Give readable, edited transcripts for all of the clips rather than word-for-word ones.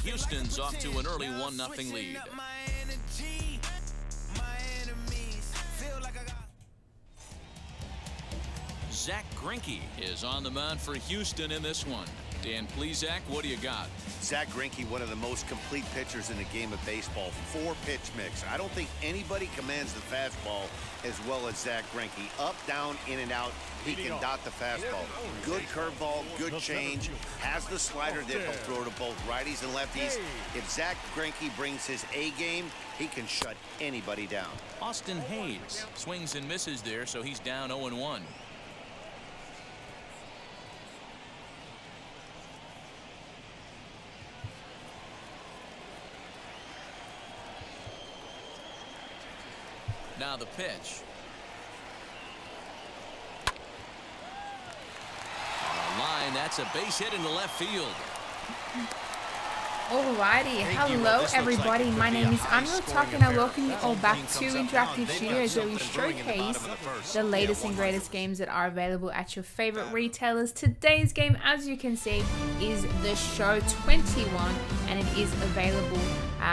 Houston's off to an early 1-0 lead. Zach Greinke is on the mound for Houston in this one. Dan Plesac, what do you got? Zach Greinke, one of the most complete pitchers in the game of baseball. 4-pitch mix. I don't think anybody commands the fastball as well as Zach Greinke. Up, down, in and out. He can dot the fastball. Good curveball, good change. Has the slider that he'll throw to both righties and lefties. If Zach Greinke brings his A game, he can shut anybody down. Austin Hayes swings and misses there, so he's down 0-1. Now the pitch. On the line, that's a base hit into left field. Alrighty, hello everybody, my name is Unreal Tuck and I welcome you all back to Interactive Studios, where we showcase the latest and greatest games that are available at your favorite retailers. Today's game, as you can see, is The Show 21 and it is available.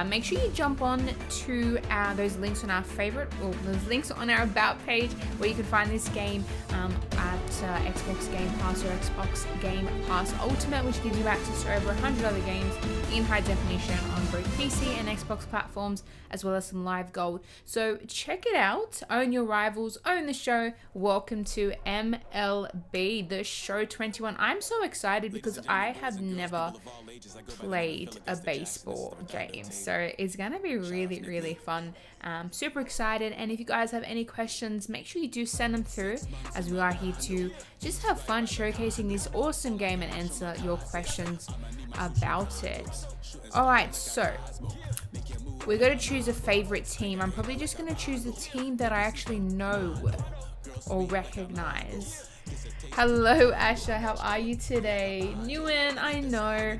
Make sure you jump on to those links on our favorite, or those links on our About page, where you can find this game at Xbox Game Pass or Xbox Game Pass Ultimate, which gives you access to over 100 other games in high definition on both PC and Xbox platforms, as well as some live gold. So check it out. Own your rivals, own the show. Welcome to MLB The Show 21. I'm so excited because I have never played a baseball game, so it's gonna be really, really fun. Super excited, and if you guys have any questions, make sure you do send them through, as we are here to just have fun showcasing this awesome game and answer your questions about it. Alright, so we're going to choose a favorite team. I'm probably just going to choose the team that I actually know or recognize. Hello Asha, how are you today? Nguyen, I know.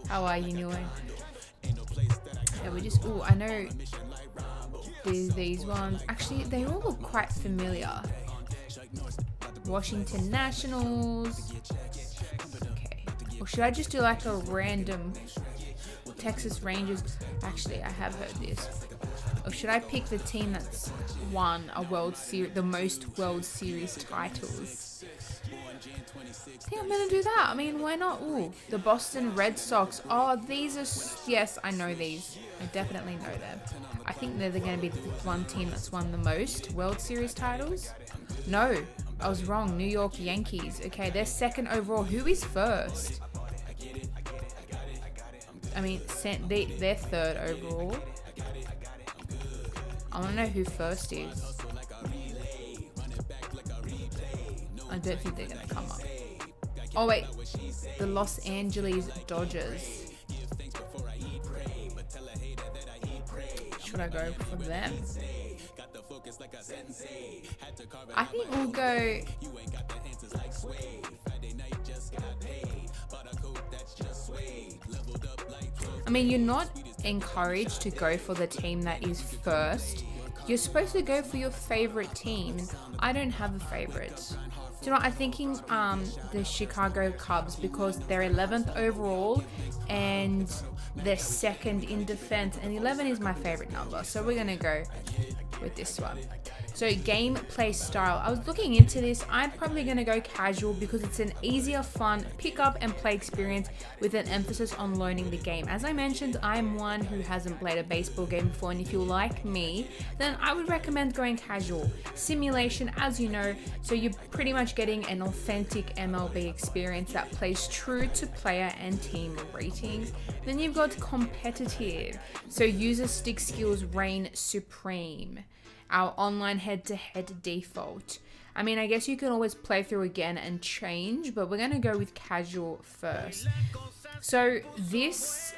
How are you, Nguyen? Yeah, we just, I know these ones. Actually, they all look quite familiar. Washington Nationals. Okay. Or should I just do like a random Texas Rangers? Actually, I have heard this. Or should I pick the team that's won a World Series, the most World Series titles? I think I'm gonna do that. I mean, why not? Ooh, the Boston Red Sox. Oh, these are, yes, I know these. I definitely know them. I think they're gonna be the one team that's won the most World Series titles. No, I was wrong. New York Yankees. Okay, they're second overall. Who is first? I mean, they're third overall. I want to know who first is. I don't think they're going to come up. Oh, wait. The Los Angeles Dodgers. Should I go for them? I think we'll go... I mean, you're not encouraged to go for the team that is first. You're supposed to go for your favorite team. I don't have a favorite. Do you know what? I'm thinking the Chicago Cubs, because they're 11th overall and they're second in defense, and 11 is my favorite number, so we're gonna go with this one. So gameplay style, I was looking into this. I'm probably going to go casual because it's an easier, fun pick up and play experience with an emphasis on learning the game. As I mentioned, I'm one who hasn't played a baseball game before, and if you're like me, then I would recommend going casual. Simulation, as you know, so you're pretty much getting an authentic MLB experience that plays true to player and team ratings. Then you've got competitive, so user stick skills reign supreme. Our online head-to-head default. I mean, I guess you can always play through again and change, but we're going to go with casual first. So this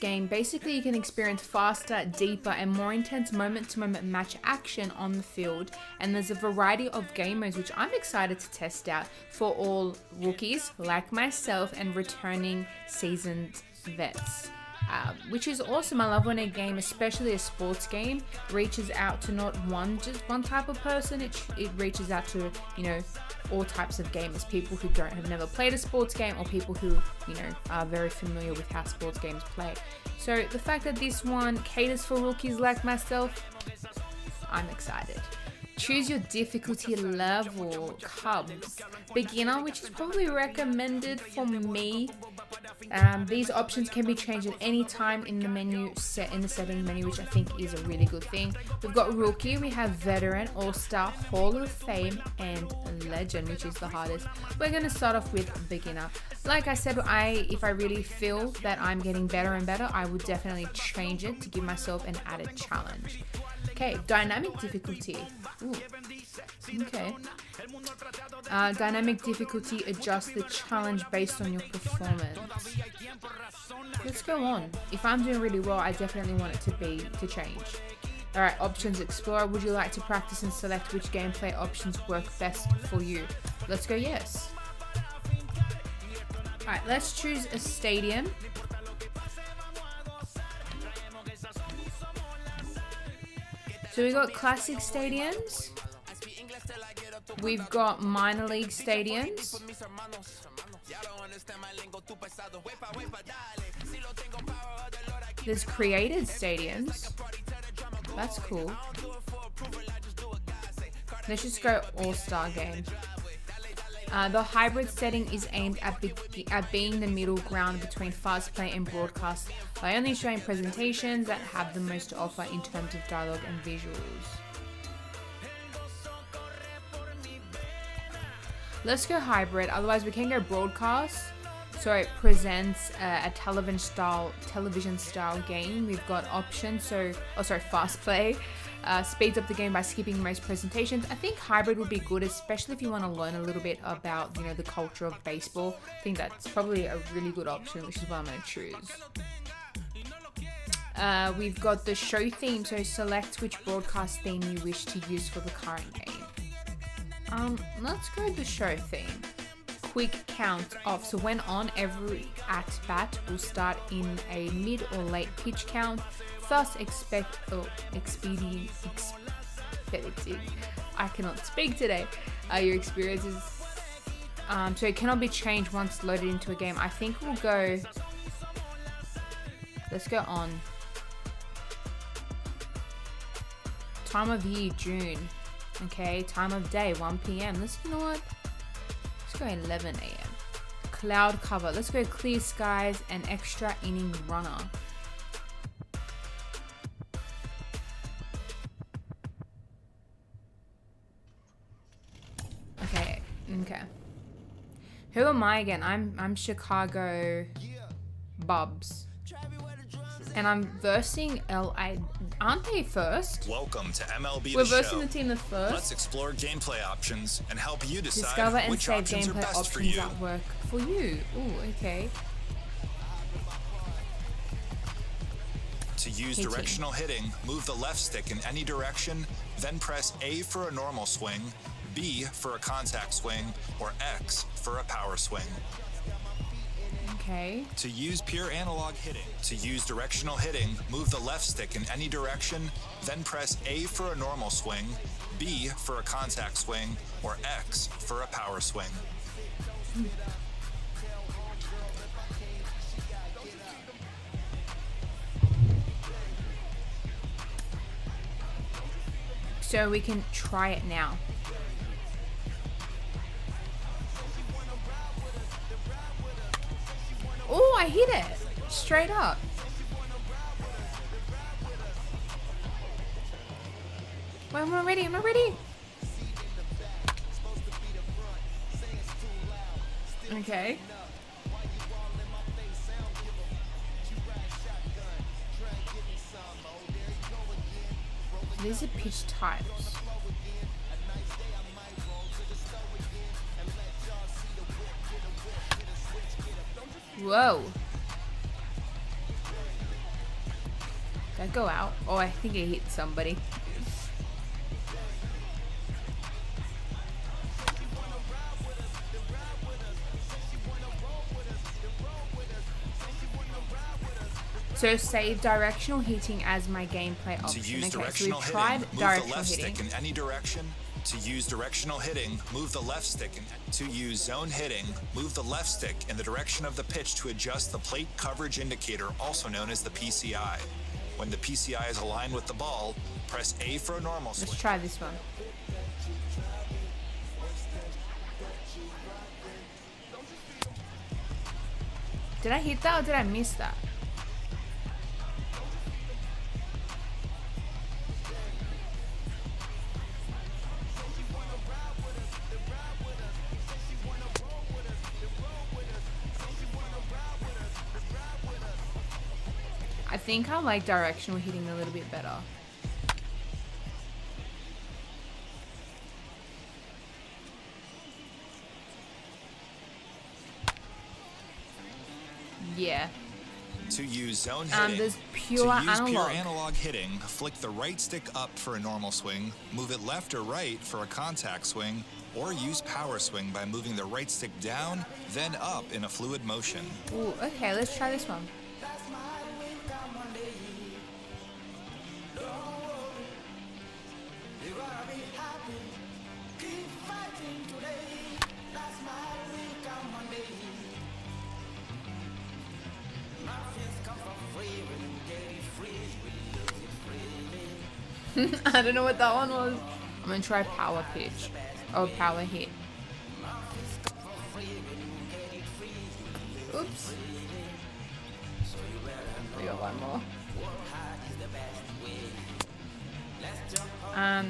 game, basically you can experience faster, deeper, and more intense moment-to-moment match action on the field, and there's a variety of game modes which I'm excited to test out for all rookies like myself and returning seasoned vets. which is awesome. I love when a game, especially a sports game, reaches out to not just one type of person. It reaches out to, you know, all types of gamers, people who have never played a sports game, or people who, you know, are very familiar with how sports games play. So the fact that this one caters for rookies like myself, I'm excited. Choose your difficulty level. Cubs. Beginner, which is probably recommended for me. These options can be changed at any time in the menu, in the settings menu, which I think is a really good thing. We've got rookie, we have veteran, all-star, hall of fame, and legend, which is the hardest. We're going to start off with beginner. Like I said, if I really feel that I'm getting better and better, I would definitely change it to give myself an added challenge. Okay, dynamic difficulty. Ooh. Okay. Dynamic difficulty adjusts the challenge based on your performance. Let's go on. If I'm doing really well, I definitely want it to change. Alright, options explorer. Would you like to practice and select which gameplay options work best for you? Let's go yes. Alright, let's choose a stadium. So we got classic stadiums. We've got minor league stadiums. There's created stadiums. That's cool. Let's just go all-star game. The hybrid setting is aimed at being the middle ground between fast play and broadcast by only showing presentations that have the most to offer in terms of dialogue and visuals. Let's go hybrid, otherwise we can go broadcast. So it presents a television style game. We've got options, fast play. Speeds up the game by skipping most presentations. I think hybrid would be good, especially if you want to learn a little bit about, you know, the culture of baseball. I think that's probably a really good option, which is what I'm going to choose. We've got the show theme, so select which broadcast theme you wish to use for the current game. Let's go with the show theme. Quick count off. So when on, every at-bat will start in a mid or late pitch count. Thus expediting. I cannot speak today. Your experiences. So it cannot be changed once loaded into a game. I think we'll go. Let's go on. Time of year, June. Okay, time of day, 1 p.m. You know what? Let's go 11 a.m. Cloud cover. Let's go clear skies and extra inning runner. Okay. Who am I again? I'm Chicago Bubs. And I'm versing LA. Aren't they first? Welcome to MLB We're The Show. versing the team the first. Let's explore gameplay options and help you decide Discover and which save options are gameplay best for options you. that work for you. Ooh, okay. To use directional hitting, move the left stick in any direction, then press A for a normal swing, B for a contact swing, or X for a power swing. Okay. To use pure analog hitting, to use directional hitting, move the left stick in any direction, then press A for a normal swing, B for a contact swing, or X for a power swing. So we can try it now. Oh, I hit it straight up. Wait, am I ready? Okay. These are pitch types. Whoa. Did I go out? Oh, I think I hit somebody. So save directional hitting as my gameplay To option. use Okay, so directional we've tried hitting, move the directional left hitting. stick in any direction. To use directional hitting, move the left stick. To use zone hitting, move the left stick in the direction of the pitch to adjust the plate coverage indicator, also known as the PCI. When the PCI is aligned with the ball, press A for a normal swing. Let's try this one. Did I hit that or did I miss that? I think I like directional hitting a little bit better. Yeah. To use zone hitting, there's pure analog. analog hitting, flick the right stick up for a normal swing, move it left or right for a contact swing, or use power swing by moving the right stick down, then up in a fluid motion. Ooh, okay, let's try this one. I don't know what that one was. I'm gonna try power pitch or power hit. Oops. We got one more. I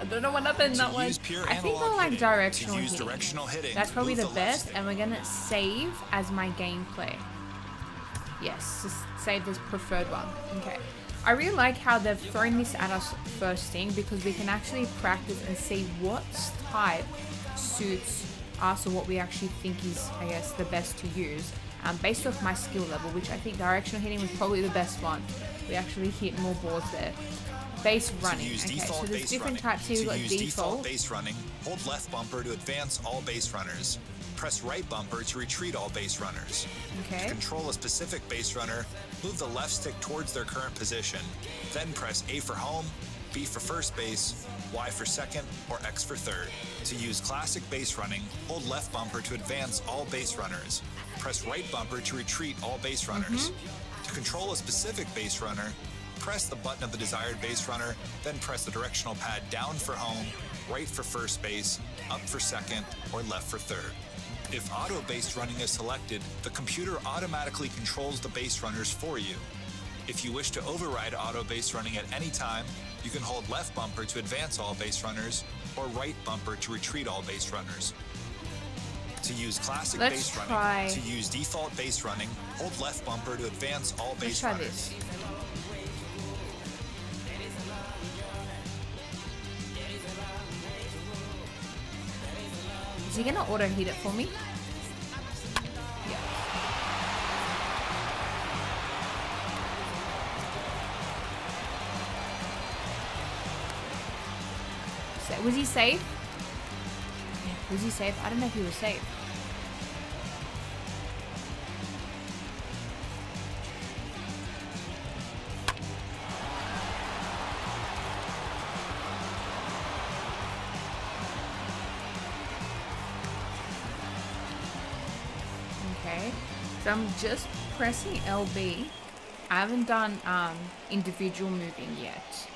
don't know what happened. That one. I think I like directional hitting. That's probably the best, and we're gonna save as my gameplay. Yes, just save this preferred one. Okay. I really like how they've thrown this at us first thing because we can actually practice and see what type suits us or what we actually think is, I guess, the best to use based off my skill level, which I think directional hitting was probably the best one. We actually hit more balls there. Base running. Okay, so there's different types here. We've got default. Base running, hold left bumper to advance all base runners. Press right bumper to retreat all base runners. Okay. To control a specific base runner, move the left stick towards their current position. Then press A for home, B for first base, Y for second, or X for third. To use classic base running, hold left bumper to advance all base runners. Press right bumper to retreat all base runners. To control a specific base runner, press the button of the desired base runner, then press the directional pad down for home, right for first base, up for second, or left for third. If auto base running is selected, the computer automatically controls the base runners for you. If you wish to override auto base running at any time, you can hold left bumper to advance all base runners or right bumper to retreat all base runners. To use classic base running, to use default base running, hold left bumper to advance all base runners. Is he gonna auto hit it for me? Yeah. So, was he safe? Yeah, was he safe? I don't know if he was safe. Okay, so I'm just pressing LB. I haven't done individual moving yet.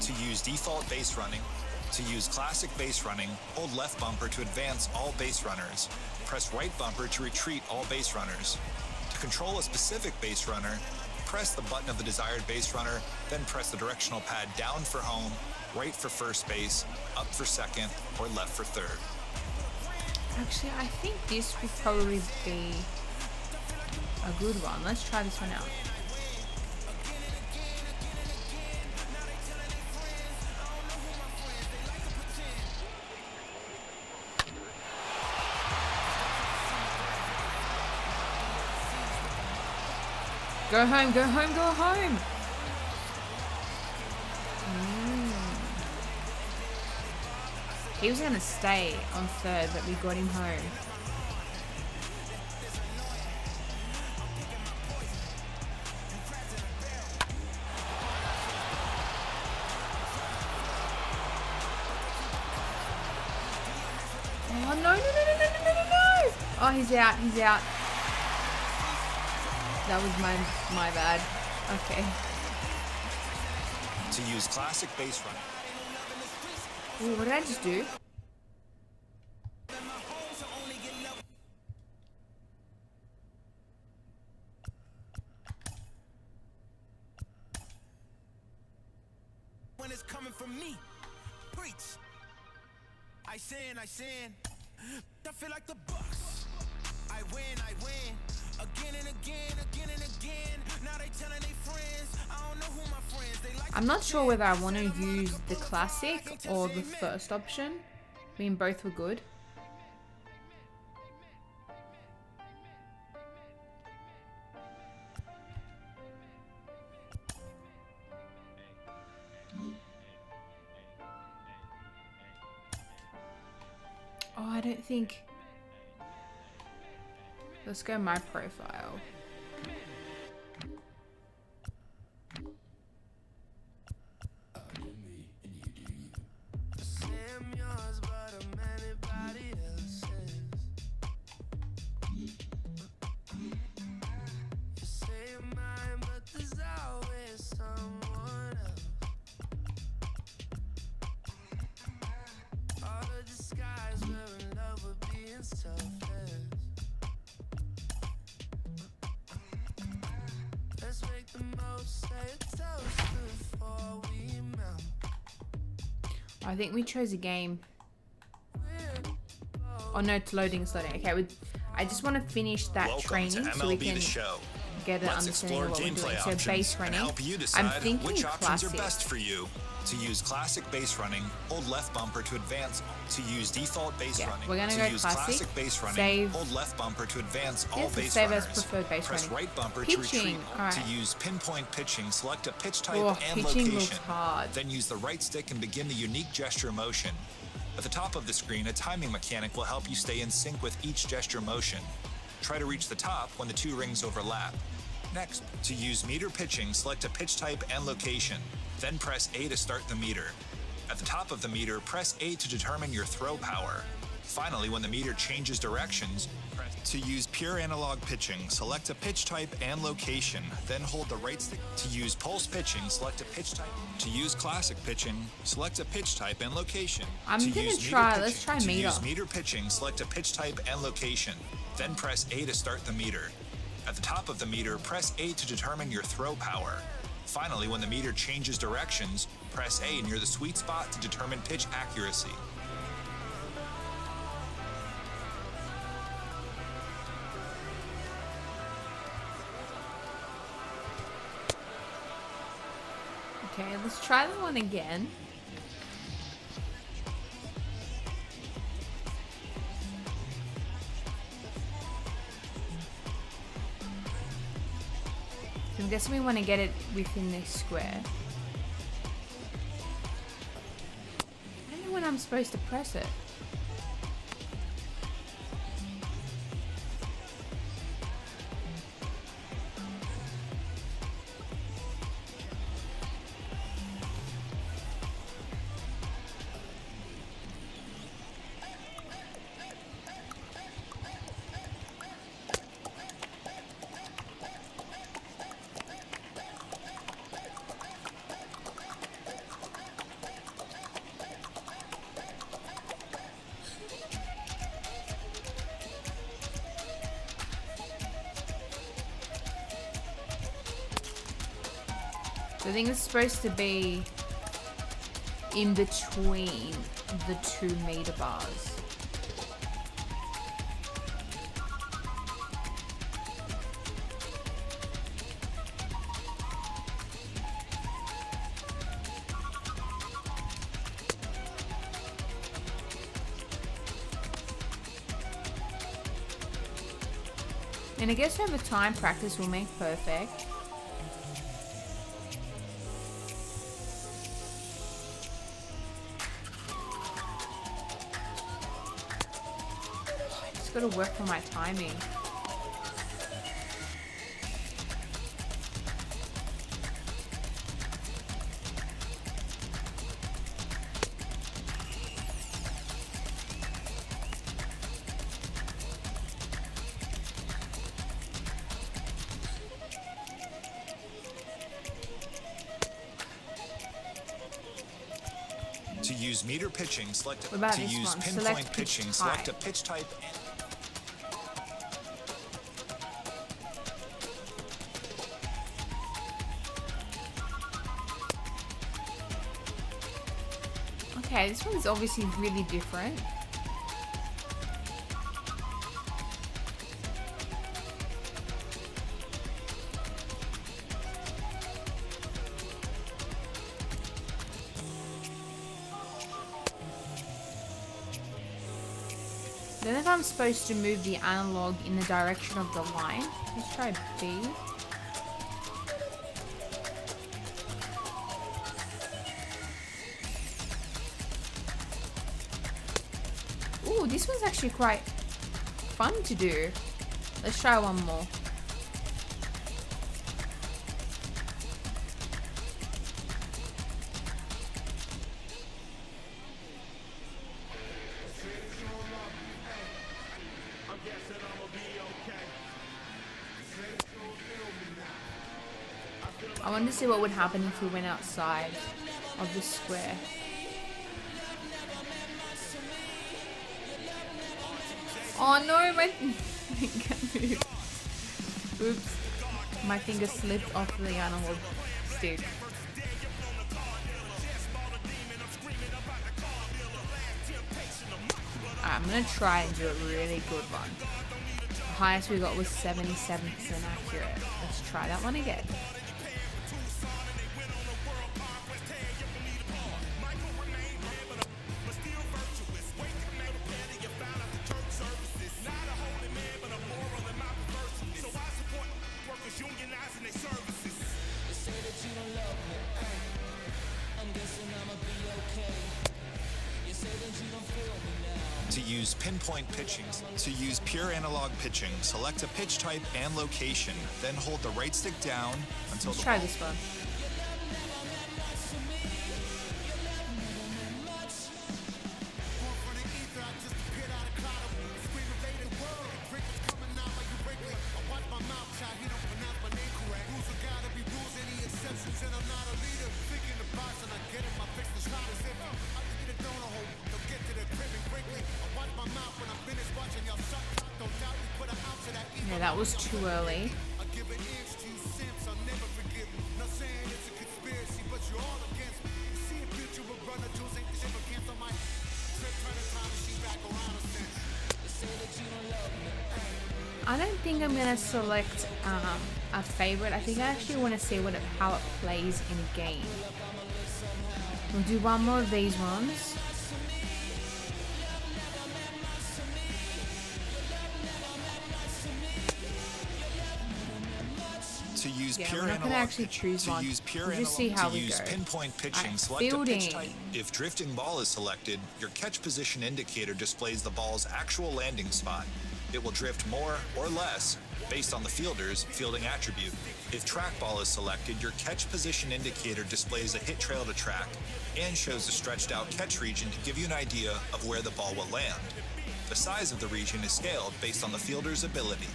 To use default base running, to use classic base running, hold left bumper to advance all base runners. Press right bumper to retreat all base runners. To control a specific base runner, press the button of the desired base runner, then press the directional pad down for home, right for first base, up for second, or left for third. Actually, I think this would probably be a good one. Let's try this one out. Go home, go home, go home! He was going to stay on third, but we got him home. Oh, no. Oh, he's out, he's out. That was my bad. Okay. To use classic base running. Ooh, what did I just do? When it's coming from me, preach. I sin. I feel like the Bucks. I win. Again and again. Now they telling their friends. I don't know who my friends. They like. I'm not sure whether I want to use the classic or the first option. I mean, both were good. Oh, I don't think... Let's go my profile. I think we chose a game. Oh no, it's loading, it's loading. Okay, I just want to finish that training so we can get an understanding of what we're doing. So base running. I'm thinking which options classic. are best for you. To use classic base running, hold left bumper to advance. To use default base running, we're gonna to go use classic base running, save. hold left bumper to advance all Yes, base save runners. as preferred base Press running. right bumper Pitching, to retreat. alright. To use pinpoint pitching, select a pitch type Oh, and pitching location. looks hard. Then use the right stick and begin the unique gesture motion. At the top of the screen, a timing mechanic will help you stay in sync with each gesture motion. Try to reach the top when the two rings overlap. Next, to use meter pitching, select a pitch type and location. Then press A to start the meter. At the top of the meter, press A to determine your throw power. Finally, when the meter changes directions, to use pure analog pitching, select a pitch type and location, then hold the right stick. To use pulse pitching, select a pitch type. To use classic pitching, select a pitch type and location. I'm To gonna use meter try, pitching, let's try to meter. use meter pitching, select a pitch type and location, then press A to start the meter. At the top of the meter, press A to determine your throw power. Finally, when the meter changes directions, press A near the sweet spot to determine pitch accuracy. Okay, let's try that one again. I'm guessing we want to get it within this square. I don't know when I'm supposed to press it. So I think it's supposed to be in between the 2 meter bars. And I guess over time, practice will make perfect. I just gotta work on my timing. To use meter pitching, select What about to this use one? pinpoint Select pitch pitching, select a type. pitch type. Okay, this one's obviously really different. Then if I'm supposed to move the analog in the direction of the line, let's try B. Ooh, this one's actually quite fun to do. Let's try one more. I wanted to see what would happen if we went outside of the square. Oh no, my finger moved. Oops. My finger slipped off the analog stick. Alright, I'm gonna try and do a really good one. The highest we got was 77% accurate. Let's try that one again. To use pinpoint pitching, to use pure analog pitching, select a pitch type and location, then hold the right stick down until Let's the try ball this one. Yeah, that was too early. I don't think I'm gonna select a favorite. I think I actually want to see how it plays in a game. We'll do one more of these ones. To use Yeah, pure we're not gonna analog actually pitching, choose to one. use pure We'll just analog, see how to we use go. pinpoint pitching, Alright, select a pitch fielding. type. If drifting ball is selected, your catch position indicator displays the ball's actual landing spot. It will drift more or less based on the fielder's fielding attribute. If track ball is selected, your catch position indicator displays a hit trail to track and shows a stretched out catch region to give you an idea of where the ball will land. The size of the region is scaled based on the fielder's ability.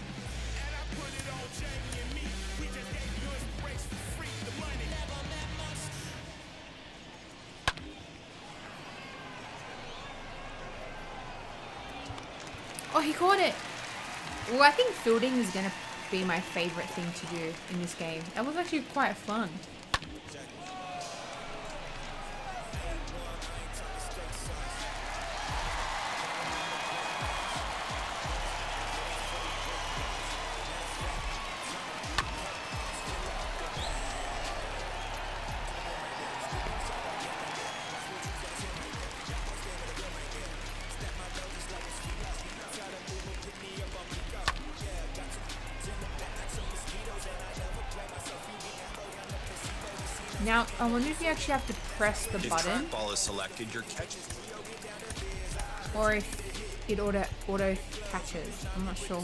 Oh, he caught it! Well, I think fielding is going to be my favorite thing to do in this game. That was actually quite fun. Now, I wonder if you actually have to press the button. If trackball is selected, your catch is... Or if it auto catches. I'm not sure.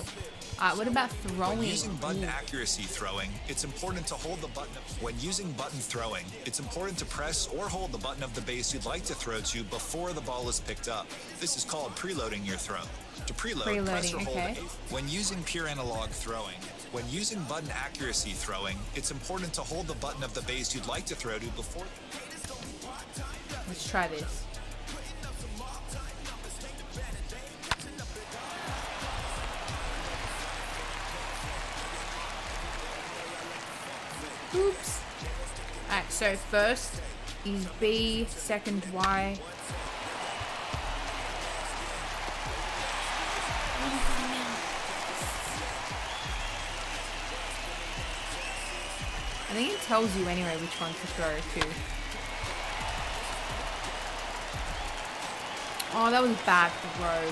What about throwing? When using button accuracy throwing, it's important to hold the button. When using button throwing, it's important to press or hold the button of the base you'd like to throw to before the ball is picked up. This is called preloading your throw. To preload, press or hold A. When using pure analog throwing, when using button accuracy throwing, it's important to hold the button of the base you'd like to throw to before. Let's try this. Oops. Alright, so first is B, second Y. I think it tells you anyway which one to throw to. Oh, that was a bad throw.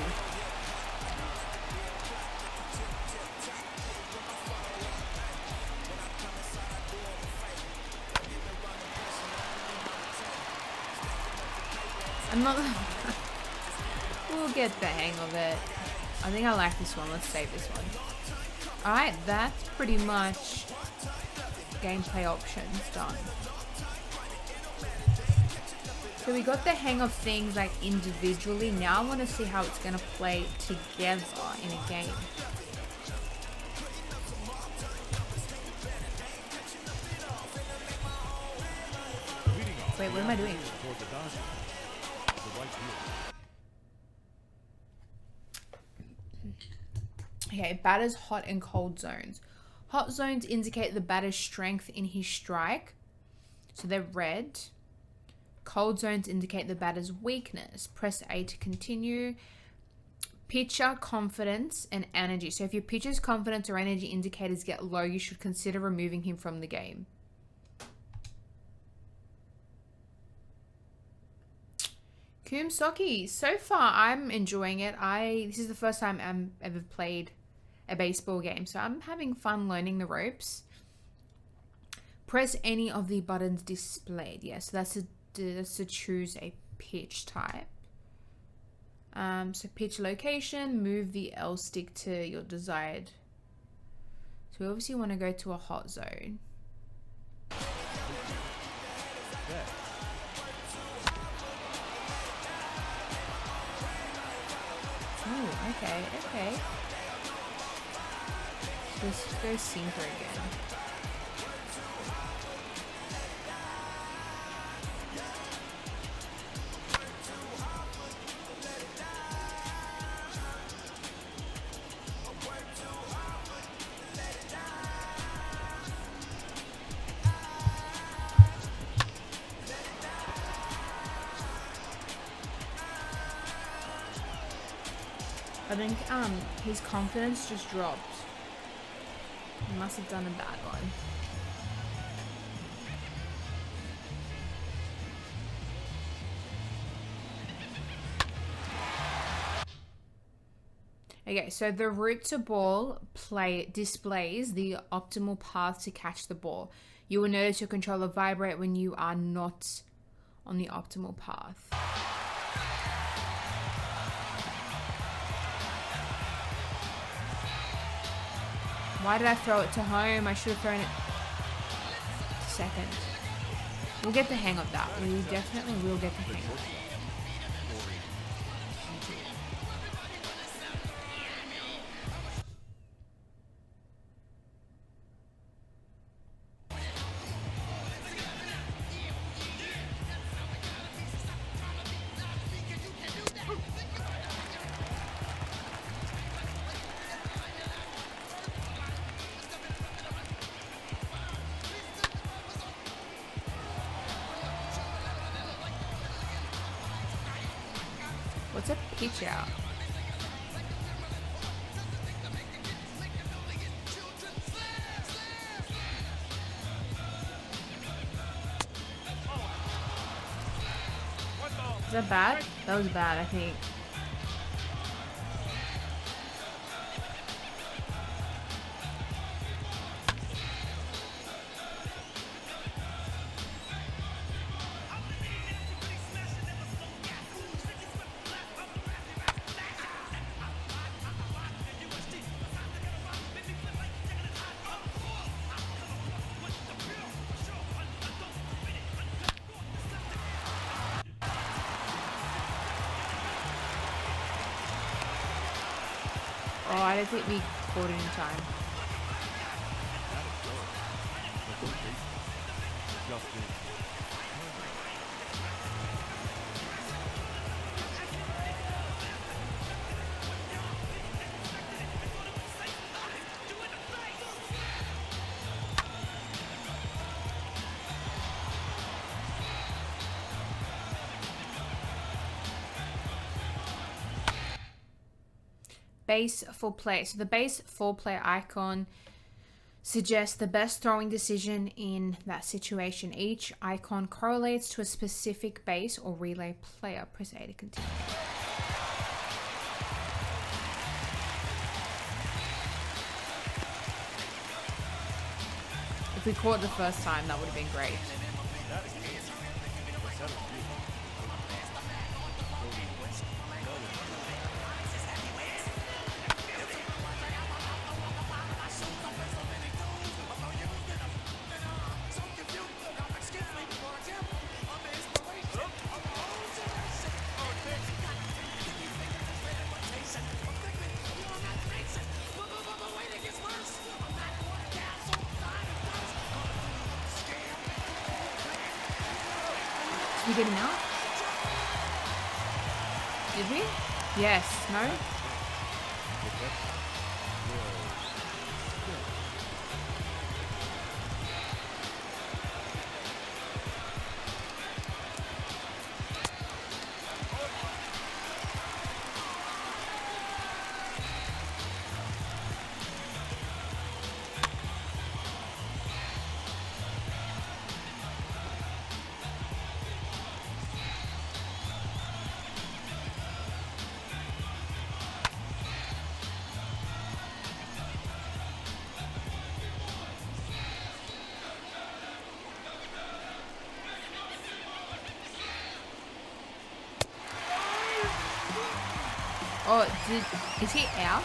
I'm not... We'll get the hang of it. I think I like this one. Let's save this one. Alright, that's pretty much gameplay options done. So we got the hang of things like individually. Now I want to see how it's going to play together in a game. Wait, what am I doing? Okay, batter's hot and cold zones. Hot zones indicate the batter's strength in his strike, so they're red. Cold zones indicate the batter's weakness. Press A to continue. Pitcher confidence and energy. So if your pitcher's confidence or energy indicators get low, you should consider removing him from the game. Kumsoki, so far I'm enjoying it. This is the first time I've ever played a baseball game, so I'm having fun learning the ropes. Press any of the buttons displayed. Yes, yeah, so that's to choose a pitch type. So pitch location, move the L stick to your desired. So we obviously want to go to a hot zone. Oh, okay. Let's go sinker again. I think his confidence just dropped. He must have done a bad one. Okay, so the route to ball displays the optimal path to catch the ball. You will notice your controller vibrate when you are not on the optimal path. Why did I throw it to home? I should have thrown it to second. We'll get the hang of that. We definitely will get the hang of it. What's a pitch out? Is that bad? That was bad, I think. Oh, I don't think we caught it in time. Base for play. So the base for play icon suggests the best throwing decision in that situation. Each icon correlates to a specific base or relay player. Press A to continue. If we caught the first time, that would have been great. Did we get him out? Did we? Yes. No? Oh, is he out?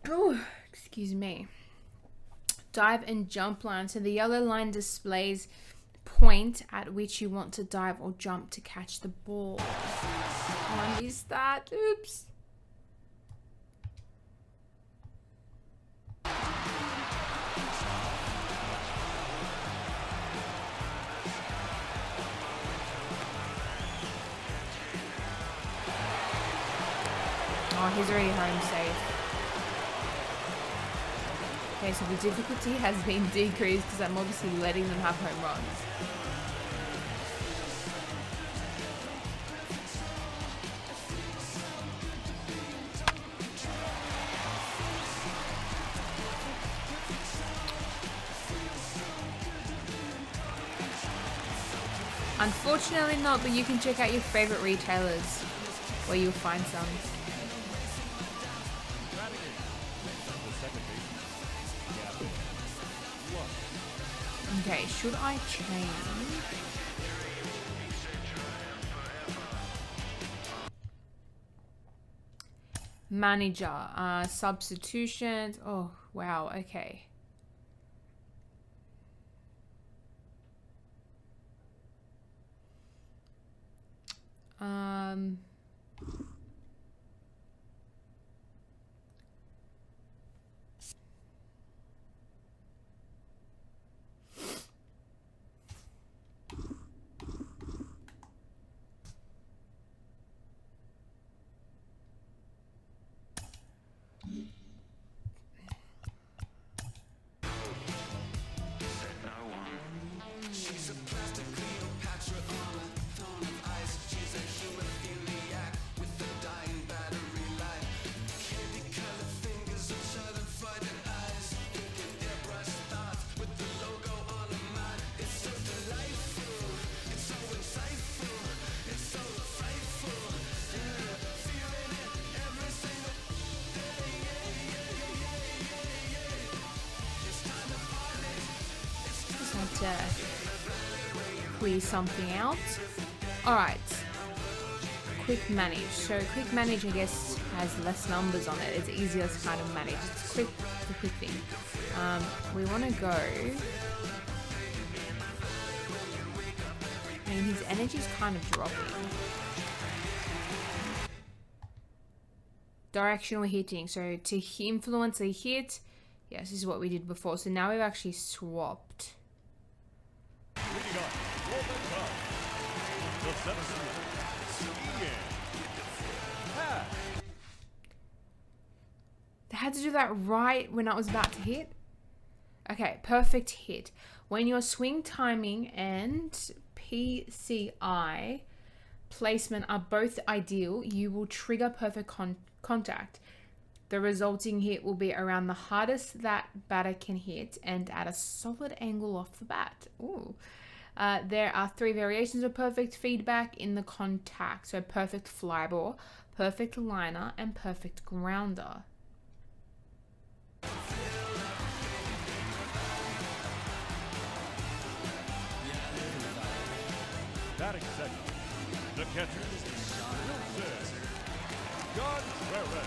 Oh, excuse me. Dive and jump line. So the yellow line displays point at which you want to dive or jump to catch the ball. Oh, I missed that. Oops. Oh, he's already home safe. Okay, so the difficulty has been decreased because I'm obviously letting them have home runs. Unfortunately not, but you can check out your favorite retailers where you'll find some. Okay, should I change? Manager, substitutions. Oh, wow, okay. clear something out. Alright. Quick manage. So quick manage, I guess, has less numbers on it. It's easier to kind of manage. It's quick, the quick thing. We want to go. I mean, his energy's kind of dropping. Directional hitting. So to influence a hit, yes, this is what we did before. So now we've actually swapped. They had to do that right when I was about to hit. Okay, perfect hit. When your swing timing and PCI placement are both ideal, you will trigger perfect contact. The resulting hit will be around the hardest that batter can hit and at a solid angle off the bat. Ooh. There are 3 variations of perfect feedback in the contact. So perfect fly ball, perfect liner, and perfect grounder. Batting second, the catcher, Curveball.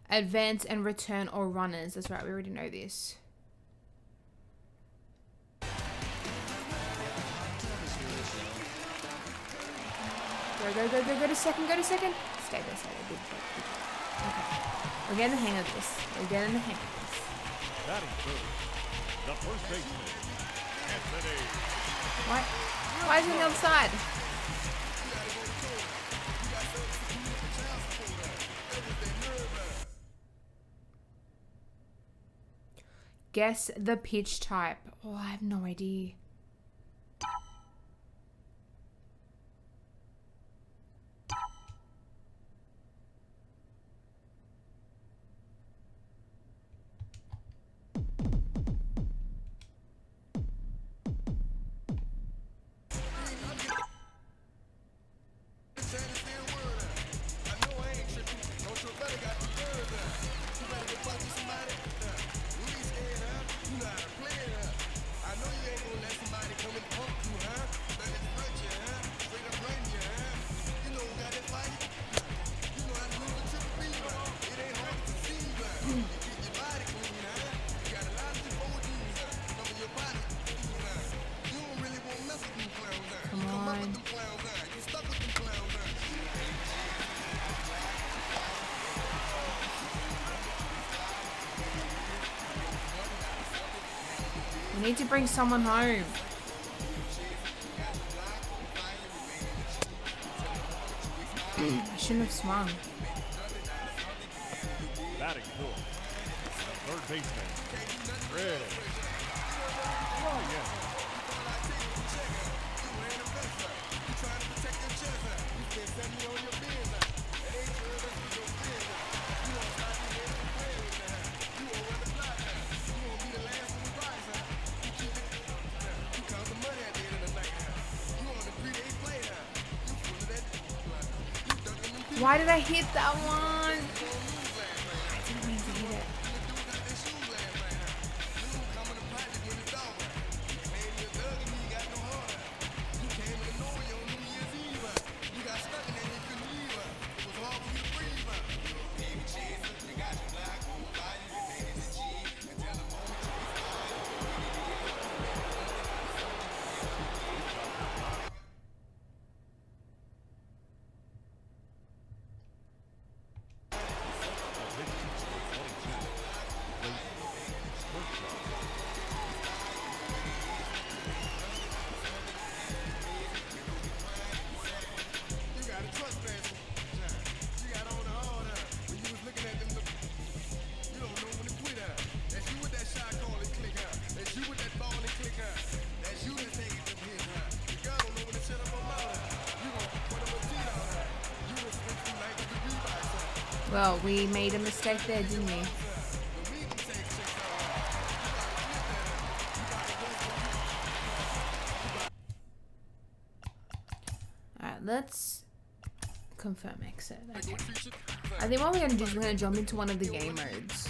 Advance and return or runners. That's right, we already know this. Go to second, Stay there. Good. Okay. We're getting the hang of this. Batting third, the first baseman, Anthony. Why is it on the other side? Guess the pitch type. Oh, I have no idea. We need to bring someone home. I shouldn't have swung. Batting fourth, third baseman, Red. Why did I hit that one? I didn't mean to hit it. Well, we made a mistake there, didn't we? Alright, let's confirm exit. Okay. I think what we're going to do is we're going to jump into one of the game modes.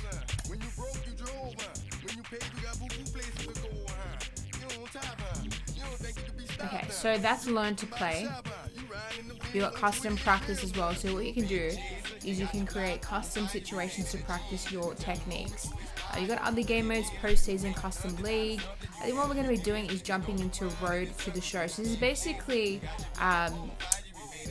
Okay, so that's learn to play. You got custom practice as well. So what you can do is you can create custom situations to practice your techniques. You got other game modes, postseason, custom league. I think what we're going to be doing is jumping into Road to the Show. So this is basically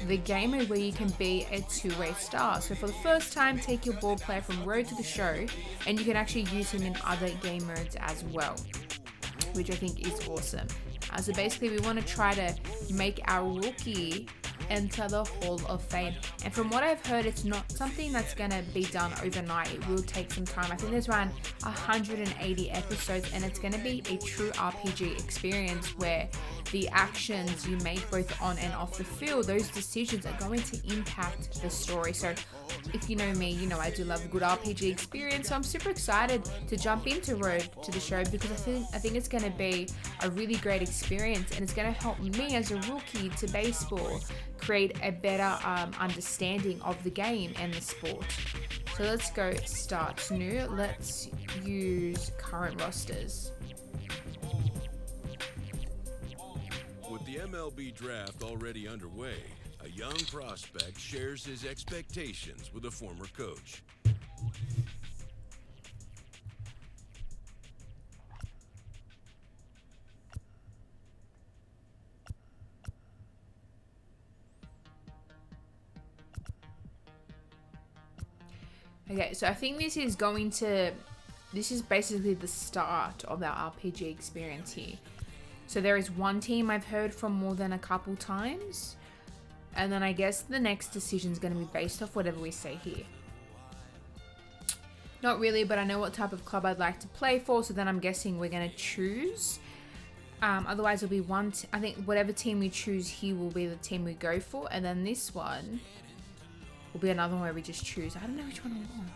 the game mode where you can be a two-way star. So for the first time, take your ball player from Road to the Show, and you can actually use him in other game modes as well, which I think is awesome. So basically, we want to try to make our rookie enter the Hall of Fame. And from what I've heard, it's not something that's going to be done overnight. It will take some time. I think there's around 180 episodes, and it's going to be a true RPG experience where the actions you make both on and off the field, those decisions are going to impact the story. So if you know me, you know I do love a good RPG experience. So I'm super excited to jump into Road to the Show because I think it's going to be a really great experience, and it's going to help me as a rookie to baseball create a better understanding of the game and the sport. So let's go start new. Let's use current rosters. With the MLB draft already underway, a young prospect shares his expectations with a former coach. Okay, so I think this is basically the start of our RPG experience here. So there is one team I've heard from more than a couple times, and then I guess the next decision is going to be based off whatever we say here. Not really, but I know what type of club I'd like to play for, so then I'm guessing we're going to choose. Otherwise, it'll be one. I think whatever team we choose here will be the team we go for, and then this one will be another one where we just choose. I don't know which one I want.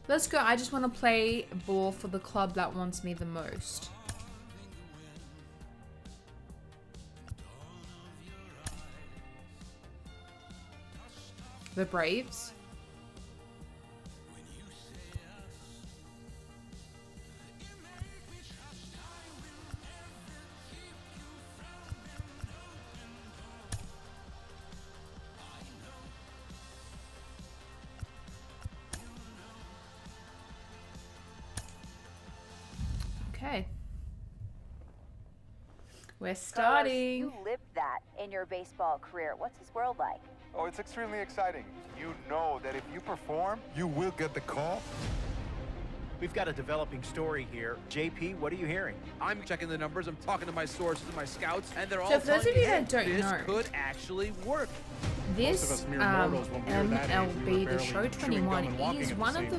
Let's go. I just want to play ball for the club that wants me the most. The Braves. Okay. We're starting. You lived that in your baseball career. What's this world like? Oh, it's extremely exciting. You know that if you perform, you will get the call. We've got a developing story here. JP, what are you hearing? I'm checking the numbers. I'm talking to my sources and my scouts, and they're all So for those of you that don't this know, could actually work. this MLB The Show 21 is one of the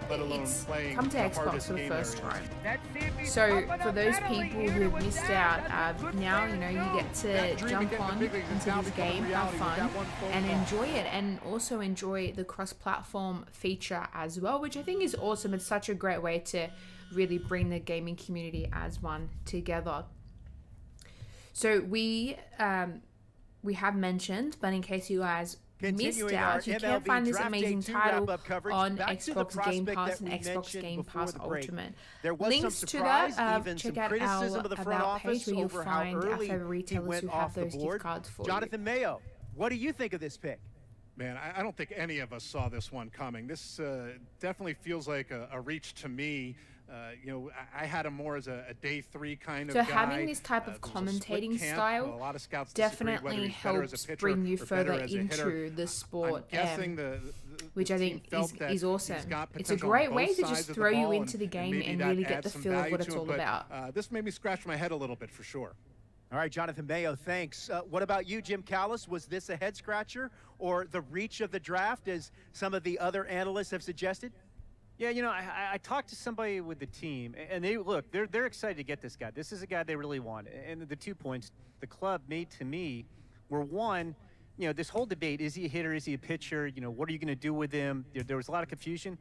it's come to Xbox for the first time. So for those people who have missed out, now you know you get to jump on into this game, have fun, and enjoy it, and also enjoy the cross-platform feature as well, which I think is awesome. It's such a great way to really bring the gaming community as one together. So we have mentioned, but in case you guys missed out, you can find this amazing title on Xbox Game Pass and Xbox Game Pass Ultimate. Links to that, check out our About page where you'll find our favorite retailers who have those gift cards for you. Jonathan Mayo, what do you think of this pick? Man, I don't think any of us saw this one coming. This definitely feels like a reach to me. You know, I had him more as a day three kind of guy. So having this type of commentating style definitely helps bring you further into the sport, which I think is awesome. It's a great way to just throw you into the game and really get the feel of what it's all about. This made me scratch my head a little bit for sure. All right, Jonathan Mayo, thanks. What about you, Jim Callis? Was this a head-scratcher or the reach of the draft, as some of the other analysts have suggested? Yeah, you know, I talked to somebody with the team, and they're excited to get this guy. This is a guy they really want. And the 2 points the club made to me were, one, you know, this whole debate, is he a hitter, is he a pitcher, you know, what are you going to do with him? There was a lot of confusion.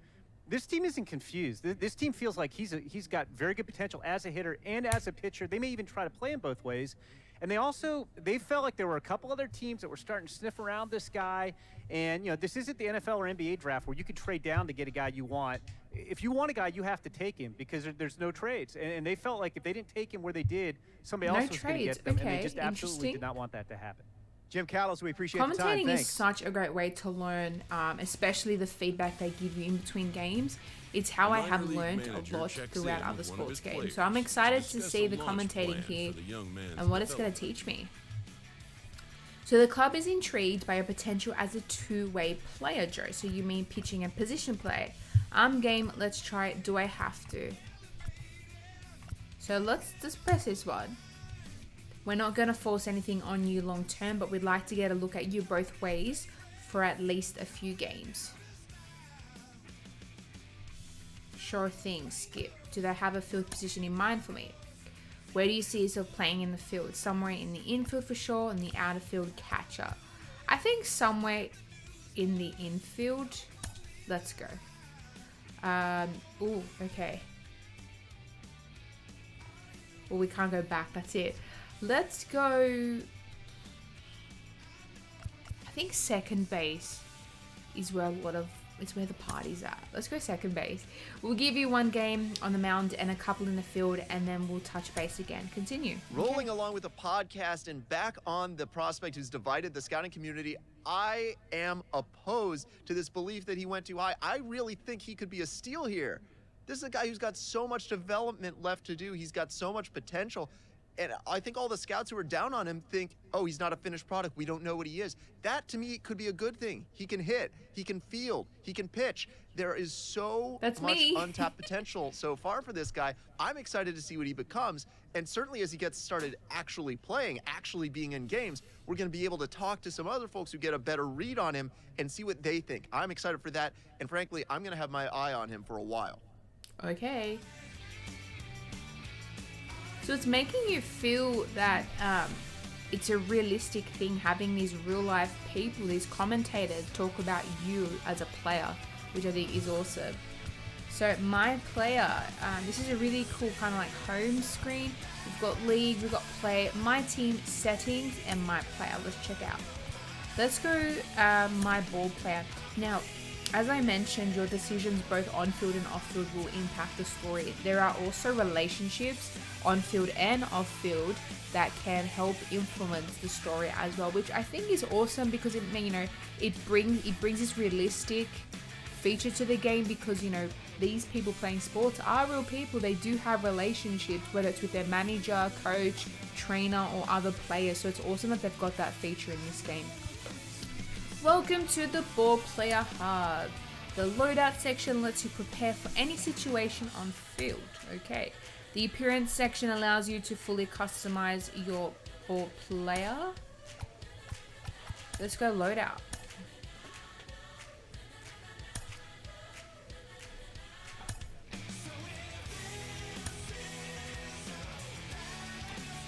This team isn't confused. This team feels like he's got very good potential as a hitter and as a pitcher. They may even try to play him both ways. And they felt like there were a couple other teams that were starting to sniff around this guy. And, this isn't the NFL or NBA draft where you can trade down to get a guy you want. If you want a guy, you have to take him because there's no trades. And they felt like if they didn't take him where they did, somebody else was going to get them. Okay, and they just absolutely did not want that to happen. Jim Callis, we appreciate the time. Commentating Thanks. is such a great way to learn, especially the feedback they give you in between games. It's how I have learned a lot throughout other sports games. So I'm excited to see the commentating here and what it's going to teach me. So the club is intrigued by your potential as a two-way player, Joe. So you mean pitching and position play. I'm game. Let's try it. Do I have to? So let's just press this one. We're not going to force anything on you long term, but we'd like to get a look at you both ways for at least a few games. Sure thing, Skip. Do they have a field position in mind for me? Where do you see yourself playing in the field? Somewhere in the infield for sure, and the outer field catcher. I think somewhere in the infield. Let's go. Ooh, okay. Well, we can't go back. That's it. Let's go. I think second base is where it's where the party's at. Let's go second base. We'll give you one game on the mound and a couple in the field, and then we'll touch base again. Continue. Rolling along with the podcast and back on the prospect who's divided the scouting community, I am opposed to this belief that he went too high. I really think he could be a steal here. This is a guy who's got so much development left to do. He's got so much potential. And I think all the scouts who are down on him think, oh, he's not a finished product. We don't know what he is. That, to me, could be a good thing. He can hit. He can field. He can pitch. There is so much untapped potential so far for this guy. I'm excited to see what he becomes. And certainly as he gets started actually playing, actually being in games, we're going to be able to talk to some other folks who get a better read on him and see what they think. I'm excited for that. And frankly, I'm going to have my eye on him for a while. Okay. So it's making you feel that it's a realistic thing having these real life people, these commentators talk about you as a player, which I think is awesome. So my player, this is a really cool kind of like home screen. We've got league, we've got play, my team settings, and my player. Let's check out. Let's go my ball player. Now, as I mentioned, your decisions both on-field and off-field will impact the story. There are also relationships on-field and off-field that can help influence the story as well, which I think is awesome because it brings this realistic feature to the game because, these people playing sports are real people. They do have relationships, whether it's with their manager, coach, trainer, or other players. So it's awesome that they've got that feature in this game. Welcome to the Ball Player Hub. The loadout section lets you prepare for any situation on field. Okay. The appearance section allows you to fully customize your ball player. Let's go loadout.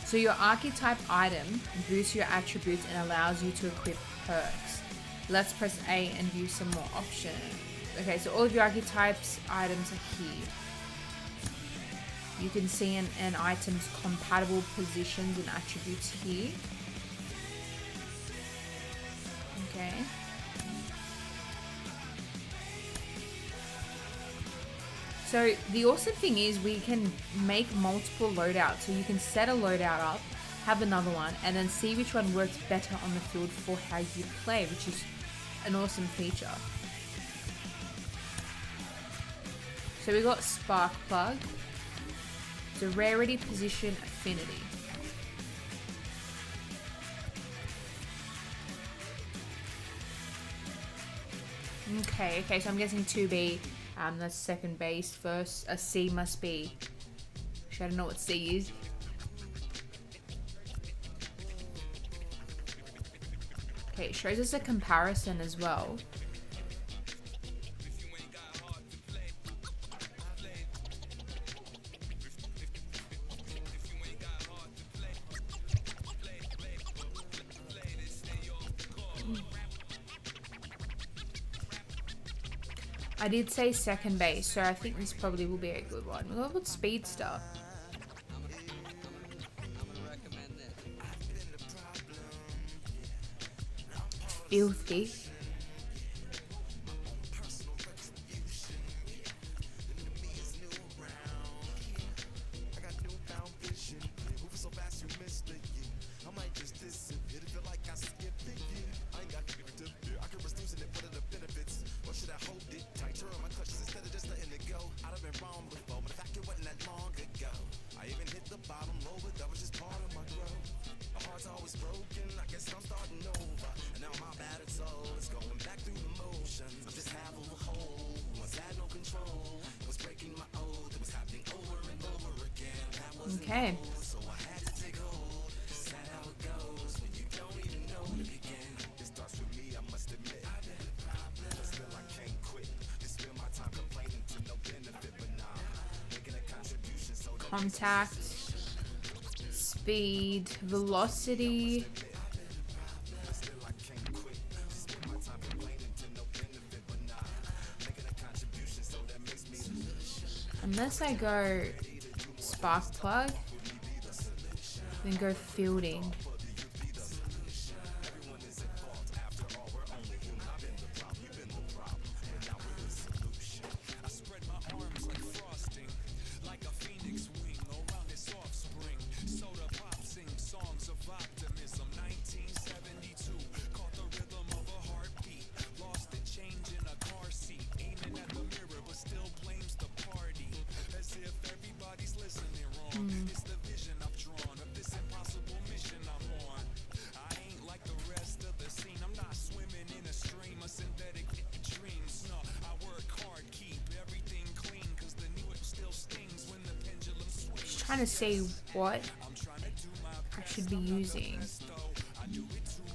So your archetype item boosts your attributes and allows you to equip perks. Let's press A and view some more options. Okay, so all of your archetypes items are here. You can see an item's compatible positions and attributes here. Okay. So the awesome thing is we can make multiple loadouts. So you can set a loadout up, have another one, and then see which one works better on the field for how you play, which is an awesome feature. So we got Spark Plug. So rarity, position, affinity. Okay, so I'm guessing 2B. That's second base first. A C must be. Actually, I don't know what C is. Okay, it shows us a comparison as well. I did say second base, so I think this probably will be a good one. We'll go with speedster. filthy. Okay. Contact, speed, velocity. Unless I go spark plug, then go fielding. Trying to see what I should be using.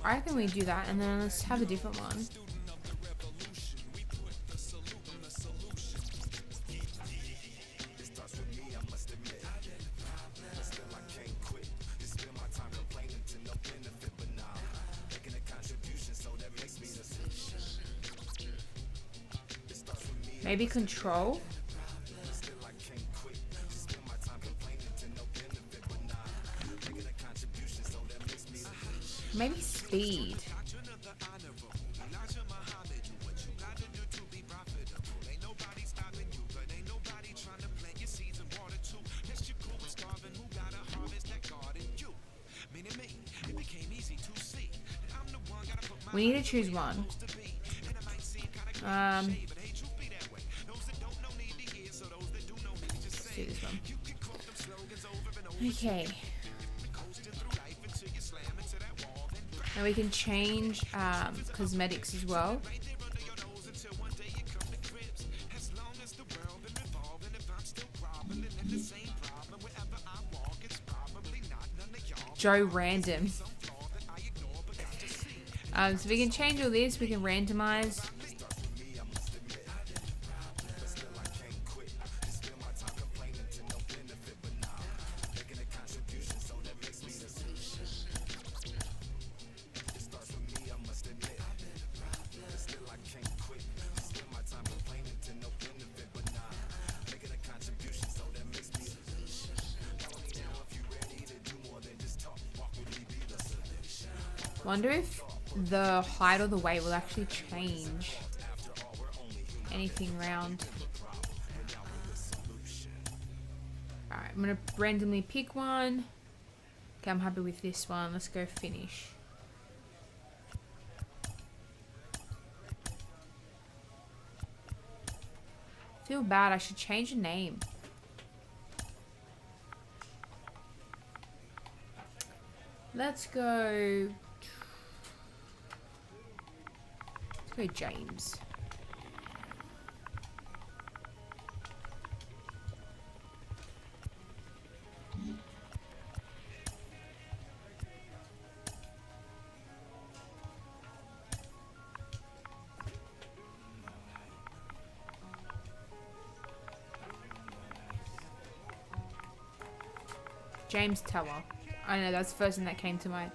I reckon we do that and then let's have a different one. Maybe control. Maybe speed. We need to choose one. Let's do this one. Okay. And we can change cosmetics as well. Joe Random. So we can change all this, we can randomize. Wonder if the height or the weight will actually change anything around. Alright, I'm gonna randomly pick one. Okay, I'm happy with this one. Let's go finish. I feel bad, I should change the name. Let's go James. James Teller. I know, that's the first thing that came to mind.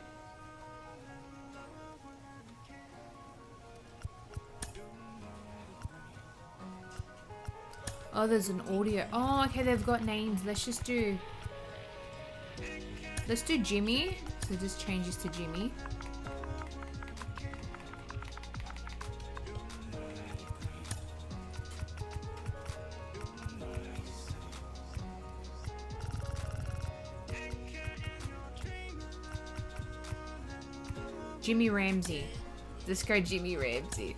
Oh, there's an audio. Oh, okay, they've got names. Let's do Jimmy. So just changes to Jimmy. Jimmy Ramsey. Let's go Jimmy Ramsey.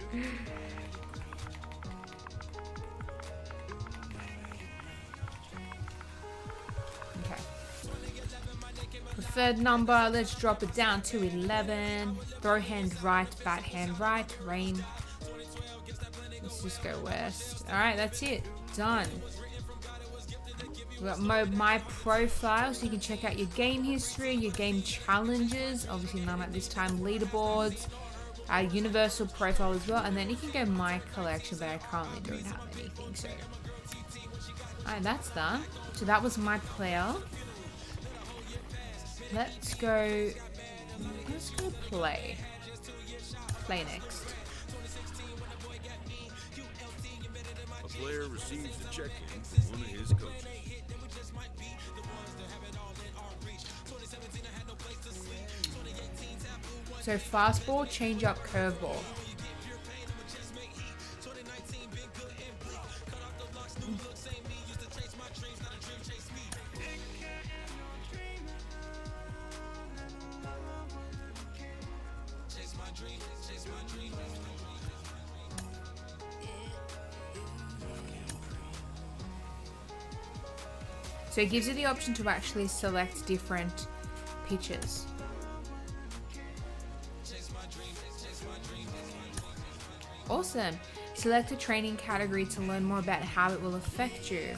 Okay. Preferred number, let's drop it down to 11. Throw hand right, bat hand right, rain. Let's just go west. Alright, that's it. Done. We've got my profile, so you can check out your game history, your game challenges, obviously none at this time, leaderboards, universal profile as well, and then you can go my collection, but I currently don't have anything, so. Alright, that's done. So that was my player. Let's go play. Play next. A player receives a check-in from one of his coaches. So fastball, changeup, curveball. So it gives you the option to actually select different pitches. Awesome. Select a training category to learn more about how it will affect you.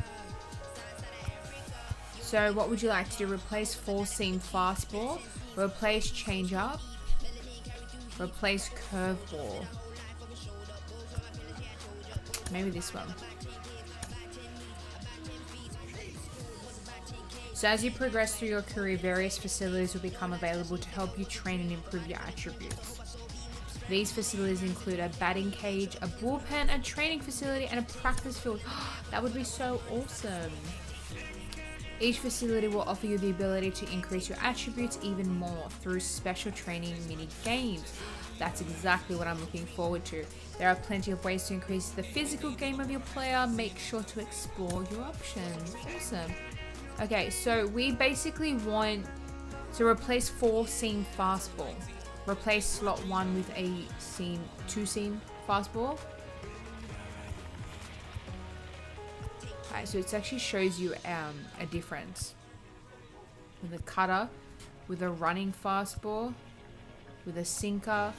So what would you like to do? Replace four-seam fastball, replace changeup, replace curveball. Maybe this one. So as you progress through your career, various facilities will become available to help you train and improve your attributes. These facilities include a batting cage, a bullpen, a training facility, and a practice field. That would be so awesome. Each facility will offer you the ability to increase your attributes even more through special training mini games. That's exactly what I'm looking forward to. There are plenty of ways to increase the physical game of your player. Make sure to explore your options. Awesome. Okay, so we basically want to replace four-seam fastball. Replace slot 1 with a two-seam fastball. Alright, so it actually shows you a difference. With a cutter, with a running fastball, with a sinker,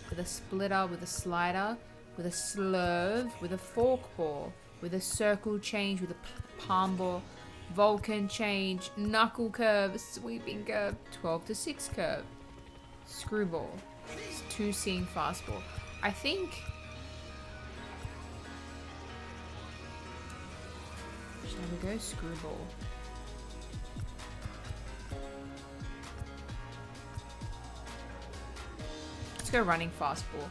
with a splitter, with a slider, with a slurve, with a forkball, with a circle change, with a palm ball, Vulcan change, knuckle curve, sweeping curve, 12-6 curve, screwball, two-seam fastball. I think shall we go screwball? Let's go running fastball.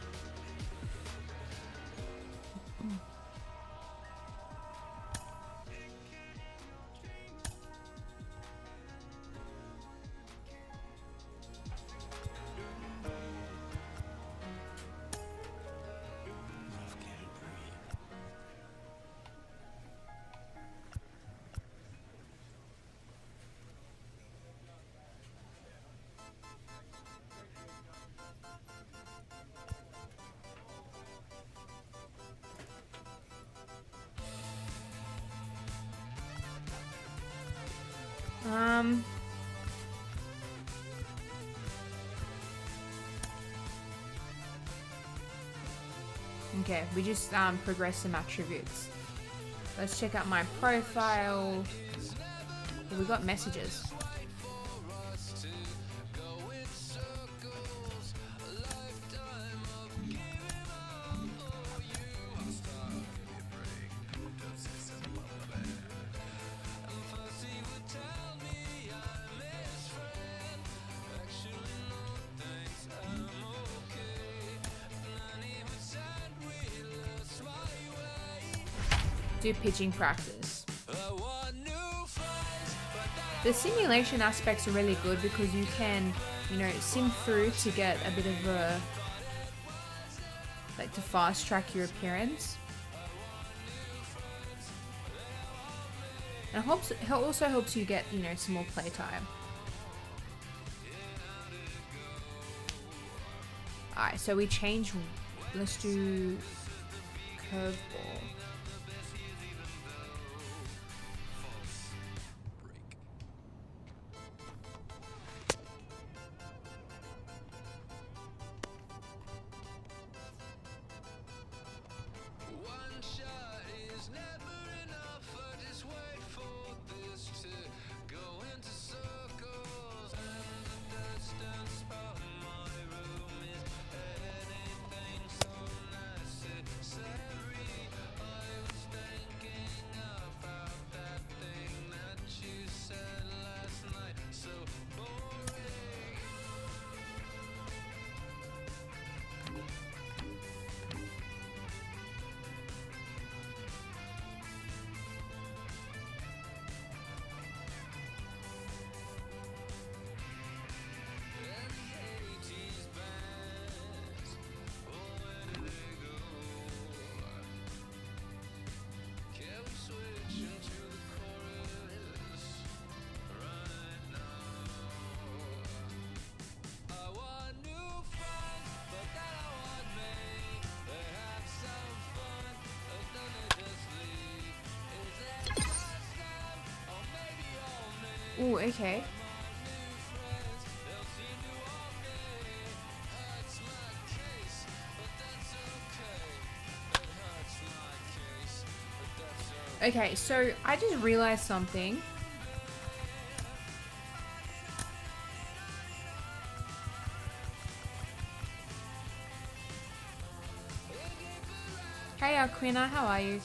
Okay, we just progressed some attributes. Let's check out my profile. Oh, we got messages. Do pitching practice. The simulation aspects are really good because you can, sim through to get a bit of a, to fast track your appearance. And it also helps you get, some more playtime. Alright, so we change. Let's do curveball. Ooh, okay. Okay, so I just realized something. Hey, Aquina, how are you?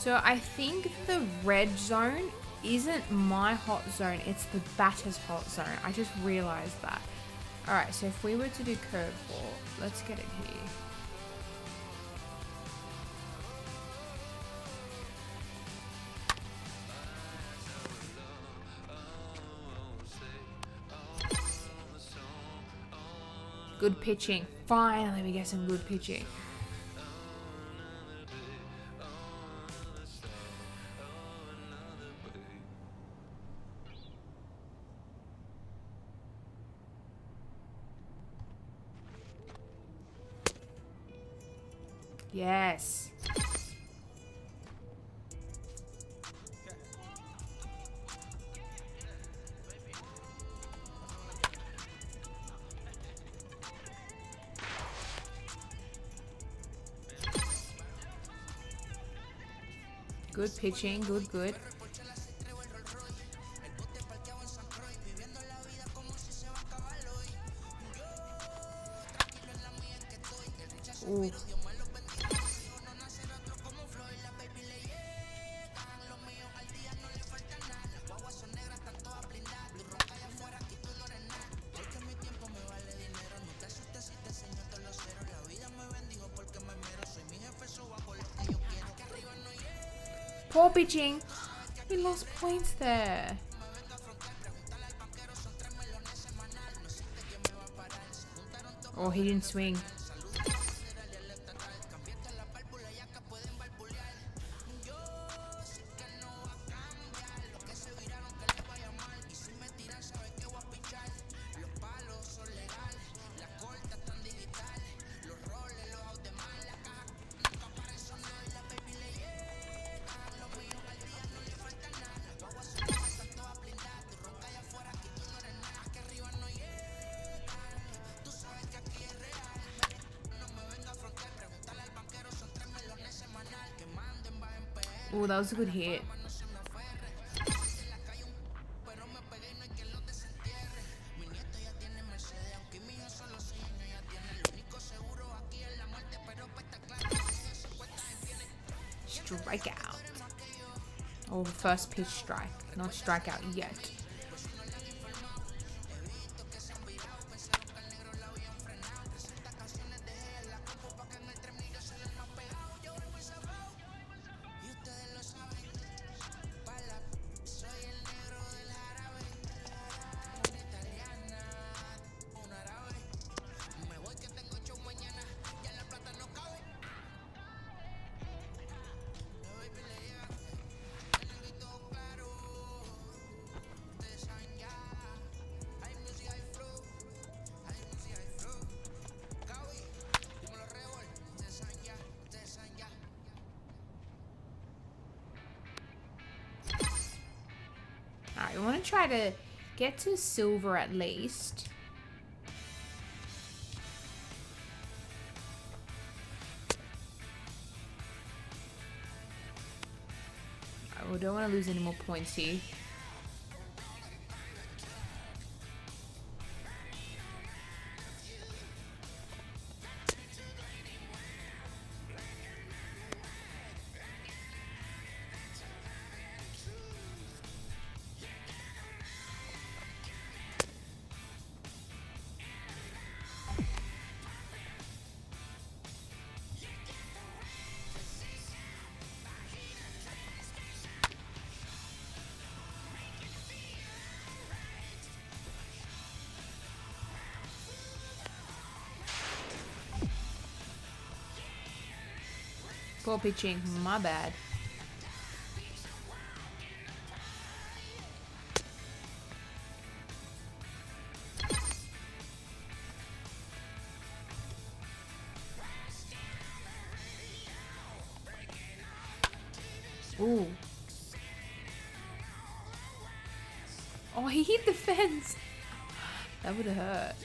So I think the red zone isn't my hot zone, it's the batter's hot zone. I just realized that. Alright, so if we were to do curveball, let's get it here. Good pitching. Finally we get some good pitching. Yes. Good pitching, good. Ooh. Poor pitching. We lost points there. Oh, he didn't swing. Oh, that was a good hit. Strikeout. Oh, first pitch strike. Not strikeout yet. We want to try to get to silver at least. We don't want to lose any more points here. Poor pitching, my bad. Ooh. Oh, he hit the fence. That would have hurt.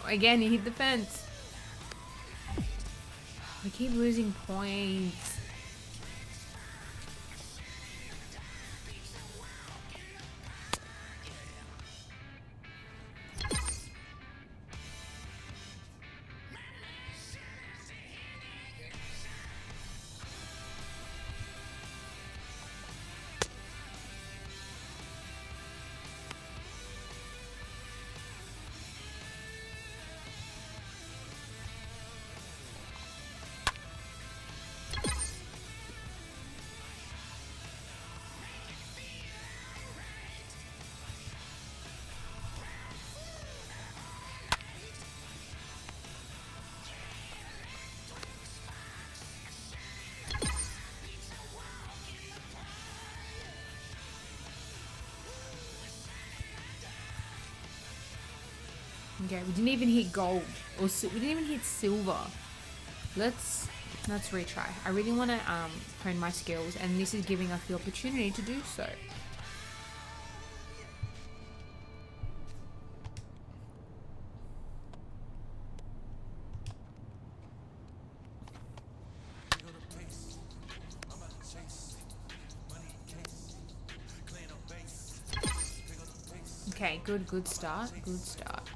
Again, he hit the fence. We keep losing points. Okay, we didn't even hit gold, or we didn't even hit silver. Let's retry. I really want to hone my skills, and this is giving us the opportunity to do so. Okay, good start, good start.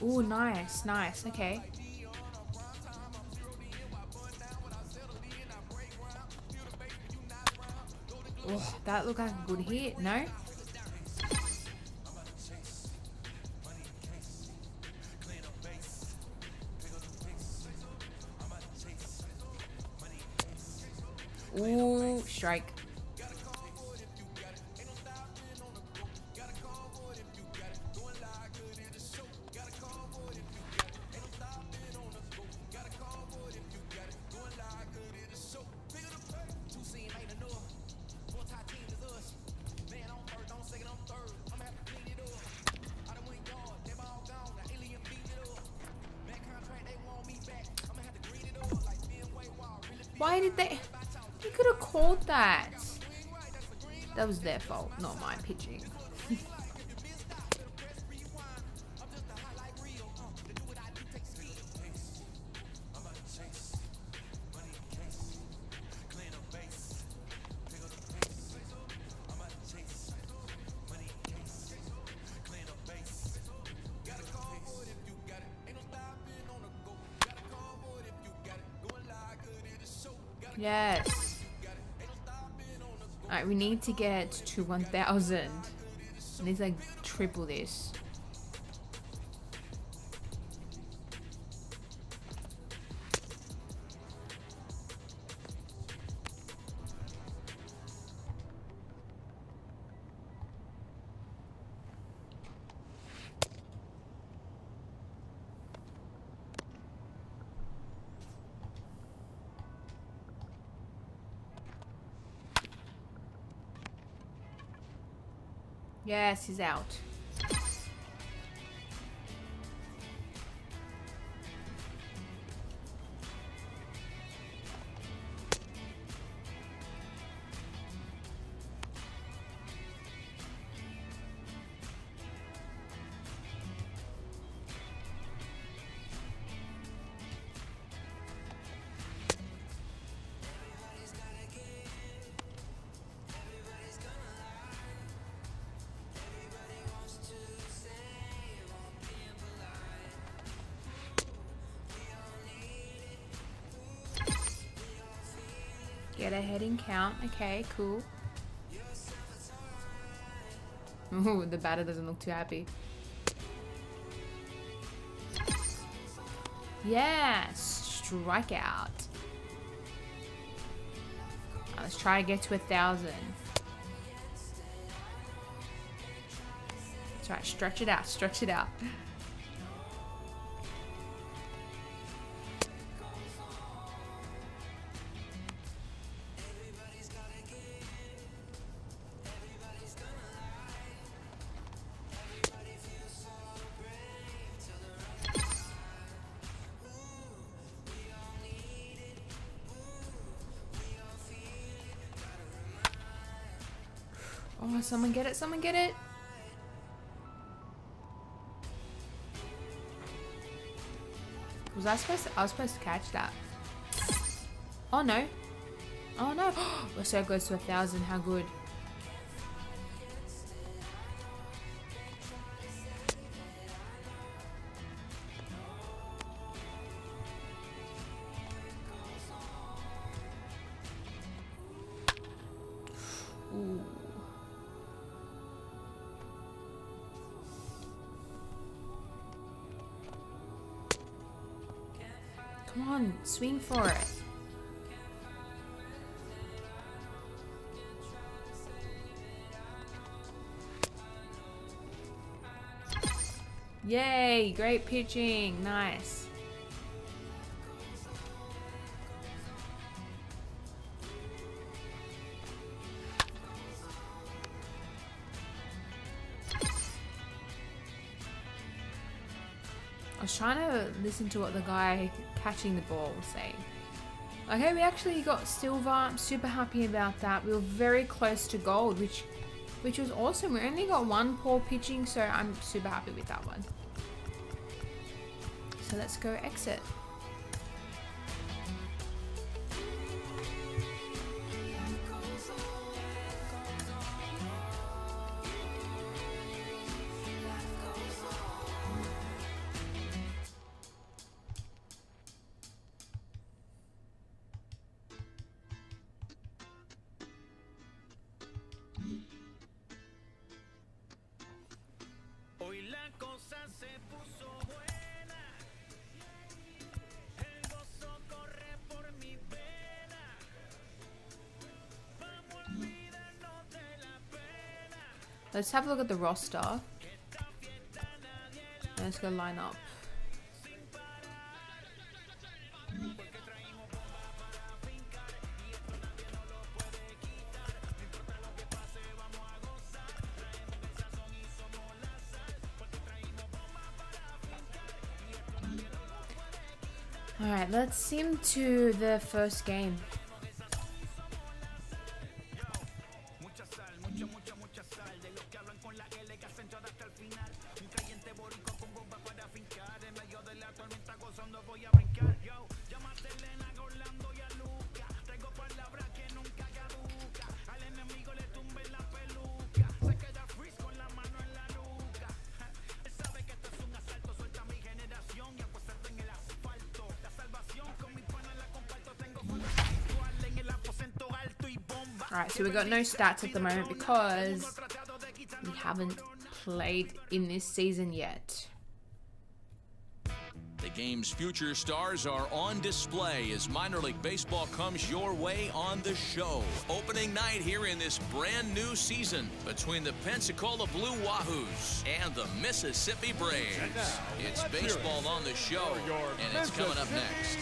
Ooh, nice, nice, okay. Oh, that looked like a good hit, no? Ooh, strike. Why did they could have called that. That was their fault, not my pitching. Yes. Alright, we need to get to 1,000. I need to like triple this. Yes, he's out. Get a heading count. Okay, cool. Ooh, the batter doesn't look too happy. Yes, strikeout. Let's try to get to 1,000. That's right, stretch it out, stretch it out. Oh, someone get it, someone get it. Was I supposed to catch that? Oh no. Oh no. Oh, so it goes to 1,000, how good. Ooh. Come on, swing for it. Yay, great pitching, nice. I was trying to listen to what the guy catching the ball was saying. Okay, we actually got silver. I'm super happy about that. We were very close to gold, which was awesome. We only got one poor pitching, so I'm super happy with that one. So let's go exit. Let's have a look at the roster. Let's go line up. Alright, let's sim to the first game. Alright, so we got no stats at the moment because we haven't played in this season yet. The game's future stars are on display as minor league baseball comes your way on the show. Opening night here in this brand new season between the Pensacola Blue Wahoos and the Mississippi Braves. It's baseball on the show, and it's coming up next.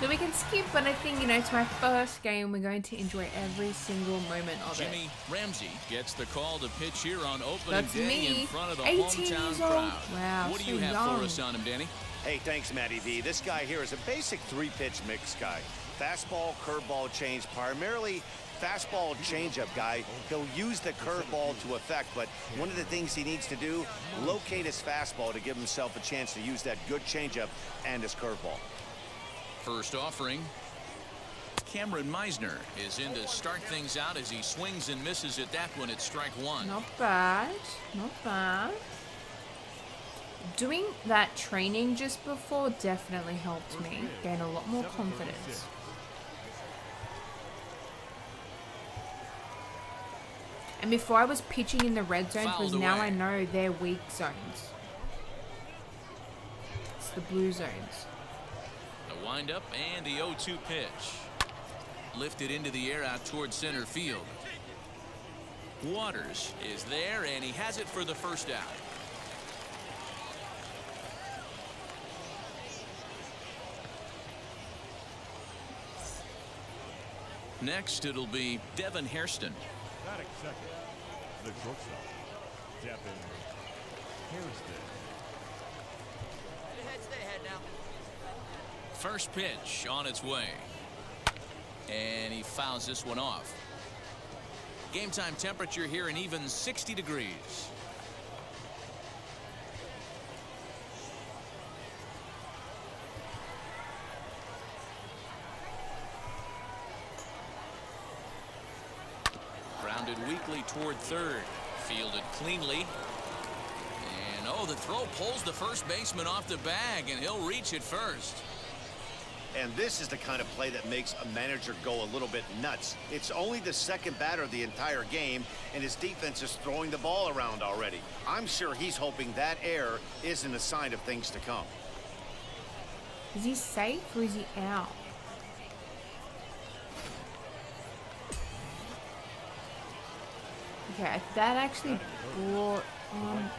So we can skip, but I think, you know, it's my first game. We're going to enjoy every single moment of it. Jimmy Ramsey gets the call to pitch here on opening That's day me, in front of the 18 hometown years old. crowd. Wow, what do so you have young. for us on him, Danny? Hey, thanks, Matty V. This guy here is a basic three-pitch mix guy. Fastball, curveball, change, primarily fastball changeup guy. He'll use the curveball to effect, but one of the things he needs to do, locate his fastball to give himself a chance to use that good changeup and his curveball. First offering. Cameron Meisner is in to start things out as he swings and misses at that one at strike one. Not bad, not bad. Doing that training just before definitely helped me gain a lot more confidence. And before I was pitching in the red zone, because now I know they're weak zones. It's the blue zones. The windup and the 0-2 pitch. Lifted into the air out towards center field. Waters is there, and he has it for the first out. Next, it'll be Devin Hairston. Batting second, the shortstop, Devin Hairston. Stay ahead now. First pitch on its way. And he fouls this one off. Game time temperature here an even 60 degrees. Grounded weakly toward third. Fielded cleanly. And oh, the throw pulls the first baseman off the bag, and he'll reach it first. And this is the kind of play that makes a manager go a little bit nuts. It's only the second batter of the entire game, and his defense is throwing the ball around already. I'm sure he's hoping that error isn't a sign of things to come. Is he safe or is he out? Okay, that actually brought on...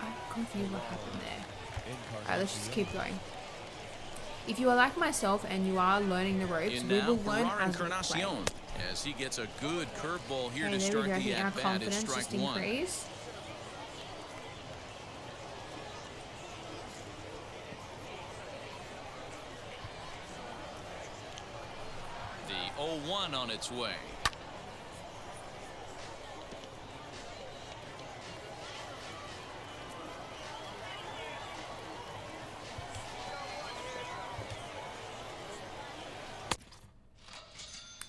I'm confused what happened there. Alright, let's just keep going. If you are like myself and you are learning the ropes, we will learn as we play. As he gets a good curveball here Okay, to there we start go. I the think our at-bat at confidence strike just one. increased. The 0-1 on its way.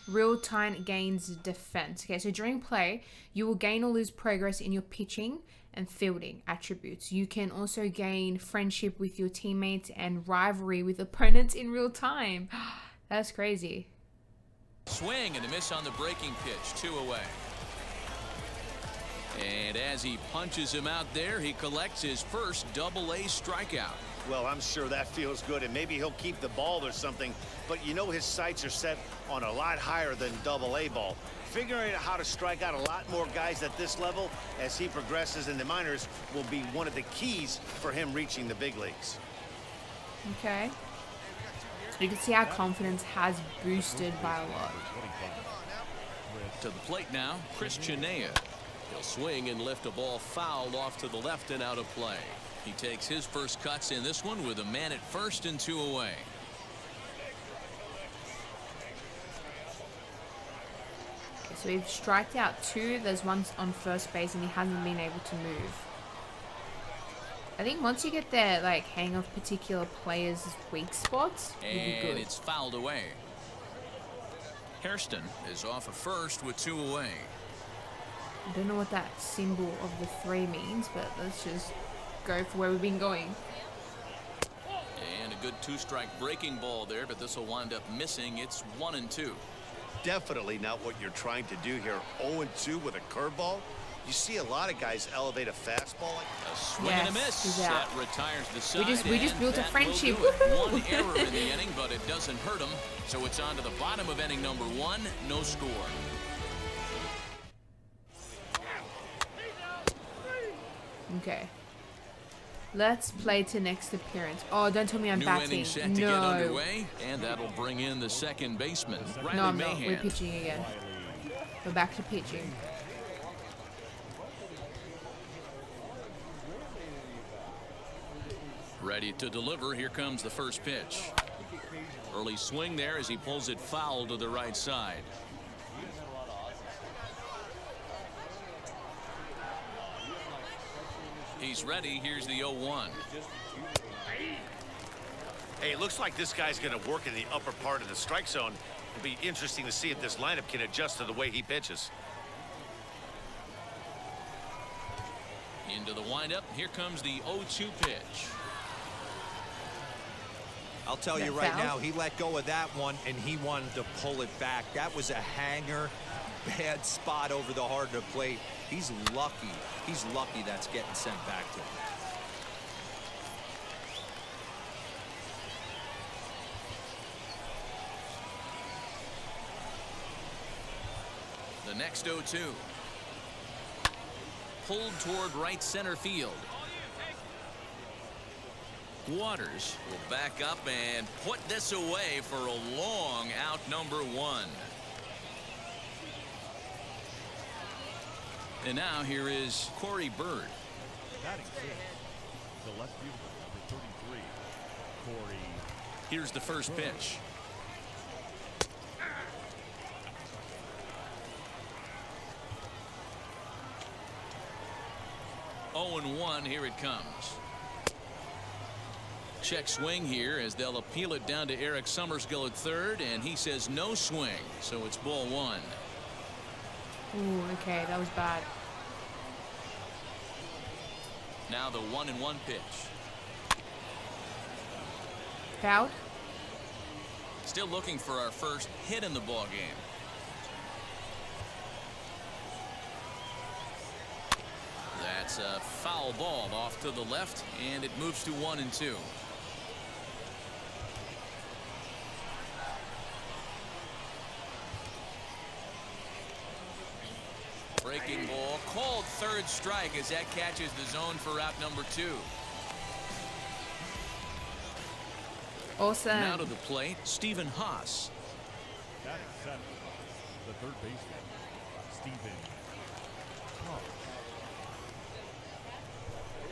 Real-time gains defense. Okay, so during play, you will gain or lose progress in your pitching and fielding attributes. You can also gain friendship with your teammates and rivalry with opponents in real time. That's crazy. Swing and a miss on the breaking pitch, 2 away. And as he punches him out there, he collects his first double-A strikeout. Well, I'm sure that feels good, and maybe he'll keep the ball or something, but you know his sights are set on a lot higher than double-A ball. Figuring out how to strike out a lot more guys at this level as he progresses in the minors will be one of the keys for him reaching the big leagues. Okay. You can see our confidence has boosted by a lot. To the plate now, Chris Chinea. He'll swing and lift a ball fouled off to the left and out of play. He takes his first cuts in this one with a man at first and 2 away. Okay, so we've striked out 2. There's one on first base and he hasn't been able to move. I think once you get their hang of particular players' weak spots, you'll be good. And it's fouled away. Hairston is off of first with 2 away. I don't know what that symbol of the 3 means, but let's just go for where we've been going. And a good two-strike breaking ball there, but this will wind up missing. It's 1-2. Definitely not what you're trying to do here. 0-2 with a curveball. You see a lot of guys elevate a fastball. A swing and a miss. That retires the side. We just built a friendship. One error in the inning, but it doesn't hurt him. So it's on to the bottom of inning number 1. No score. Okay. Let's play to next appearance. Oh, don't tell me I'm New batting. inning set to get underway, and that'll bring in the second baseman, Riley No, I'm Mahan. not. We're pitching again. We're back to pitching. Ready to deliver. Here comes the first pitch. Early swing there as he pulls it foul to the right side. He's ready. Here's the 0-1. Hey, it looks like this guy's going to work in the upper part of the strike zone. It'll be interesting to see if this lineup can adjust to the way he pitches. Into the windup. Here comes the 0-2 pitch. I'll tell you right now, he let go of that one, and he wanted to pull it back. That was a hanger, bad spot over the heart of the plate. He's lucky. He's lucky that's getting sent back to him. The next 0-2. Pulled toward right center field. Waters will back up and put this away for a long out number 1. And now here is Corey Bird. Batting fifth, the left fielder, number 33, Corey. Here's the first pitch. Oh, and 1. Here it comes. Check swing here as they'll appeal it down to Eric Summerskill at third, and he says no swing, so it's ball 1. Ooh, okay, that was bad. Now the 1-1 pitch. Fouled. Still looking for our first hit in the ball game. That's a foul ball off to the left, and it moves to 1-2. Breaking ball called third strike as that catches the zone for out number 2. Awesome. Now to the plate, Stephen Haas. Batting seventh, the third baseman, Stephen Haas.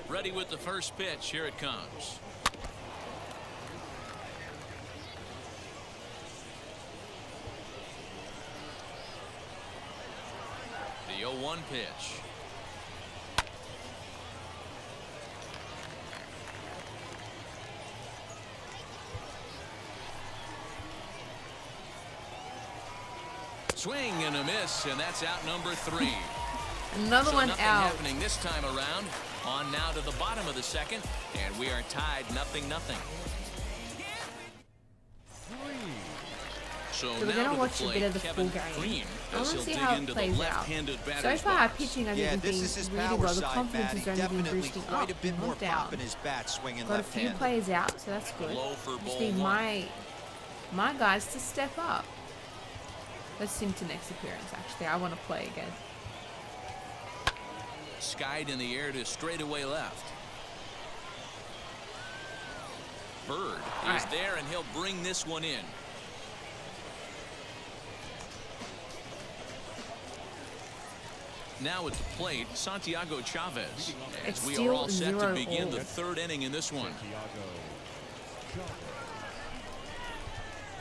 Ready with the first pitch. Here it comes. The 0-1 pitch. Swing and a miss, and that's out number 3. Another one nothing out. Happening this time around. On now to the bottom of the second, and we are tied 0-0. So we're now gonna to watch the a plate, bit of the Kevin full game. Green, I want as to he'll see dig how it into plays the out. left-handed So batter's far, our box. pitching I think Yeah, has this is his been really power well. The side, confidence Matt. is He only been definitely boosting quite up, a bit more not down. pop in his bat, swinging Got a few left-handed. players out, so that's good. Low for Just ball need 1. my guys to step up. Let's sim to next appearance. Actually, I want to play again. Skied in the air to straightaway left. Bird is there, and he'll bring this one in. Now at the plate, Santiago Chavez. As we are all set to begin the third inning in this one.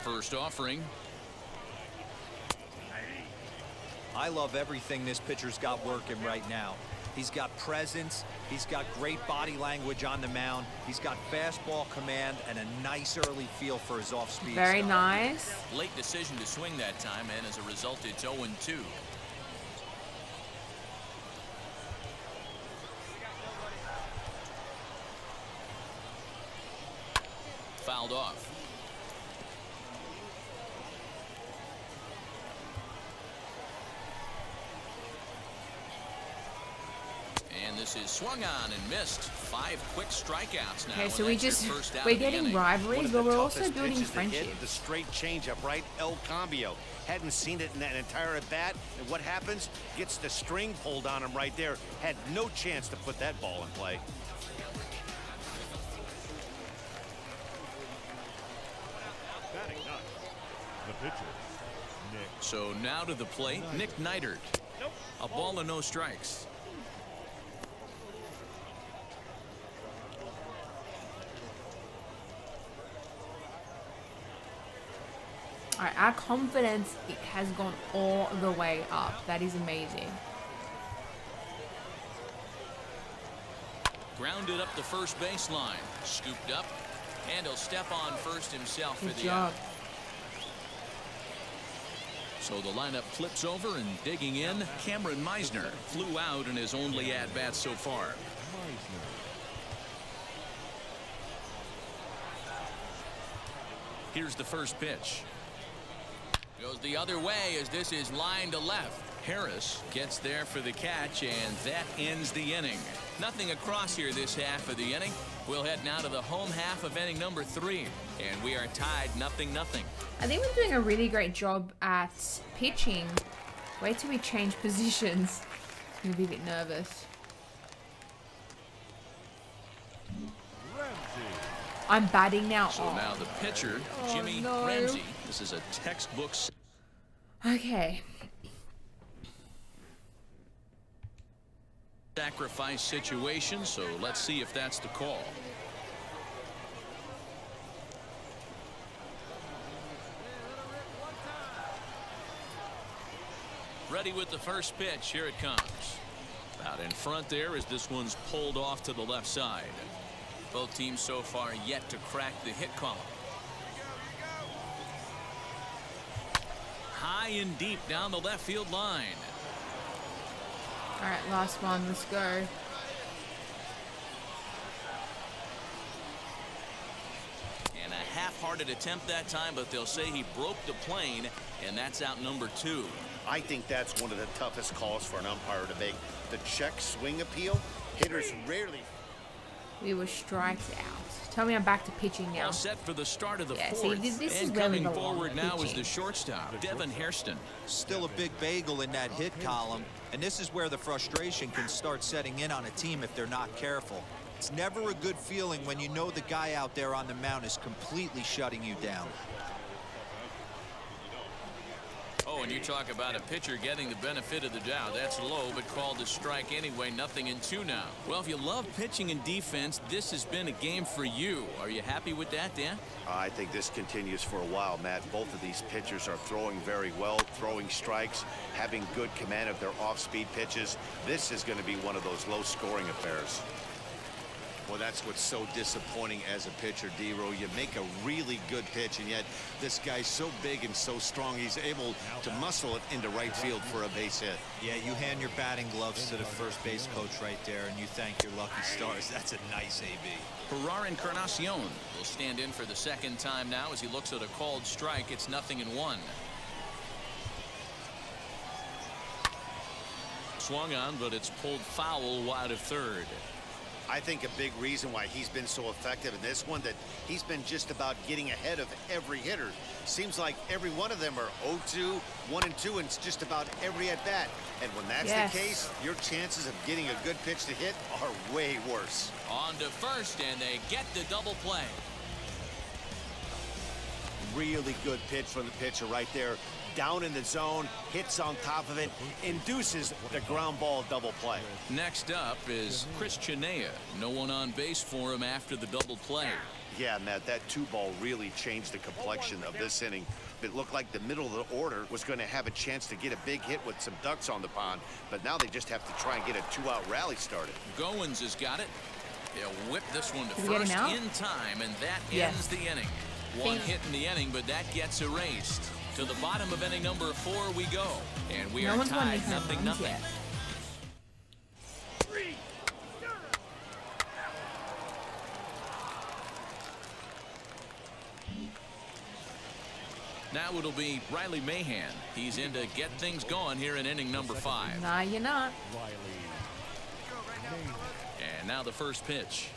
First offering. I love everything this pitcher's got working right now. He's got presence. He's got great body language on the mound. He's got fastball command and a nice early feel for his off-speed. Very nice. Late decision to swing that time, and as a result, it's 0-2. Foul fouled off. And this is swung on and missed. 5 quick strikeouts now. Okay, so we're getting rivalries, but we're also building friendship. The straight changeup, right? El Cambio. Hadn't seen it in that entire at bat. And what happens? Gets the string pulled on him right there. Had no chance to put that ball in play. Batting ninth, the pitcher, Nick. So now to the plate, Nick Neidert. A ball and no strikes. All right, our confidence has gone all the way up. That is amazing. Grounded up the first baseline. Scooped up. And he'll step on first himself for Good the job. out. So the lineup flips over and digging in. Cameron Meisner flew out in his only at-bat so far. Here's the first pitch. Goes the other way as this is line to left. Harris gets there for the catch, and that ends the inning. Nothing across here this half of the inning. We'll head now to the home half of inning number 3, and we are tied 0-0. I think we're doing a really great job at pitching. Wait till we change positions. I'm gonna be a bit nervous. I'm batting now. So now the pitcher, Jimmy no. Ramsey. This is a textbook. Okay. Sacrifice situation, so let's see if that's the call. Ready with the first pitch. Here it comes. Out in front there as this one's pulled off to the left side. Both teams so far yet to crack the hit column. High and deep down the left field line. All right, last one. Let's go. And a half-hearted attempt that time, but they'll say he broke the plane, and that's out number 2. I think that's one of the toughest calls for an umpire to make. The check swing appeal. Hitters rarely. We were striked out. Tell me I'm back to pitching now. All set for the start of the Yeah, fourth. see, this is and where we coming belong, forward now is pitching. the shortstop, Devin Hairston. Still a big bagel in that hit column, and this is where the frustration can start setting in on a team if they're not careful. It's never a good feeling when you know the guy out there on the mound is completely shutting you down. Oh, and you talk about a pitcher getting the benefit of the doubt. That's low, but called a strike anyway. 0-2 now. Well, if you love pitching and defense, this has been a game for you. Are you happy with that, Dan? I think this continues for a while, Matt. Both of these pitchers are throwing very well, throwing strikes, having good command of their off-speed pitches. This is going to be one of those low-scoring affairs. Well, that's what's so disappointing as a pitcher, D-Row. You make a really good pitch, and yet this guy's so big and so strong, he's able to muscle it into right field for a base hit. Yeah, you hand your batting gloves to the first base coach right there, and you thank your lucky stars. That's a nice AB. Ferrar Encarnacion will stand in for the second time now as he looks at a called strike. It's 0-1. Swung on, but it's pulled foul wide of third. I think a big reason why he's been so effective in this one, that he's been just about getting ahead of every hitter. Seems like every one of them are 0-2, 1-2, and it's just about every at-bat. And when that's the case, your chances of getting a good pitch to hit are way worse. On to first, and they get the double play. Really good pitch from the pitcher right there. Down in the zone, hits on top of it, induces the ground ball double play. Next up is Chris Chinea. No one on base for him after the double play. Yeah, Matt, that 2-ball really changed the complexion of this inning. It looked like the middle of the order was going to have a chance to get a big hit with some ducks on the pond, but now they just have to try and get a 2-out rally started. Goins has got it. They'll whip this one to Did we get first him out? in time, and that Yes. ends the inning. One hit in the inning, but that gets erased. To the bottom of inning number 4 we go, and we No are one's won tied any home runs 0-0. yet. Now it'll be Riley Mahan. He's in to get things going here in inning number 5. Nah, you're not. And now the first pitch.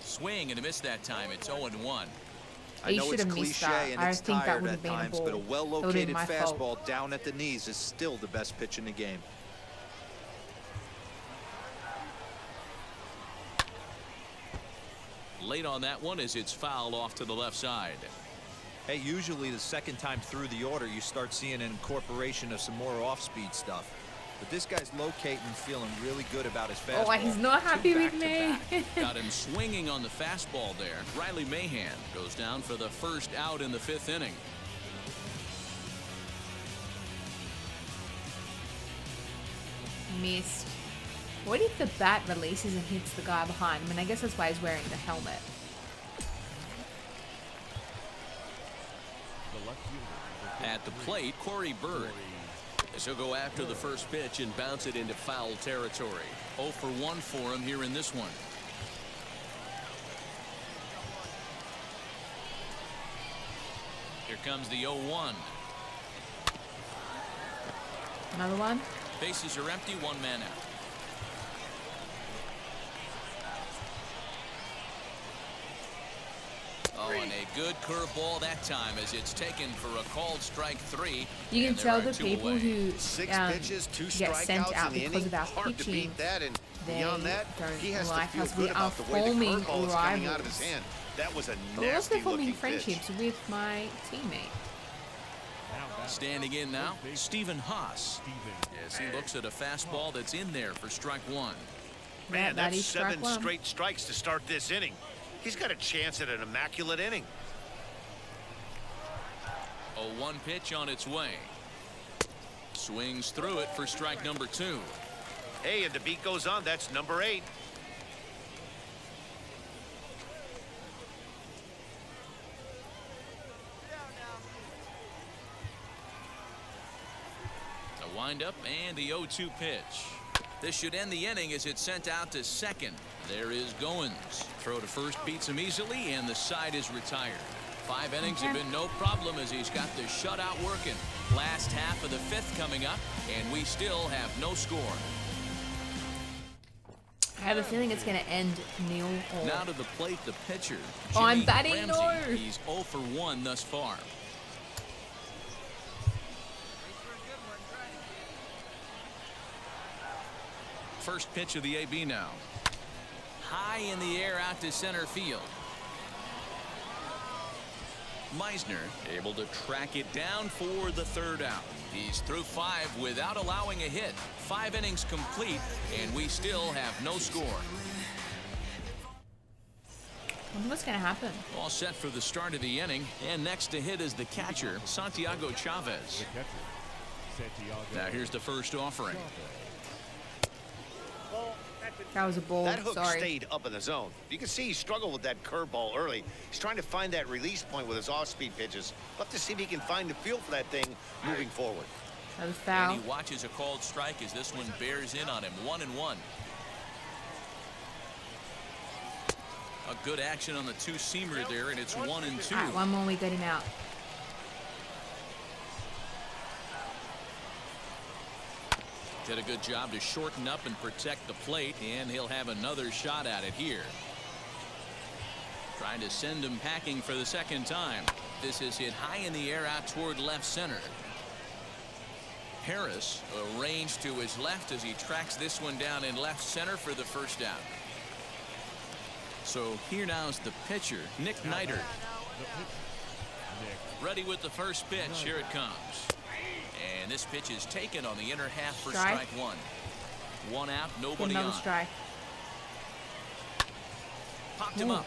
Swing and a miss that time. It's 0-1. I know it's cliche and it's tired at times, but a well-located fastball fault. down at the knees is still the best pitch in the game. Late on that one as it's fouled off to the left side. Hey, usually the second time through the order, you start seeing an incorporation of some more off-speed stuff. But this guy's locating and feeling really good about his fastball. Oh, he's not happy with me. Got him swinging on the fastball there. Riley Mahan goes down for the first out in the 5th inning. Missed. What if the bat releases and hits the guy behind? I mean, I guess that's why he's wearing the helmet. At the plate, Corey Bird. As he'll go after the first pitch and bounce it into foul territory. 0 for 1 for him here in this one. Here comes the 0-1. Another one. Bases are empty, 1 man out. Oh, and a good curveball that time as it's taken for a called strike 3. You can tell the two people away. who 6 pitches, 2 get sent strikeouts out in the because inning. of our Hard to pitching. beat that, and They beyond that, he has don't like to feel us. We good are about the way the forming curveball is coming out of his rivals. hand. That was a But we're also nasty forming looking friendships pitch. with my teammate. Standing in now, Stephen Haas. As he looks at a fastball that's in there for strike 1. Man, that that's is strike 7 one. straight strikes to start this inning. He's got a chance at an immaculate inning. A 1 pitch on its way. Swings through it for strike number 2. Hey, and the beat goes on. That's number 8. A windup and the 0-2 pitch. This should end the inning as it's sent out to second. There is Goins. Throw to first beats him easily, and the side is retired. 5 innings have been no problem as he's got the shutout working. Last half of the 5th coming up, and we still have no score. I have a feeling it's going to end 0-0. Now to the plate, the pitcher. Oh, I'm Jimmy batting Ramsey. no. He's 0 for 1 thus far. First pitch of the AB now. High in the air out to center field. Meisner able to track it down for the 3rd out. He's through 5 without allowing a hit. 5 innings complete, and we still have no score. What's going to happen? All set for the start of the inning, and next to hit is the catcher, Santiago Chavez. Now here's the first offering. That was a ball. That hook Sorry. stayed up in the zone. You can see he struggled with that curveball early. He's trying to find that release point with his off-speed pitches. We'll have to see if he can find the feel for that thing moving forward. That was foul. And he watches a called strike as this one bears in on him. 1-1. A good action on the 2-seamer there, and it's 1-2. All right, one more, we got him out. Did a good job to shorten up and protect the plate, and he'll have another shot at it here. Trying to send him packing for the 2nd time. This is hit high in the air out toward left center. Harris arranged to his left as he tracks this one down in left center for the 1st out. So here now is the pitcher, Nick Neidert. Ready with the first pitch. Here it comes. And this pitch is taken on the inner half for strike 1. 1 out, nobody Another on. strike. Popped him up.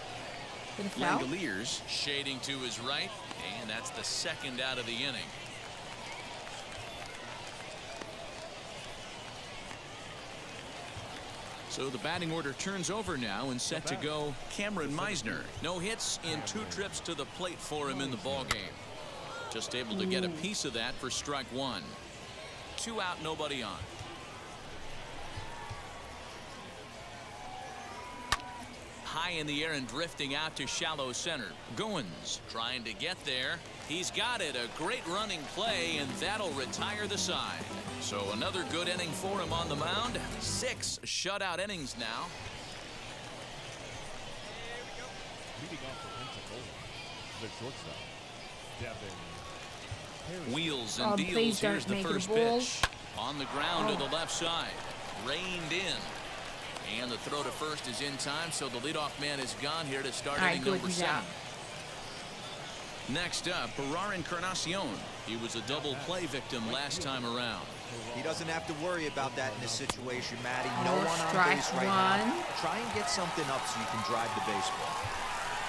Did it foul? Langoliers shading to his right, and that's the 2nd out of the inning. So the batting order turns over now and set to go Cameron Meisner. No hits in 2 trips to the plate for him in the ballgame. Just able to get a piece of that for strike 1. 2 out, nobody on. high in the air and drifting out to shallow center. Goins trying to get there. He's got it. A great running play, and that'll retire the side. So another good inning for him on the mound. 6 shutout innings now. Leading off for Pensacola, the shortstop, Devin. Wheels and deals. Here's the first pitch. On the ground to the left side. Reined in. And the throw to first is in time, so the leadoff man is gone here to start inning number 7. Next up, Pirar Encarnacion. He was a double play victim last time around. He doesn't have to worry about that in this situation, Maddie. No one on base right now. Try and get something up so you can drive the baseball.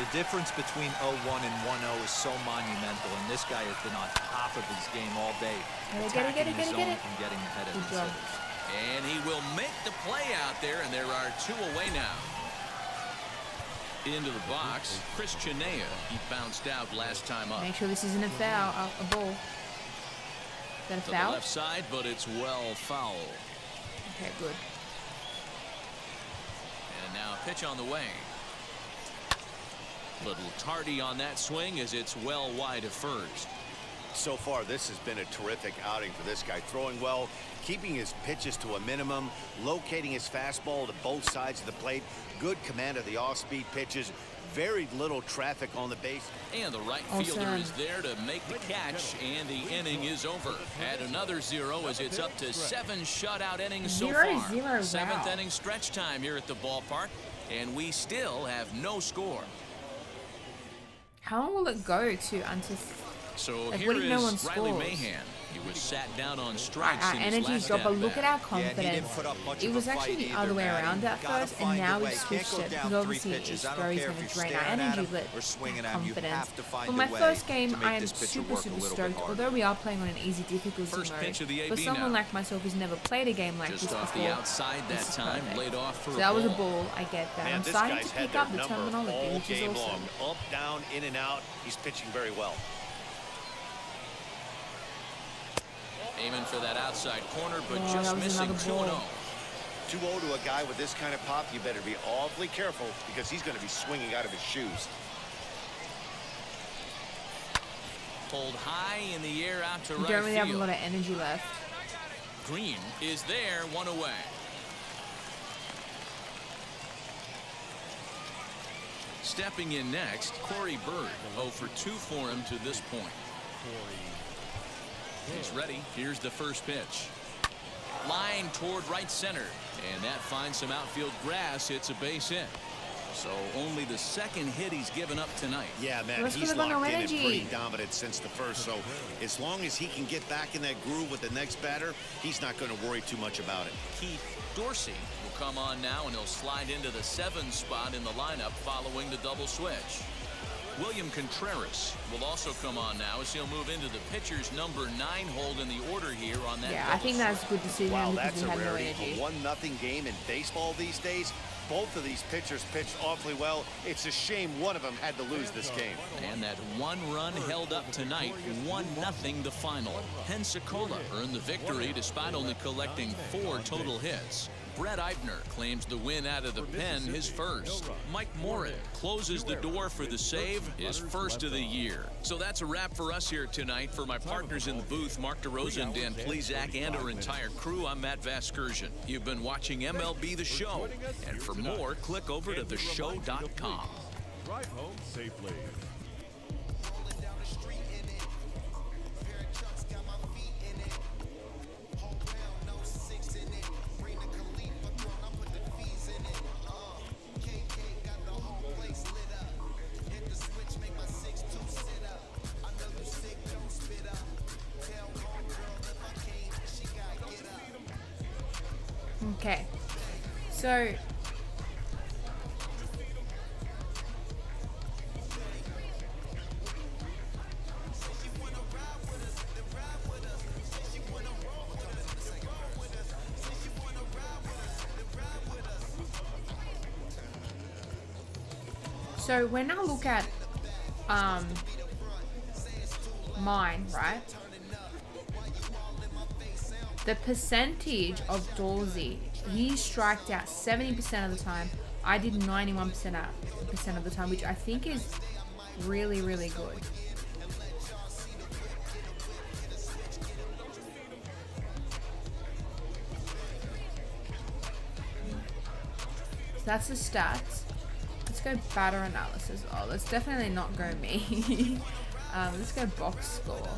The difference between 0-1 and 1-0 is so monumental, and this guy has been on top of his game all day, attacking the zone and getting ahead of his hitters. And he will make the play out there, and there are 2 away now. Into the box, Chris Chinea. He bounced out last time up. Make sure this isn't a foul, a ball. Is that a foul? To the left side, but it's well foul. Okay, good. And now a pitch on the way. Little tardy on that swing as it's well wide of first. So far, this has been a terrific outing for this guy. Throwing well, keeping his pitches to a minimum, locating his fastball to both sides of the plate, good command of the off-speed pitches, very little traffic on the base. And the right fielder is there to make the catch, and the inning is over. Add another 0 as it's up to 7 shutout innings so far. 7th inning stretch time here at the ballpark, and we still have no score. How long will it go to until... So like, here is Riley Mahan. He was sat down on strikes our in his energy's last dropped, but look at our at-bat. confidence. It was actually the other way around at first, and now we've switched it because obviously each throw is going to drain our energy, but confidence. For my first game, I am super stoked, although we are playing on an easy difficulty mode. For someone like myself who's never played a game like this Just off before, the outside that time, laid off for so that was a ball, I get that. I'm starting to pick up the terminology, all which is game awesome. long. Up, down, in and out. He's pitching very well. Aiming for that outside corner, but just missing 2-0. 2-0 to a guy with this kind of pop, you better be awfully careful because he's going to be swinging out of his shoes. Pulled high in the air out to You right don't really field. have a lot of energy left. Green is there, 1 away. Stepping in next, Corey Bird. 0 for 2 for him to this point. He's ready. Here's the first pitch. Line toward right center. And that finds some outfield grass. It's a base hit. So only the second hit he's given up tonight. Yeah, man, he's locked in and pretty dominant since the first. So as long as he can get back in that groove with the next batter, he's not going to worry too much about it. Keith Dorsey will come on now, and he'll slide into the 7 spot in the lineup following the double switch. William Contreras will also come on now as he'll move into the pitcher's number 9 hold in the order here on that. Yeah, I think that's a good decision. Wow, because that's we a had no rarity. energy. A 1-0 game in baseball these days. Both of these pitchers pitched awfully well. It's a shame one of them had to lose this game. And that 1 run held up tonight, 1-0 the final. Pensacola earned the victory despite only collecting 4 total hits. Brett Eibner claims the win out of the pen, his first. Mike Morin closes the door for the save, his first of the year. So that's a wrap for us here tonight. For my partners in the booth, Mark DeRosa, Dan Plesac, and our entire crew, I'm Matt Vasgersian. You've been watching MLB The Show. And for more, click over to theshow.com. Drive home safely. Okay, so when I look at mine, right? The percentage of Dorsey, he striked out 70% of the time, I did 91% of the time, which I think is really, really good. So that's the stats. Let's go batter analysis. Oh, let's definitely not go me. Let's go box score.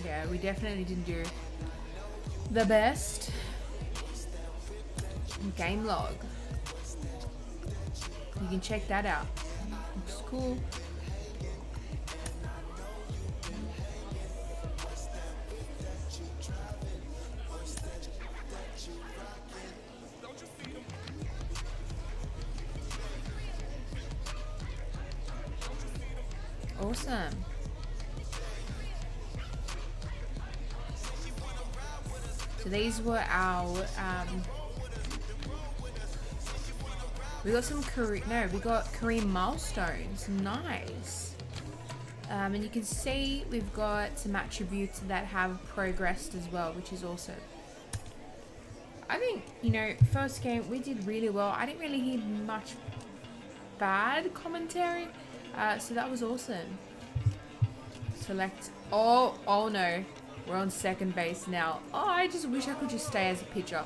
Yeah, we definitely didn't do the best. Game log. You can check that out. Looks cool. Awesome. So these were our we got some we got career milestones. Nice. And you can see we've got some attributes that have progressed as well, which is awesome. I think, you know, first game we did really well. I didn't really hear much bad commentary. So that was awesome. Select. Oh no. We're on second base now. Oh, I just wish I could just stay as a pitcher.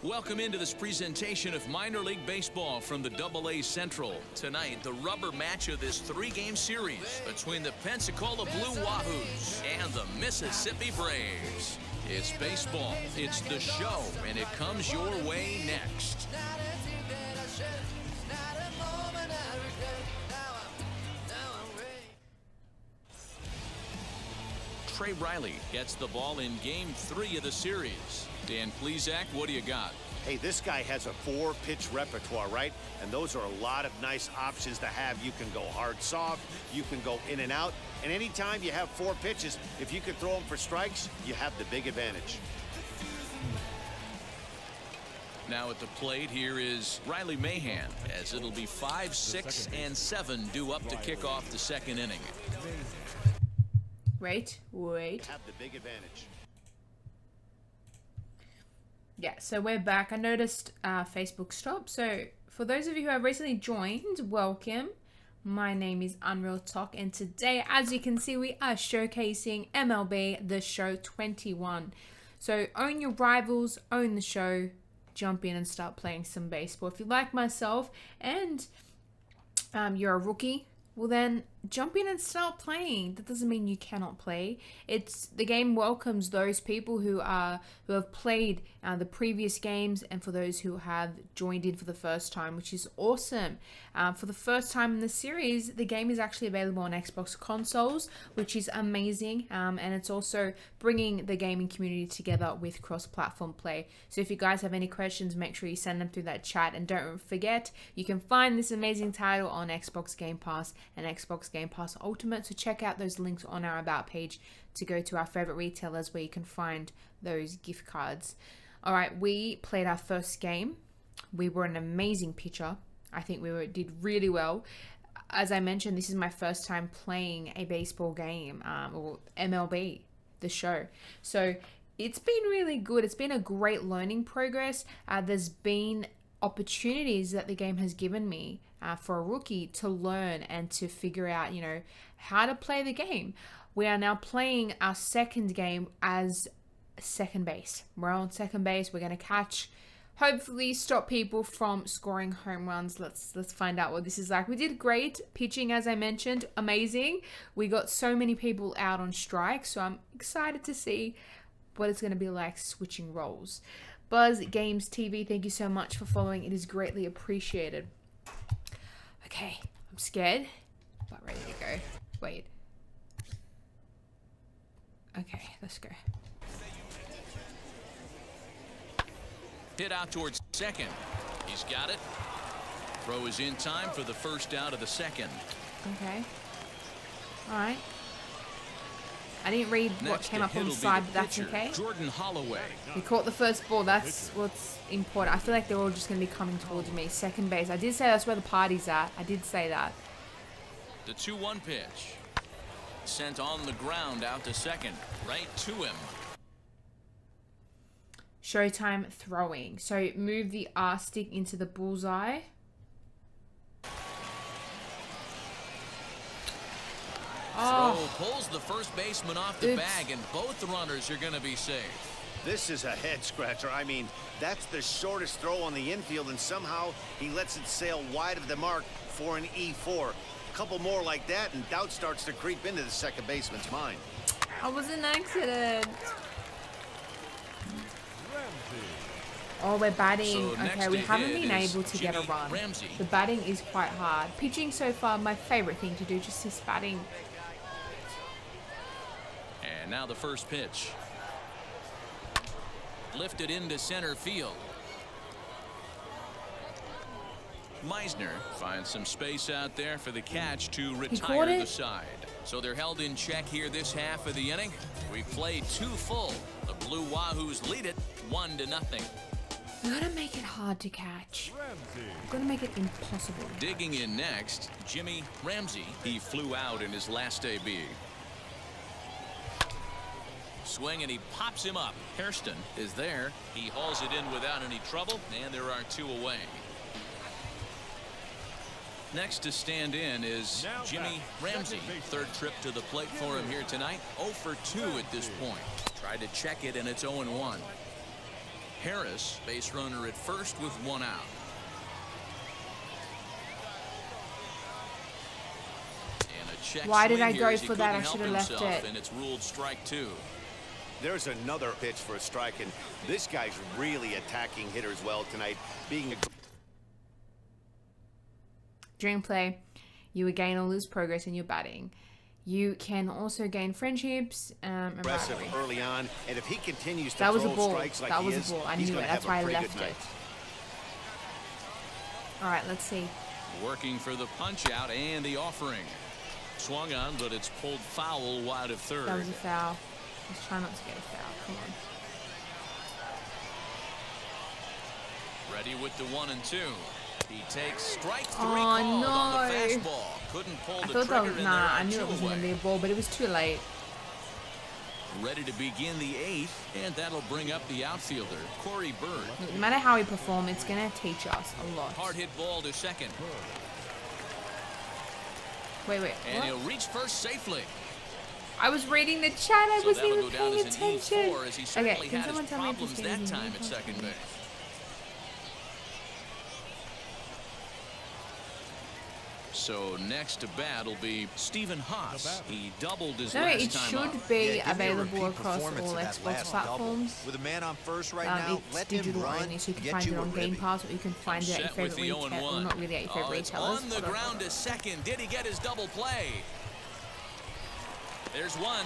Welcome into this presentation of minor league baseball from the AA Central. Tonight, the rubber match of this 3-game series between the Pensacola Blue Wahoos and the Mississippi Braves. It's baseball, it's the show, and it comes your way next. Trey Riley gets the ball in Game 3 of the series. Dan Plesac, what do you got? Hey, this guy has a 4-pitch repertoire, right? And those are a lot of nice options to have. You can go hard, soft. You can go in and out. And anytime you have 4 pitches, if you could throw them for strikes, you have the big advantage. Now at the plate, here is Riley Mahan, as it'll be 5, 6, and 7 due up to kick off the second inning. Wait. Have the big advantage. Yeah, so we're back. I noticed Facebook stopped. So for those of you who have recently joined, welcome. My name is Unreal Talk, and today, as you can see, we are showcasing MLB The Show 21. So own your rivals, own the show, jump in and start playing some baseball. If you like myself and you're a rookie, well then jump in and start playing. That doesn't mean you cannot play. The game welcomes those people who have played the previous games, and for those who have joined in for the first time, which is awesome. For the first time in the series, the game is actually available on Xbox consoles, which is amazing. And it's also bringing the gaming community together with cross-platform play. So if you guys have any questions, make sure you send them through that chat. And don't forget, you can find this amazing title on Xbox Game Pass and Xbox Game Pass Ultimate. So check out those links on our About page to go to our favorite retailers where you can find those gift cards. All right, we played our first game. We were an amazing pitcher. I think we did really well. As I mentioned, this is my first time playing a baseball game, or MLB The Show. So it's been really good. It's been a great learning progress. There's been opportunities that the game has given me for a rookie to learn and to figure out, how to play the game. We are now playing our second game as second base. We're on second base. We're going to catch, hopefully stop people from scoring home runs. Let's find out what this is like. We did great pitching, as I mentioned, amazing. We got so many people out on strike, so I'm excited to see what it's going to be like switching roles. Buzz Games TV, thank you so much for following. It is greatly appreciated. Okay, I'm scared, but ready to go. Wait. Okay, let's go. Hit out towards second. He's got it. Throw is in time for the first out of the second. Okay. All right. I didn't read what Next came to up hit on the will be side, but that's pitcher, okay. Jordan Holloway. We caught the first ball. That's what's important. I feel like they're all just going to be coming towards me. Second base. I did say that's where the party's at. I did say that. The 2-1 pitch. Sent on the ground out to second. Right to him. Showtime throwing. So move the R stick into the bullseye. Throw pulls the first baseman off the bag, and both runners are going to be safe. This is a head scratcher. I mean, that's the shortest throw on the infield, and somehow he lets it sail wide of the mark for an E4. A couple more like that, and doubt starts to creep into the second baseman's mind. I was an accident. Oh, we're batting. So okay, we haven't been able to get a run. Ramsey. The batting is quite hard. Pitching so far, my favorite thing to do, just this batting. And now the first pitch. Lifted into center field. Meisner finds some space out there for the catch to retire the side. So they're held in check here this half of the inning. We've played 2 full. The Blue Wahoos lead it 1-0. We gotta make it hard to catch. We're gonna make it impossible. Digging in next, Jimmy Ramsey. He flew out in his last AB. Swing, and he pops him up. Hairston is there. He hauls it in without any trouble, and there are 2 away. Next to stand in is Jimmy Ramsey. Third trip to the plate for him here tonight. 0 for 2 at this point. Tried to check it, and it's 0-1. Harris, base runner at first with 1 out. And a check. Why did swing I here go as he for that? I couldn't should have help left himself, it. And it's ruled strike 2. There's another pitch for a strike, and this guy's really attacking hitters well tonight, being a... During play, you will gain or lose progress in your batting. You can also gain friendships and aggressive rivalry. early on, and if he continues to That was a throw ball. strikes like That he was is, a ball. I he's knew gonna it. That's have why a I pretty left good night. it. All right, let's see. Working for the punch out and the offering. Swung on, but it's pulled foul wide of third. That was a foul. Let's try not to get a foul. Come on. Ready with the 1 and 2. He takes strike 3 Oh, called no. on the fastball. Couldn't pull I the thought that trigger was, in nah, there I on knew 2 it was going to away. be a ball, but it was too late. Ready to begin the 8th, and that'll bring up the outfielder, Corey Bird. No matter how we perform, it's going to teach us a lot. Hard hit ball to second. Wait, And what? he'll reach first safely. I was reading the chat. I So wasn't that'll even go down paying as an attention. E4 as he certainly Okay, can had someone his tell me if this problems game that is time in at second base. So next to bat will be Stephen Haas. He doubled his No, last it time should up. be available across all Xbox platforms. With a man on first right now, It's let him digital run, only, so you can get find you it a on Game ribbon. Pass, or you can find it at your Set with favorite the retailer. 0-1. Well, not really at your favorite It's retailers. on the but ground to second. Did he get his double play? There's one.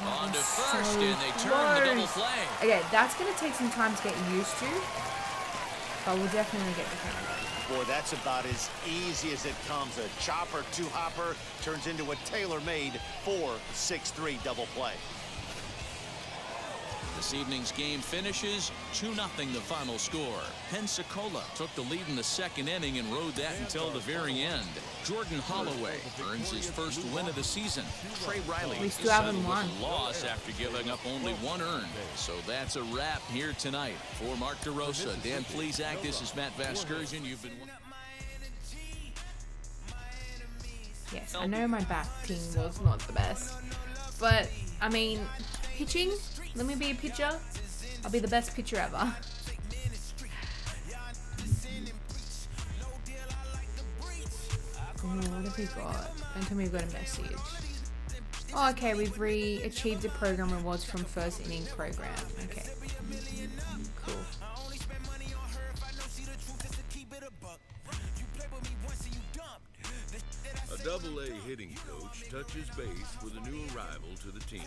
On to first, so and they turn the double close. play. Okay, that's going to take some time to get used to, but we'll definitely get the hang of it. Boy, that's about as easy as it comes. A chopper, 2-hopper turns into a tailor-made 4-6-3 double play. This evening's game finishes 2-0 the final score. Pensacola took the lead in the second inning and rode that until the very end. Jordan Holloway earns his first win of the season. Trey Riley We is still haven't settled with won. a loss after giving up only 1 earned. So that's a wrap here tonight. For Mark DeRosa, Dan Plesac, this is Matt Vasgersian. You've been... Yes, I know my batting was not the best, but I mean, pitching, let me be a pitcher. I'll be the best pitcher ever. Oh, what have we got? Don't tell me we've got a message. Oh, okay, we've achieved the program rewards from first inning program. Okay, cool. A double-A hitting coach touches base with a new arrival to the team.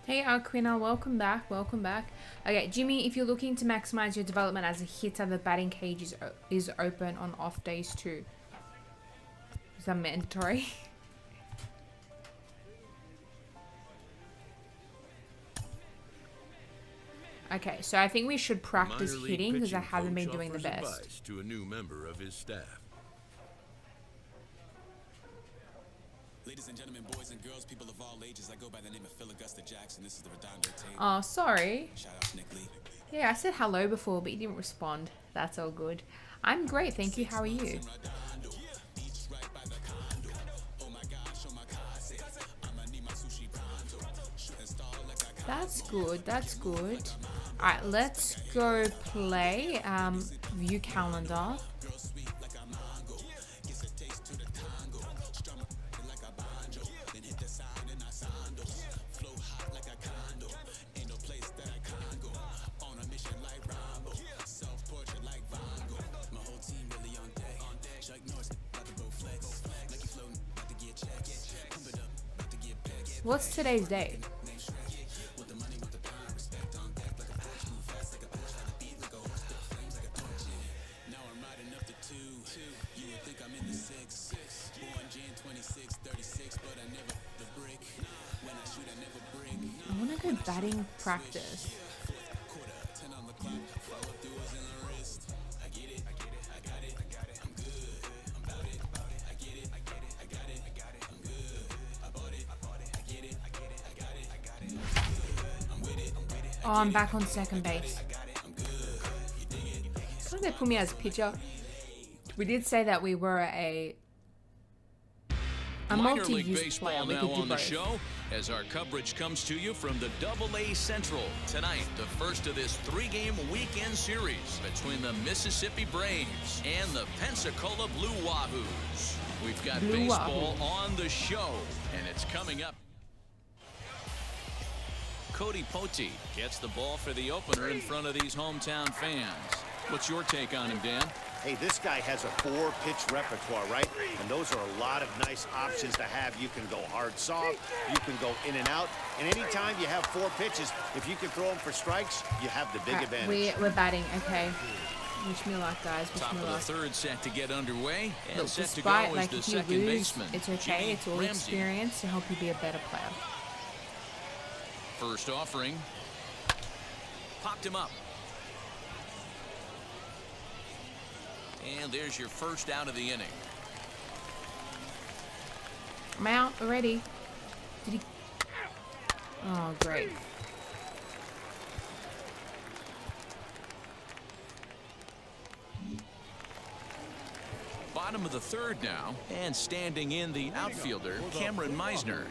Hey Aquina, welcome back, welcome back. Okay, Jimmy, if you're looking to maximize your development as a hitter, the batting cage is open on off days too. Is that mandatory? Okay, so I think we should practice hitting because I haven't been doing the best. To a new member of his staff. Ladies and gentlemen, boys and girls, people of all ages, I go by the name of Phil Augusta Jackson. This is the Redondo tape. Oh, sorry. Shout out to Nick Lee. Yeah, I said hello before, but you didn't respond. That's all good. I'm great, thank you. How are you? That's good, that's good. Alright, let's go play view calendar. What's today's date? I want to go batting practice. Oh, I'm back on second base. Can't they put me as pitcher? We did say that we were a Minor League multi-use Baseball player. We now could do on the both. show as our coverage comes to you from the AA Central. Tonight, the first of this 3-game weekend series between the Mississippi Braves and the Pensacola Blue Wahoos. We've got Blue baseball Wahoo. on the show, and it's coming up. Cody Potee gets the ball for the opener in front of these hometown fans. What's your take on him, Dan? Hey, this guy has a 4-pitch repertoire, right? And those are a lot of nice options to have. You can go hard, soft. You can go in and out. And anytime you have 4 pitches, if you can throw them for strikes, you have the big advantage. We're batting, okay. Wish me luck, guys. Wish Top me of the luck. third set to get underway. And Look, set to despite, go like, is if the you second lose, baseman. it's okay. Jimmy It's all Ramsey. experience to help you be a better player. First offering. Popped him up. And there's your first out of the inning. I'm out already. Did he? Oh, great. Bottom of the third now. And standing in the outfielder, Cameron Meisner.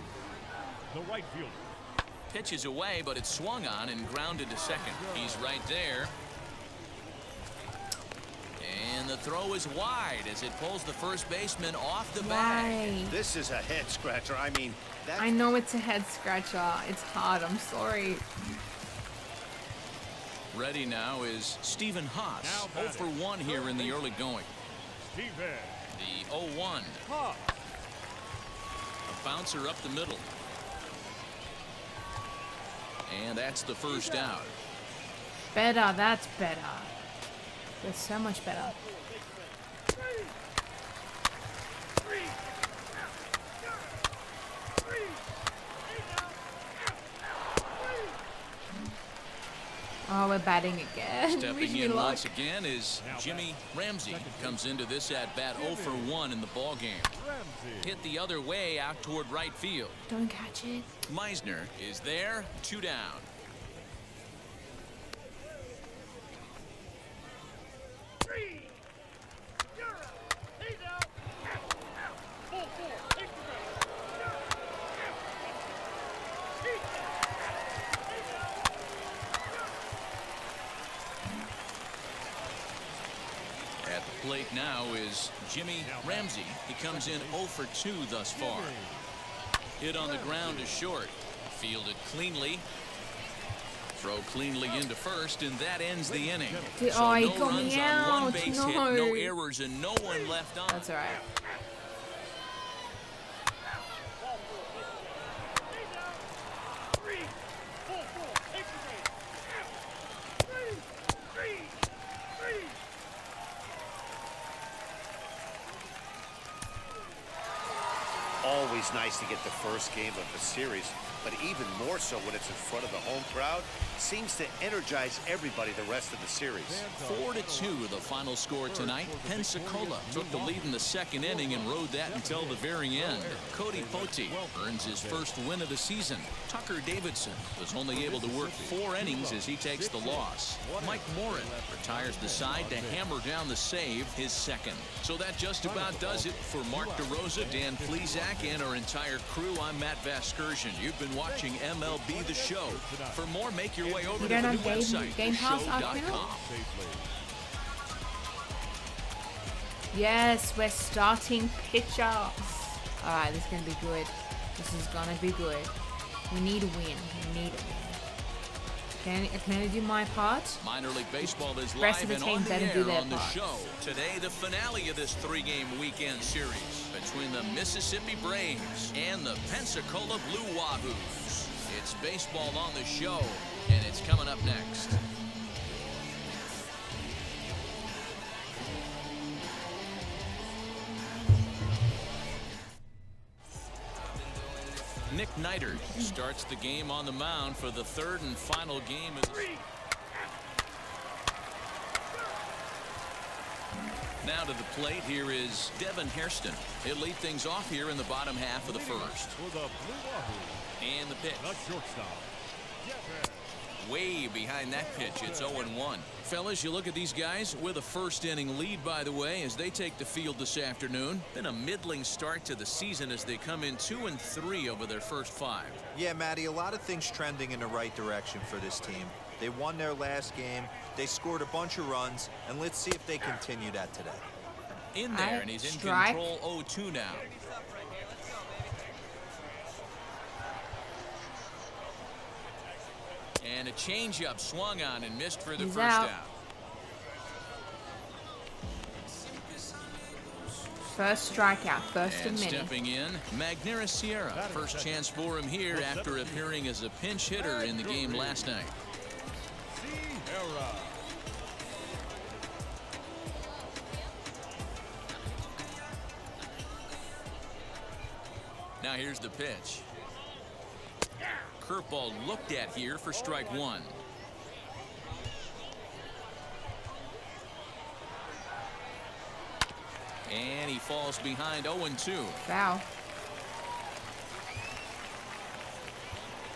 The right fielder. Pitches away, but it's swung on and grounded to second. He's right there. And the throw is wide as it pulls the first baseman off the bag. Why? This is a head scratcher. I mean, that's... I know it's a head scratcher. It's hard. I'm sorry. Ready now is Stephen Haas. Now 0 for 1 here in the early going. Steven. The 0-1. A bouncer up the middle. And that's the first out. Better. That's better. That's so much better. Oh, we're batting again. Wish Stepping me in luck. once again is Jimmy Ramsey. Comes into this at-bat 0 for 1 in the ballgame. Hit the other way out toward right field. Don't catch it. Meisner is there, 2 down. At the plate now is Jimmy Ramsey. He comes in 0 for 2 thus far. Hit on the ground is short. Fielded cleanly. Throw cleanly into first, and that ends the inning. Oh, So he no got runs me on one out. base No. hit, no errors, and no one left on. That's all right. always nice to get the first game of the series, but even more so when it's in front of the home crowd. Seems to energize everybody the rest of the series. 4-2 the final score tonight. Pensacola took the lead in the second inning and rode that until the very end. Cody Poti earns his first win of the season. Tucker Davidson was only able to work 4 innings as he takes the loss. Mike Morin retires the side to hammer down the save, his second. So that just about does it for Mark DeRosa, Dan Plesac, and our entire crew. I'm Matt Vasgersian. You've been watching MLB The Show. For more, make your way over to the new website, theshow.com. Yes, we're starting pitch offs. Alright, this is going to be good. This is going to be good. We need a win. We need a win. Can I do my part? Minor League Baseball is Rest of live the and team on the better do air their on the part. show. Today, the finale of this 3-game weekend series between the Mississippi Braves and the Pensacola Blue Wahoos. It's baseball on the show, and it's coming up next. Nick Neidert starts the game on the mound for the third and final game of the Now to the plate, here is Devin Hairston. He'll lead things off here in the bottom half of the first. And the pitch. Way behind that pitch. It's 0-1. Fellas, you look at these guys with a first inning lead, by the way, as they take the field this afternoon. Been a middling start to the season as they come in 2-3 over their first 5. Yeah, Matty, a lot of things trending in the right direction for this team. They won their last game. They scored a bunch of runs, and let's see if they continue that today. In there, and he's in control. 0-2 now. And a changeup swung on and missed for the He's first out. out. First strikeout, first And of many. stepping in, Magneuris Sierra. First chance for him here after appearing as a pinch hitter in the game last night. Now here's the pitch. Curveball looked at here for strike 1. And he falls behind 0-2. Foul.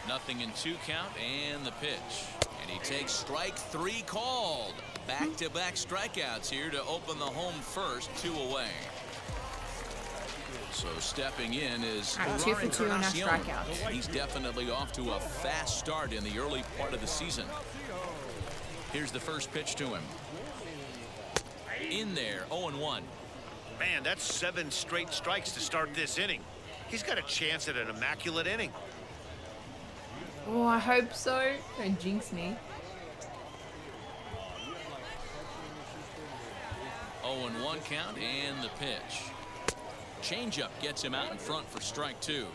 Nothing in 2 count and the pitch. And he takes strike 3 called. Back-to-back strikeouts here to open the home first, 2 away. So stepping in is 2 for 2 on our Encarnacion. strikeouts. He's definitely off to a fast start in the early part of the season. Here's the first pitch to him. In there, 0-1. Man, that's 7 straight strikes to start this inning. He's got a chance at an immaculate inning. Oh, I hope so. Don't jinx me. 0-1 count and the pitch. Changeup gets him out in front for strike 2.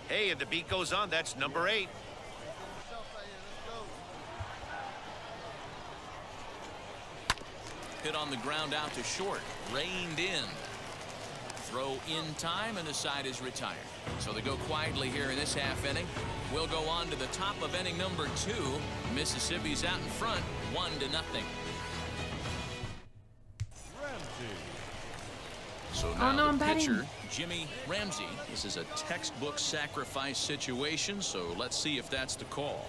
Hey, and the beat goes on. That's number 8. Hit on the ground out to short. Reined in. Throw in time, and the side is retired. So they go quietly here in this half inning. We'll go on to the top of inning number 2. Mississippi's out in front, 1-0. So now the pitcher, Jimmy Ramsey. This is a textbook sacrifice situation, so let's see if that's the call.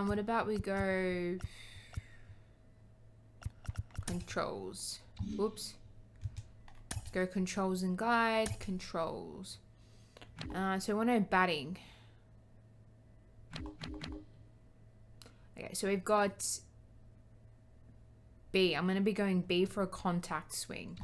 What about we go controls? Whoops. Let's go controls and guide. Controls. So we're no batting. Okay, so we've got B. I'm going to be going B for a contact swing.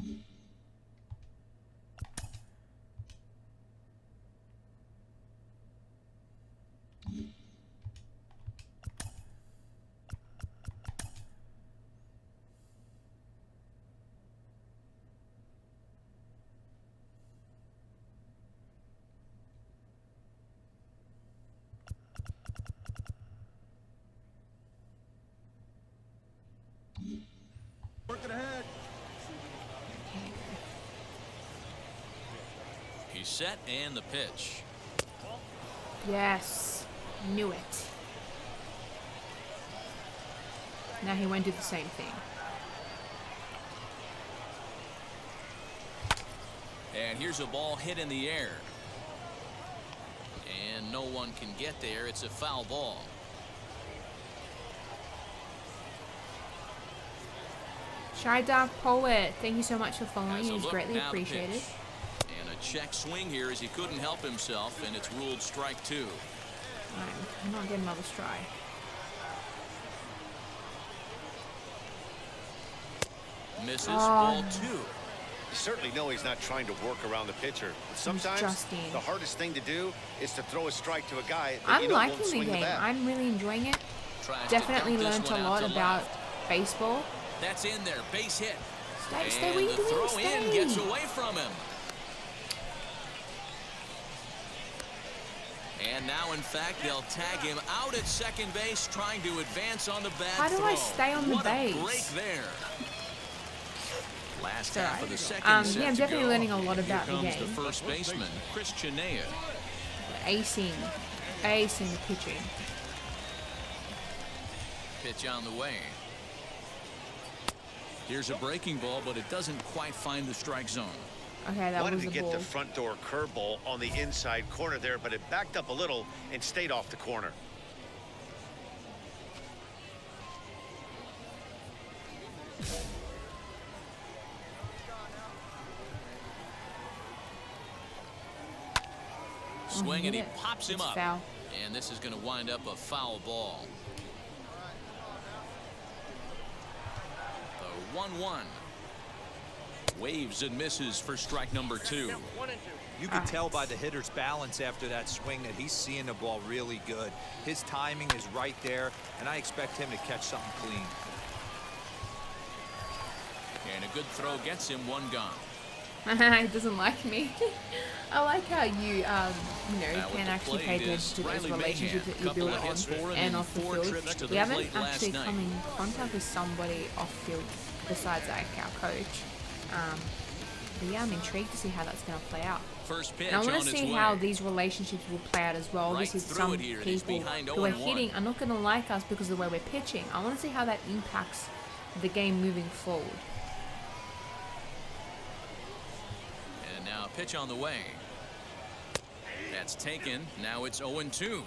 Working ahead. He's set and the pitch. Yes. Knew it. Now he won't do the same thing. And here's a ball hit in the air. And no one can get there. It's a foul ball. Shy Dark Poet, thank you so much for following. Has a It's look, greatly now the appreciated. pitch. And a check swing here as he couldn't help himself, and it's ruled strike 2. I'm not getting another strike. Misses Oh. ball 2. You certainly know he's not trying to work around the pitcher. Sometimes Justin. the hardest thing to do is to throw a strike to a guy that I'm you know won't liking the swing the game. bat. I'm really enjoying it. Tries to Definitely dump this learned a one out lot to about left. baseball. That's in there. Base hit. Stay And where the you doing, throw in stay. gets away from him. And now, in fact, they'll tag him out at second base, trying to advance on the bad How do throw. I stay on the what base? A break there. Last It's half alright. of the second set Yeah, I'm to definitely go. learning a lot Here about the comes game. the first baseman, Christian Naya. Acing the pitching. Pitch on the way. Here's a breaking ball, but it doesn't quite find the strike zone. Okay, that Wanted was to the get ball. the front door curveball on the inside corner there, but it backed up a little and stayed off the corner. Swing and he hit it. pops him It's up. foul. And this is going to wind up a foul ball. The 1-1. Waves and misses for strike number 2. You could tell by the hitter's balance after that swing that he's seeing the ball really good. His timing is right there, and I expect him to catch something clean. And a good throw gets him one gone. He doesn't like me. I like how you, can actually pay attention to those relationships that you build on and off the field. We haven't actually come in contact with somebody off field besides like our coach. But yeah, I'm intrigued to see how that's going to play out. First pitch And I want on to its see way. how these relationships will play out as well. Right Obviously, through some it here, and he's people behind who are 0-1. hitting are not going to like us because of the way we're pitching. I want to see how that impacts the game moving forward. And now a pitch on the way. That's taken. Now it's 0-2.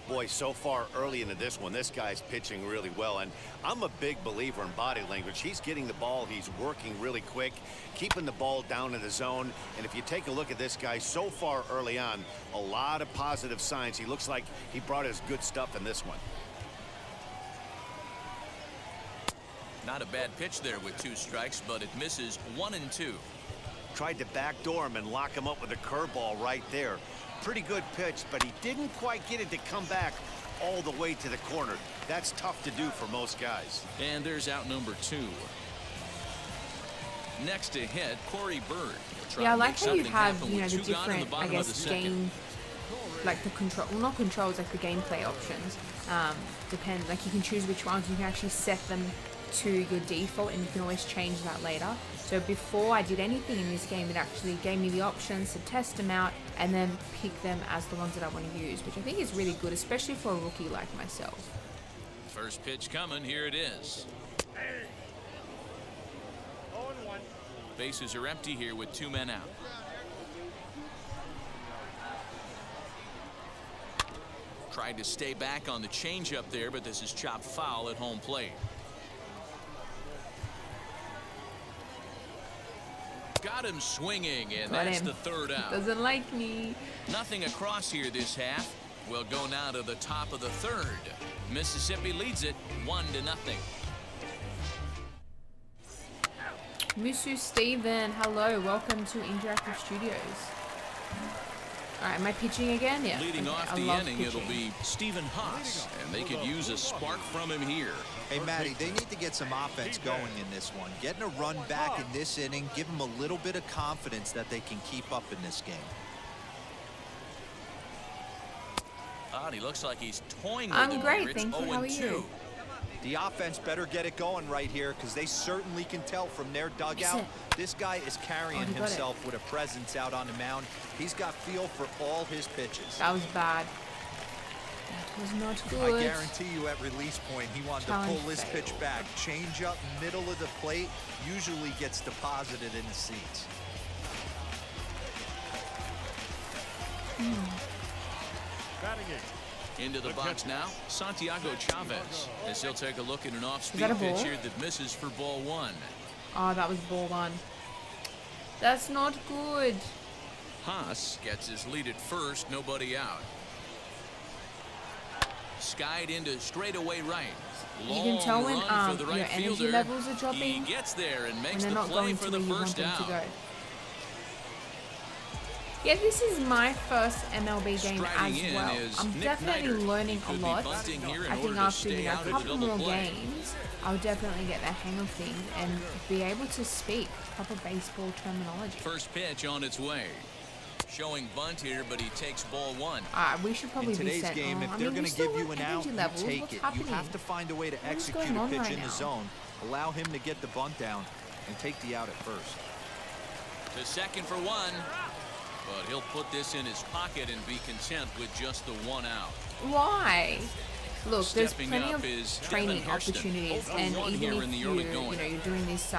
Boy, so far early into this one, this guy's pitching really well, and I'm a big believer in body language. He's getting the ball, he's working really quick, keeping the ball down in the zone, and if you take a look at this guy so far early on, a lot of positive signs. He looks like he brought his good stuff in this one. Not a bad pitch there with 2 strikes, but it misses 1-2. Tried to backdoor him and lock him up with a curveball right there. Pretty good pitch, but he didn't quite get it to come back all the way to the corner. That's tough to do for most guys. And there's out number 2. Next to hit, Corey Bird. Yeah, I like how you have, the different, I guess, game, like the control, well, not controls, like the gameplay options. Depend, like you can choose which ones. You can actually set them to your default, and you can always change that later. So before I did anything in this game, it actually gave me the options to test them out and then pick them as the ones that I want to use, which I think is really good, especially for a rookie like myself. First pitch coming. Here it is. Bases are empty here with 2 men out. Tried to stay back on the changeup there, but this is chopped foul at home plate. Got him swinging, and Got that's him. the 3rd out. Doesn't like me. Nothing across here this half. We'll go now to the top of the 3rd. Mississippi leads it 1-0. Musu Steven, hello, welcome to Interactive Studios. Alright, am I pitching again? Yeah. Leading okay, off the inning, it'll be Stephen Haas, and they could use a spark from him here. Hey, Matty, they need to get some offense going in this one. Getting a run back in this inning, give them a little bit of confidence that they can keep up in this game. And he looks like he's toying with I'm him great, here. It's thank you. How are you? The offense better get it going right here because they certainly can tell from their dugout. This guy is carrying himself with a presence out on the mound. He's got feel for all his pitches. That was bad. That was not good. I guarantee you at release point, he wanted to pull this pitch back. Change up middle of the plate usually gets deposited in the seats. Into the box now, Santiago Chavez, as he'll take a look at an off-speed a pitch ball? here that misses for ball one. Oh, that was ball one. That's not good. Haas gets his lead at first, nobody out. Skied into straightaway right. You can tell when Long run for the right your energy fielder. levels are dropping. He gets there and When makes they're the not play going for to the where you want first them to out. go. Yeah, this is my first MLB game Striding as well. in is I'm Nick definitely Neidert. learning He a could be lot. bunting here in I think order to after stay a out of the couple double more play. games, I'll definitely get the hang of things and be able to speak proper baseball terminology. First pitch on its way. Showing bunt here, but he takes ball one. We should probably In today's be set. game, if they're going to give you an out, you take it. You have to find a way to execute a pitch in the zone. Allow him to get the bunt down and take the out at first. To second for one, but he'll put this in his pocket and be content with just the one out. Why? Look, there's Stepping plenty up of is training Devin Hurston. opportunities, 0 for and 1 even here if in the you, early going. you're doing this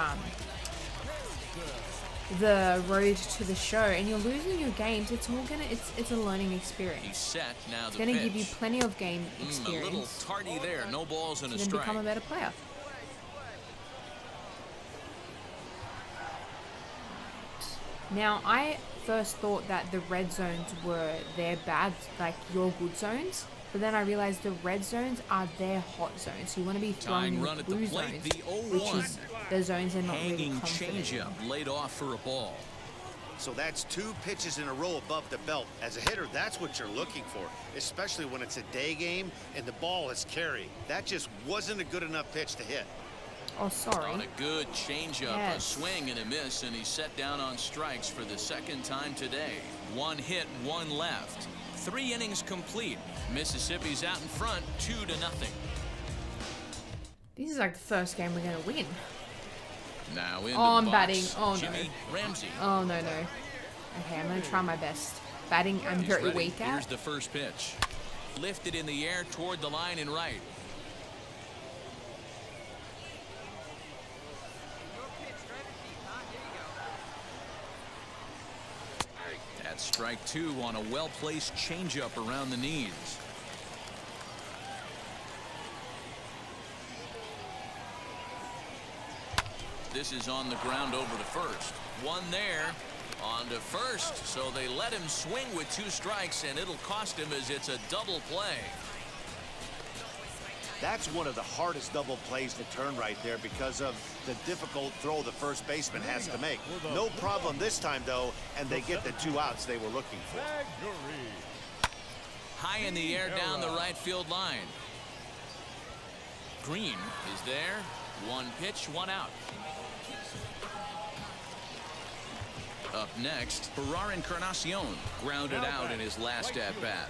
the road to the show, and you're losing your games, it's all gonna it's a learning experience. He's set now. It's gonna give you plenty of game A experience. little tardy there. No balls and a to then strike. become a better player. Now, I first thought that the red zones were their bad, like your good zones, but then I realized the red zones are their hot zones. So you want to be throwing Tying run the at the blue plate, zones, the 0-1. which is the zones they're not really Hanging confident in. changeup laid off for a ball. So that's 2 pitches in a row above the belt. As a hitter, that's what you're looking for, especially when it's a day game and the ball is carrying. That just wasn't a good enough pitch to hit. Oh, sorry. On a good changeup, a Yes. swing and a miss, and he's set down on strikes for the second time today. 1 hit, 1 left. 3 innings complete. Mississippi's out in front, 2-0. This is like the first game we're gonna win. Now in Oh, I'm the batting. box, Oh, Jimmy no. Ramsey. Oh, no. Okay, I'm gonna try my best. Batting, I'm He's very ready. weak Here's at. the first pitch. Lifted in the air toward the line and right. That's strike 2 on a well-placed changeup around the knees. This is on the ground over to first. 1 there. On to first, so they let him swing with 2 strikes, and it'll cost him as it's a double play. That's one of the hardest double plays to turn right there because of the difficult throw the first baseman has to make. No problem this time, though, and they get the 2 outs they were looking for. High in the air down the right field line. Green is there. 1 pitch, 1 out. Up next, Ferrar Encarnacion grounded out in his last at-bat.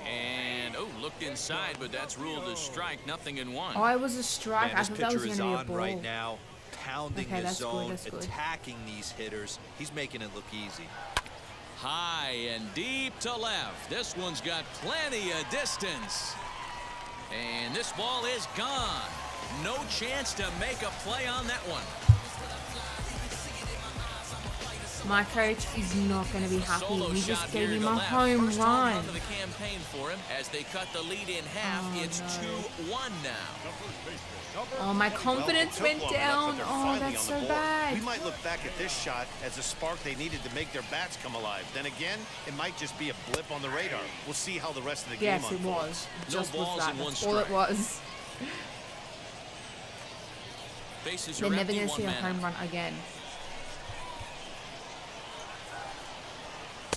And, looked inside, but that's ruled a strike, 0-1. Oh, it was a strike. Man, I this thought that was pitcher gonna is be a on ball. right now, pounding Okay, the that's good, zone, that's good. attacking these hitters. He's making it look easy. High and deep to left. This one's got plenty of distance. And this ball is gone. No chance to make a play on that one. My coach is not going to be happy. Solo We shot just gave here him to a left. home First run. of the campaign for him as they cut the lead in half. Oh, It's no. 2-1 now. Oh, my confidence went down. Oh, that's so bad. We might look back at this shot as a spark they needed to make their bats come alive. Then again, it might just be a blip on the radar. We'll see how the rest of the game Yes, it unfolds. was. No Just balls was that. and 1 That's all it strike. was. Bases They're are never empty, going to see a one man home out. run again.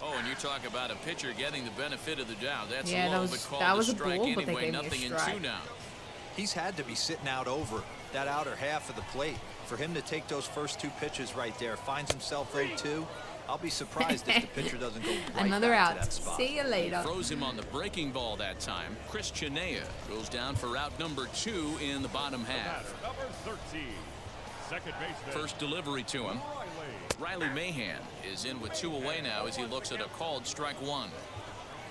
Oh, and you talk about a pitcher getting the benefit of the doubt. That's Yeah, low, that but called was a a strike ball, but they anyway. gave me a Nothing in strike. 2 now. He's had to be sitting out over that outer half of the plate. For him to take those first 2 pitches right there, finds himself 0-2. I'll be surprised if the pitcher doesn't go right Another back out. to that spot. See you later. He throws him on the breaking ball that time. Chris Chinea goes down for out number 2 in the bottom half. Number 13, second baseman. First delivery to him. Riley Mahan is in with 2 away now as he looks at a called strike 1.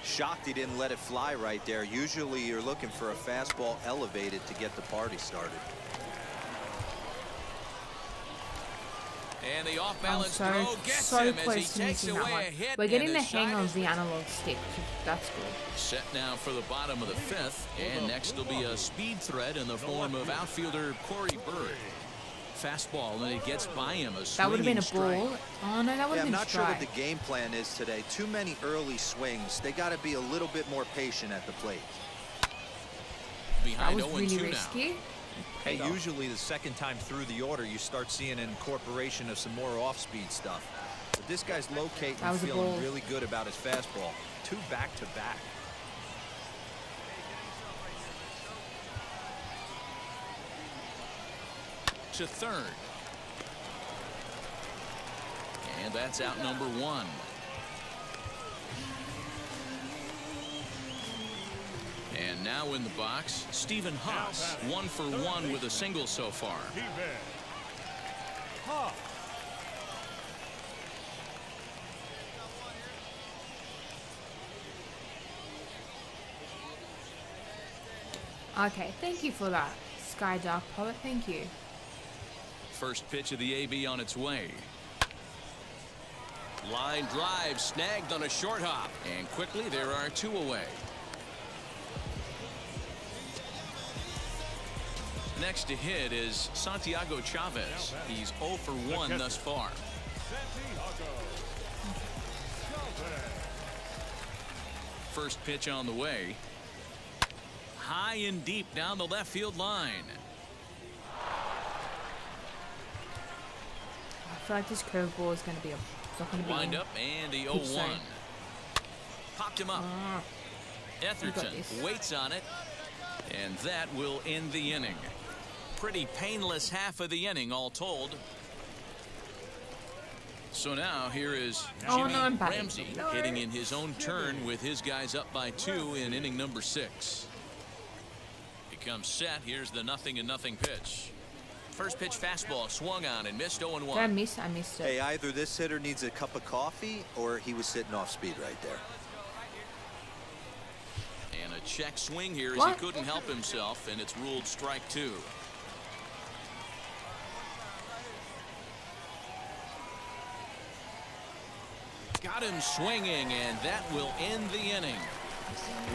Shocked he didn't let it fly right there. Usually you're looking for a fastball elevated to get the party started. And the off-balance throw gets so him as close he to takes missing that away one. a hit. We're getting and the hang side of is the analog stick. That's good. set now for the bottom of the 5th, and next will be a speed threat in the form of outfielder Corey Bird. Fastball, and it gets by him. That would have been a strike. ball. Oh no, that would have I'm been not sure strike. what the game plan is today. Too many early swings. They got to be a little bit more patient at the plate. That Behind was 0-2 really now. risky. Hey, usually the second time through the order, you start seeing an incorporation of some more off-speed stuff. But this guy's locating That and was a feeling ball. really good about his fastball. 2 back-to-back. To third. And that's out number 1. And now in the box, Stephen Haas, 1 for 1 with a single so far. Okay, thank you for that, Sky Dark Poet. Thank you. First pitch of the AB on its way. Line drive snagged on a short hop, and quickly there are 2 away. Next to hit is Santiago Chavez. He's 0 for 1 thus far. First pitch on the way. High and deep down the left field line. I feel like this curveball is going to be Wind up and the 0-1. Popped him up. Etherton waits on it, and that will end the inning. Pretty painless half of the inning all told. So now here is Jimmy Ramsey hitting in his own turn with his guys up by 2 in inning number 6. He comes set. Here's the 0-0 pitch. First pitch fastball swung on and missed 0-1. Did I miss? I missed it. Hey, either this hitter needs a cup of coffee or he was sitting off speed right there. And a check swing here as he couldn't help himself, and it's ruled strike 2. Got him swinging, and that will end the inning.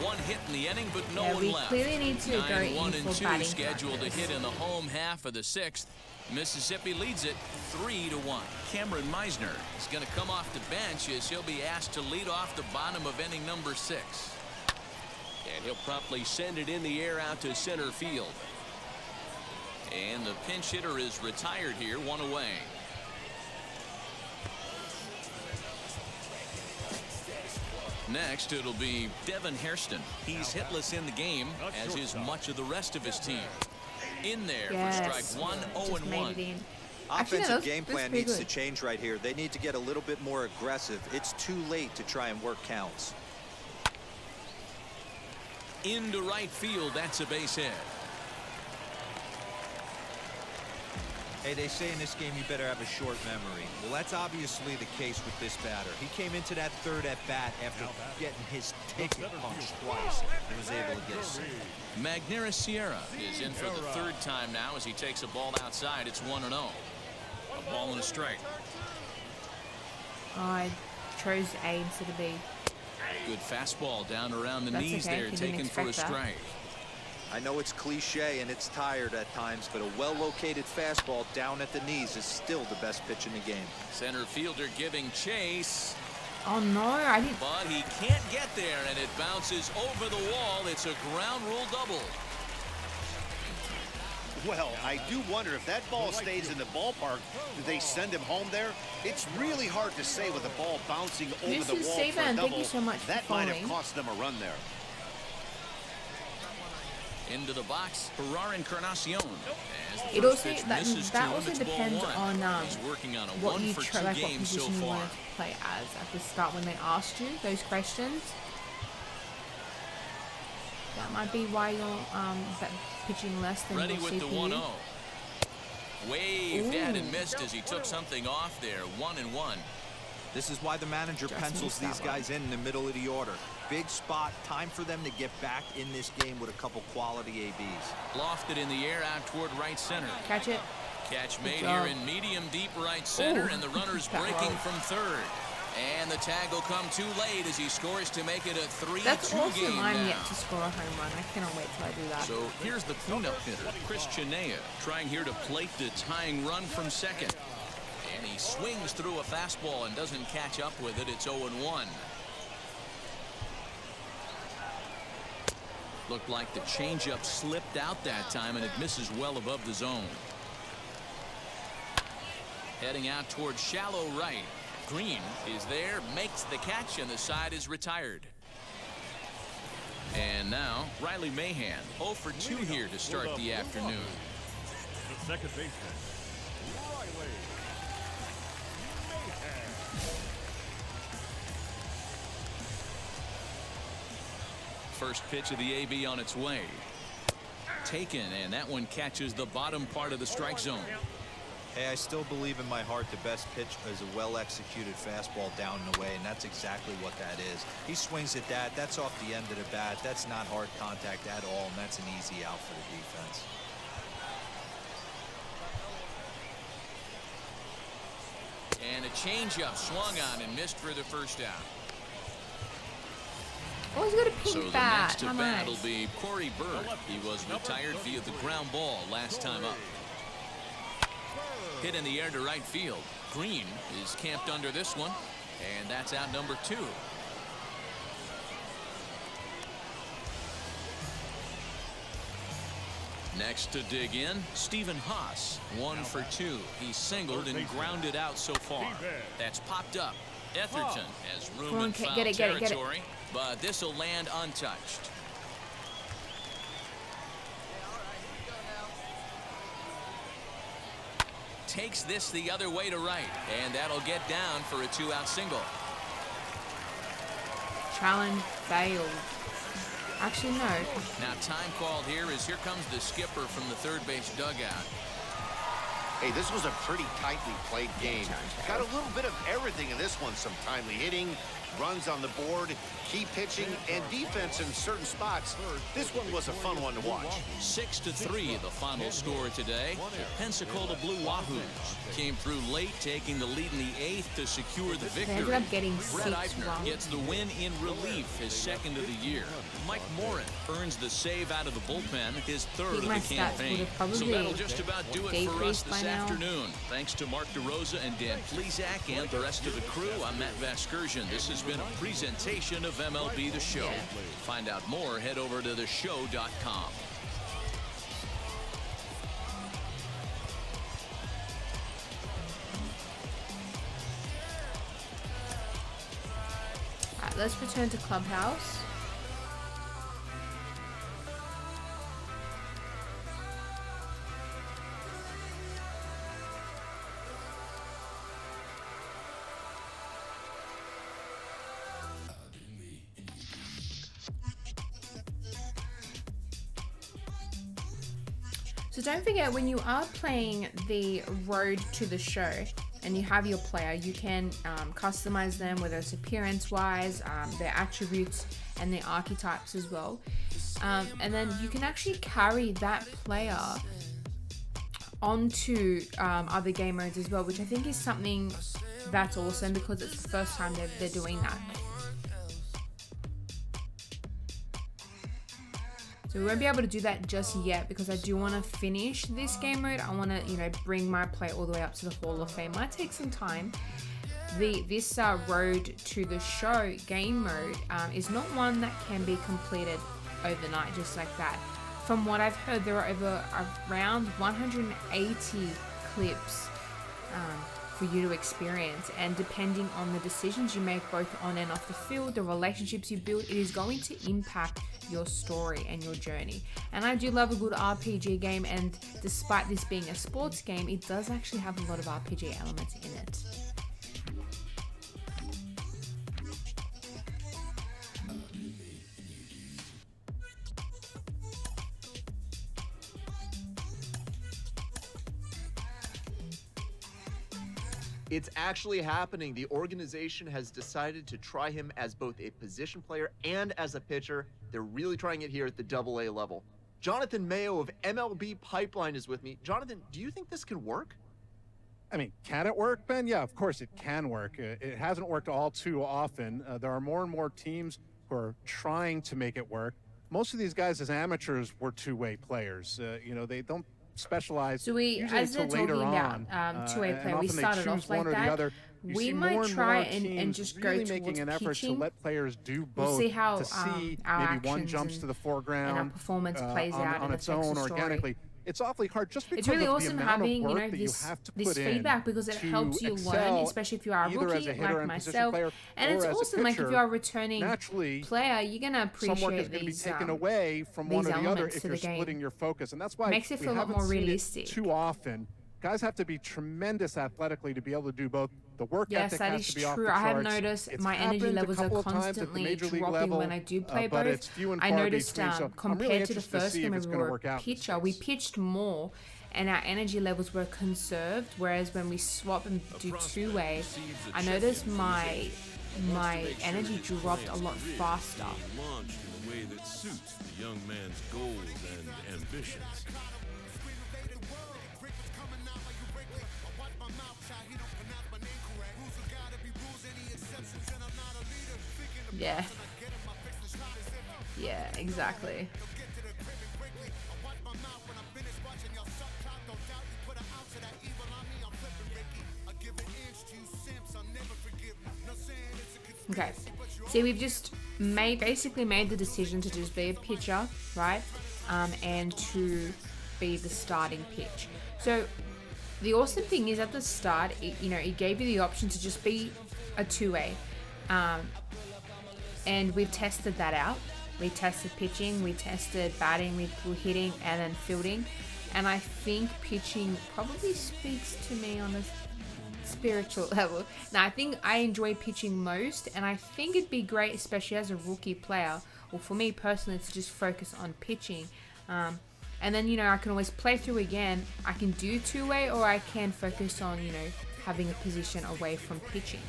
1 hit in the inning, but no one left. We clearly need to go 9-1 in and for 2 batting scheduled to practice. hit in the home half of the 6th. Mississippi leads it 3-1. Cameron Meisner is going to come off the bench as he'll be asked to lead off the bottom of inning number 6. And he'll promptly send it in the air out to center field. And the pinch hitter is retired here, 1 away. Next, it'll be Devin Hairston. He's hitless in the game, as is much of the rest of his team. In there for strike 1, 0-1. Offensive game plan needs to change right here. They need to get a little bit more aggressive. It's too late to try and work counts. Into right field, that's a base hit. Hey, they say in this game you better have a short memory. Well, that's obviously the case with this batter. He came into that third at bat after getting his ticket punched twice and was able to get a single. Magneuris Sierra is in for the 3rd time now as he takes a ball outside. It's 1-0. A ball and a strike. I chose A instead of B. Good fastball down around the That's knees okay. there, He didn't taken for a expect that. strike. I know it's cliche and it's tired at times, but a well-located fastball down at the knees is still the best pitch in the game. Center fielder giving chase. Oh no, I didn't. But he can't get there, and it bounces over the wall. It's a ground rule double. Well, I do wonder if that ball stays in the ballpark, do they send him home there? It's really hard to say with the ball bouncing over the wall for a double. Thank you so much for that might have following. cost them a run there. Into the box, Ferrar Encarnacion. It also that also depends on what you like, what position you wanted to play as at the start when they asked you those questions. That might be why you're pitching less than Ready your with CPU. the 1-0. Waved at and missed as he took something off there. 1-1. This is why the manager pencils these guys in the middle of the order. Big spot, time for them to get back in this game with a couple quality ABs. Lofted in the air out toward right center. Catch it. Catch made here in medium deep right center, and the runner's breaking from third. And the tag will come too late as he scores to make it a 3-2 That's awesome. game I'm now. yet to score a home run. I cannot wait till I do that. So here's the cleanup hitter, Chris Chinea, trying here to plate the tying run from second. And he swings through a fastball and doesn't catch up with it. It's 0-1. Looked like the changeup slipped out that time, and it misses well above the zone. Heading out towards shallow right. Green is there, makes the catch, and the side is retired. And now, Riley Mahan, 0 for 2 here to start the afternoon. The second baseman, Riley Mahan. First pitch of the AB on its way. Taken, and that one catches the bottom part of the strike zone. Hey, I still believe in my heart the best pitch is a well-executed fastball down and away, and that's exactly what that is. He swings at that. That's off the end of the bat. That's not hard contact at all, and that's an easy out for the defense. And a changeup swung on and missed for the first out. Oh, he's got a pink So the bat. next to How bat nice. will be Corey Bird. He was retired via the ground ball last time up. Hit in the air to right field. Green is camped under this one, and that's out number 2. Next to dig in, Stephen Haas, 1 for 2. He singled and grounded out so far. That's popped up. Etherton has room Come on, in foul get it. territory, but this will land untouched. Takes this the other way to right, and that'll get down for a 2-out single. Challenge failed. Actually, no. Now time called here as here comes the skipper from the third base dugout. Hey, this was a pretty tightly played game. Got a little bit of everything in this one. Some timely hitting, runs on the board, key pitching, and defense in certain spots. This one was a fun one to watch. 6-3 the final score today. The Pensacola Blue Wahoos came through late, taking the lead in the 8th to secure the victory. ended up getting Brett 6 Eibner wrong. gets the win in relief, his second of the year. Mike Morin earns the save out of the bullpen, his third of the My stats would campaign. have probably So that'll just about do it for us decreased this by now. afternoon. Thanks to Mark DeRosa and Dan Plezak and the rest of the crew. I'm Matt Vasgersian. This has been a presentation of MLB The Show. Find out more, head over to theshow.com. Alright, let's return to Clubhouse. So don't forget, when you are playing the Road to the Show and you have your player, you can customize them, whether it's appearance-wise, their attributes, and their archetypes as well. And then you can actually carry that player onto other game modes as well, which I think is something that's awesome because it's the first time they're doing that. So we won't be able to do that just yet because I do want to finish this game mode. I want to, bring my play all the way up to the Hall of Fame. Might take some time. This Road to the Show game mode is not one that can be completed overnight just like that. from what I've heard, there are over around 180 clips for you to experience, and depending on the decisions you make both on and off the field, the relationships you build, it is going to impact your story and your journey. And I do love a good RPG game, and despite this being a sports game, it does actually have a lot of RPG elements in it. It's actually happening. The organization has decided to try him as both a position player and as a pitcher. They're really trying it here at the AA level. Jonathan Mayo of MLB Pipeline is with me. Jonathan, do you think this can work? I mean, can it work, Ben? Yeah, of course it can work. It hasn't worked all too often. There are more and more teams who are trying to make it work. Most of these guys as amateurs were two-way players. You know, they don't specialize. So we, as they're talking about two-way player, we started off like that. We might try and just go towards making an effort pitching. to let players do both. We'll see how to see our maybe one actions jumps to the foreground and our performance plays out on and its affects own the story. organically. It's awfully hard just because It's really of awesome the amount having, of you work know, that this, you have to this put feedback, in because it to helps you learn, excel, especially if you are a either as rookie a hitter like and position myself. player And or it's as a awesome, like if pitcher. you are a returning Naturally, player, you're gonna some work is appreciate going to be these taken away from one or the other if to you're the game. splitting your focus, and that's why Makes it we feel a lot haven't more seen it realistic. too often. Guys have to be tremendous athletically to be able to do both. The work Yes, ethic that has is to be off true. the I have charts. noticed It's my energy happened a levels are couple of times at the constantly major league dropping level, when I do play but both. it's few and I far noticed between, so I'm compared really to the interested to first see game if when it's we gonna were work out. pitcher, we pitched more and our energy levels were conserved, whereas when we swap and do two-way, I noticed my energy dropped a lot faster. Launched in a way that suits the young man's goals and ambitions. Yeah. Yeah, exactly. Okay, see, we've just basically made the decision to just be a pitcher, right? And to be the starting pitch. So the awesome thing is at the start, it gave you the option to just be a two-way. And we've tested that out. We tested pitching, we tested batting, we were hitting, and then fielding. And I think pitching probably speaks to me on a spiritual level. Now, I think I enjoy pitching most, and I think it'd be great, especially as a rookie player, or for me personally, to just focus on pitching. And then, I can always play through again. I can do two-way, or I can focus on, having a position away from pitching.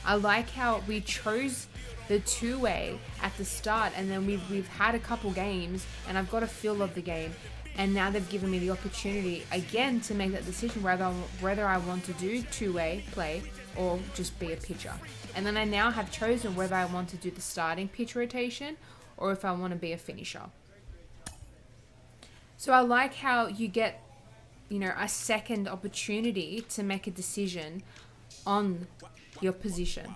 I like how we chose the two-way at the start, and then we've had a couple games, and I've got a feel of the game, and now they've given me the opportunity again to make that decision whether I want to do two-way play or just be a pitcher. And then I now have chosen whether I want to do the starting pitch rotation or if I want to be a finisher. So I like how you get, a second opportunity to make a decision on your position.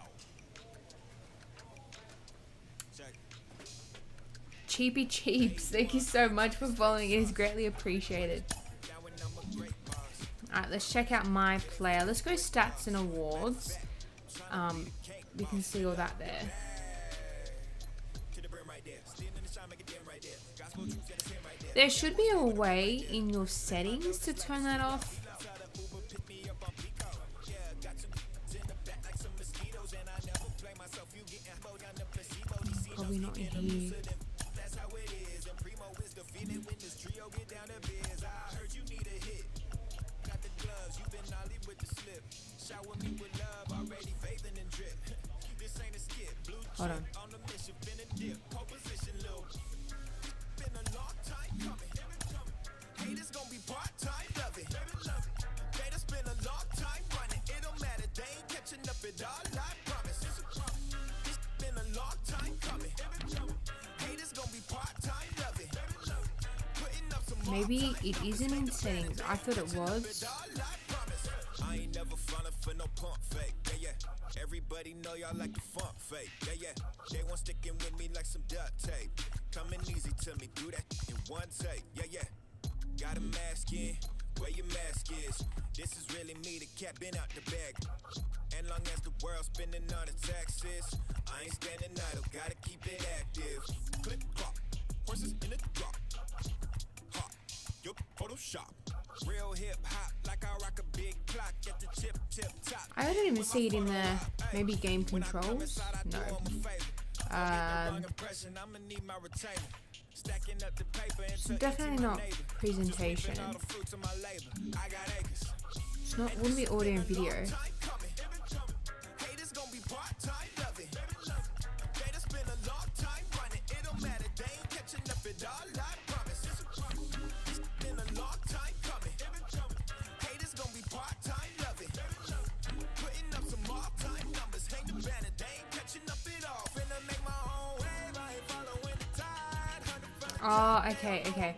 Cheapy Cheeps, thank you so much for following. It is greatly appreciated. Alright, let's check out my player. Let's go stats and awards. We can see all that there. There should be a way in your settings to turn that off. Probably not in here. Hold on. Maybe it isn't in settings. I thought it was. Everybody know y'all like the funk fake. Yeah, yeah. They want sticking with me like some duct tape. Coming easy to me, do that in one take. Yeah, yeah. Got a mask in, where your mask is. This is really me, the cat been out the bag. And long as the world's spending on the taxes, I ain't standing idle, gotta keep it active. Click clock, horses in the drop. Hop, yo, Photoshop. Real hip hop, like I rock a big clock at the tip top. I don't even see it in the maybe game controls. No. Definitely not presentation. It's not, wouldn't be audio and video. Oh, okay, okay.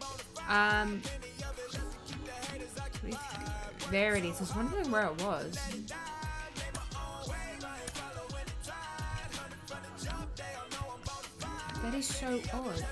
There it is. I was wondering where it was. That is so odd.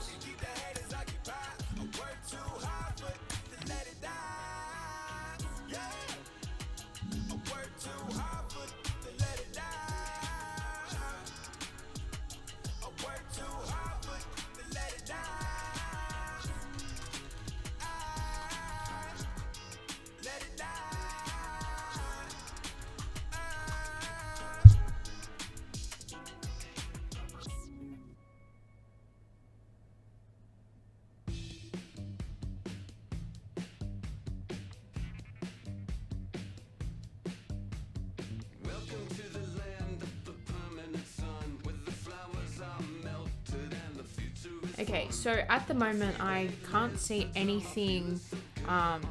Okay, so at the moment I can't see anything,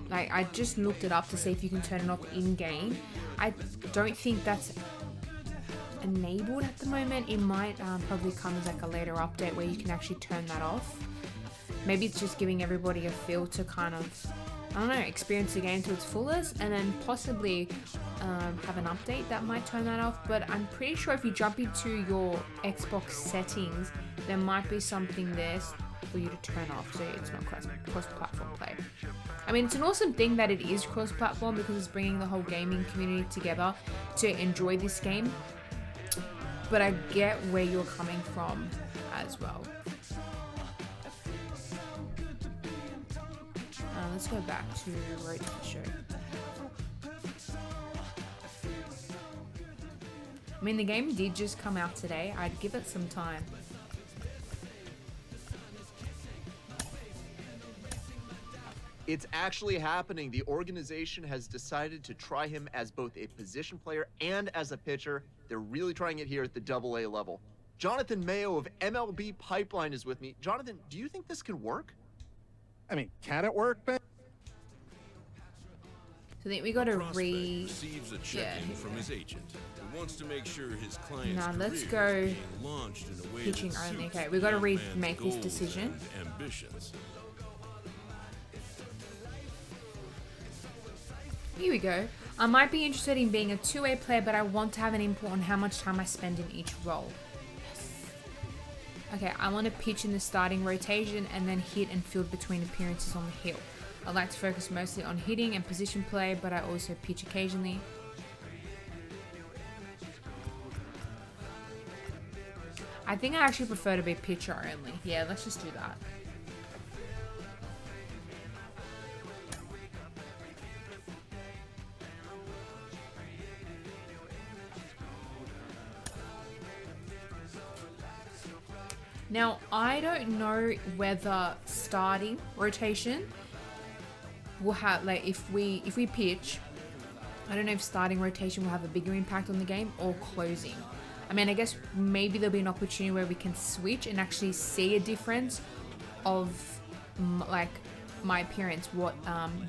like I just looked it up to see if you can turn it off in-game. I don't think that's enabled at the moment. It might probably come as like a later update where you can actually turn that off. Maybe it's just giving everybody a feel to kind of, I don't know, experience the game to its fullest, and then possibly have an update that might turn that off. But I'm pretty sure if you jump into your Xbox settings, there might be something there for you to turn off so it's not cross-platform play. I mean, it's an awesome thing that it is cross-platform because it's bringing the whole gaming community together to enjoy this game. But I get where you're coming from as well. Let's go back to Road to the Show. I mean, the game did just come out today. I'd give it some time. It's actually happening. The organization has decided to try him as both a position player and as a pitcher. They're really trying it here at the AA level. Jonathan Mayo of MLB Pipeline is with me. Jonathan, do you think this can work? I mean, can it work, Ben? So I think we got to receives a check-in from his agent, who wants to make sure his client's Now let's career go is being launched in a way pitching that only. suits Okay, we got to the young man's make this goals decision. and ambitions. Here we go. I might be interested in being a two-way player, but I want to have an input on how much time I spend in each role. Yes. Okay, I want to pitch in the starting rotation and then hit and field between appearances on the hill. I like to focus mostly on hitting and position play, but I also pitch occasionally. I think I actually prefer to be pitcher only. Yeah, let's just do that. Now, I don't know whether starting rotation will have, like, if we pitch, I don't know if starting rotation will have a bigger impact on the game or closing. I mean, I guess maybe there'll be an opportunity where we can switch and actually see a difference of, like, my appearance, what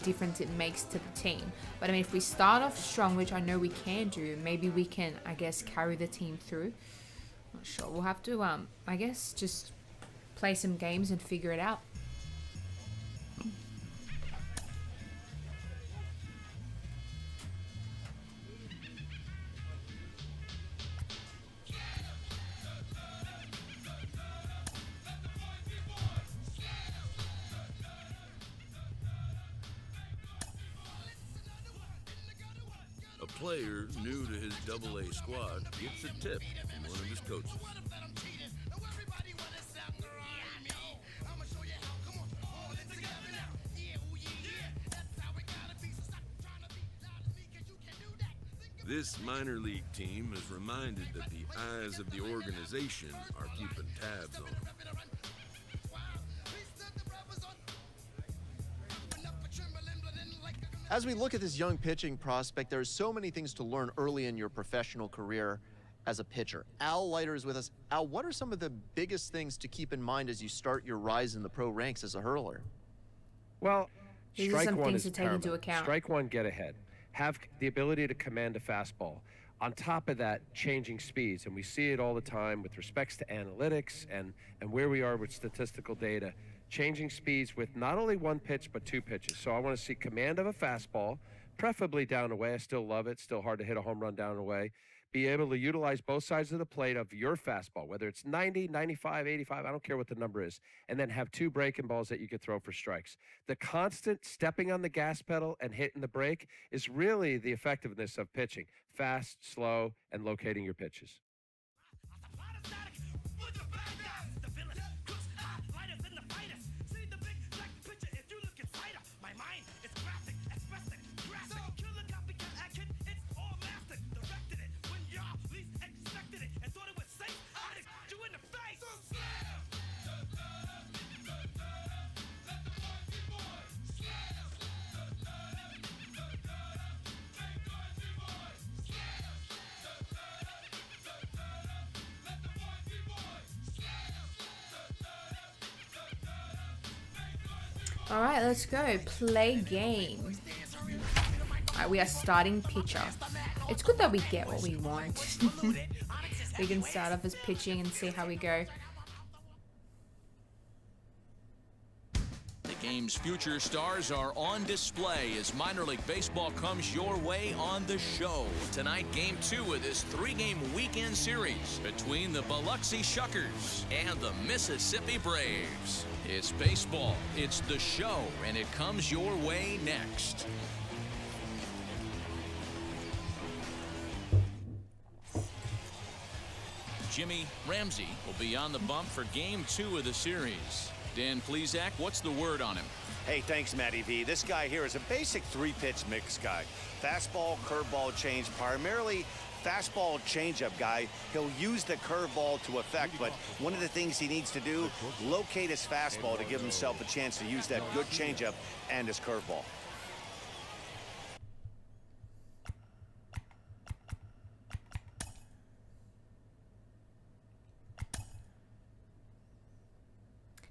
difference it makes to the team. But I mean, if we start off strong, which I know we can do, maybe we can, I guess, carry the team through. Not sure. We'll have to, I guess, just play some games and figure it out. player new to his AA squad gets a tip from one of his coaches. This minor league team is reminded that the eyes of the organization are keeping tabs on them. As we look at this young pitching prospect, there are so many things to learn early in your professional career as a pitcher. Al Leiter is with us. Al, what are some of the biggest things to keep in mind as you start your rise in the pro ranks as a hurler? Well, These are some things to take into account. Strike one, get ahead. Have the ability to command a fastball. On top of that, changing speeds, and we see it all the time with respects to analytics and where we are with statistical data. Changing speeds with not only one pitch, but two pitches. So I want to see command of a fastball, preferably down and away. I still love it. Still hard to hit a home run down and away. Be able to utilize both sides of the plate of your fastball, whether it's 90, 95, 85, I don't care what the number is, and then have two breaking balls that you could throw for strikes. The constant stepping on the gas pedal and hitting the brake is really the effectiveness of pitching. Fast, slow, and locating your pitches. All right, let's go. Play game. All right, we are starting pitcher. It's good that we get what we want. We can start off as pitching and see how we go. The game's future stars are on display as minor league baseball comes your way on the show. Tonight, game 2 of this 3-game weekend series between the Biloxi Shuckers and the Mississippi Braves. It's baseball, it's the show, and it comes your way next. Jimmy Ramsey will be on the bump for game 2 of the series. Dan Plesac, what's the word on him? Hey, thanks, Matty V. This guy here is a basic 3-pitch mix guy. Fastball, curveball, change, primarily fastball changeup guy. He'll use the curveball to effect, but one of the things he needs to do, locate his fastball to give himself a chance to use that good changeup and his curveball.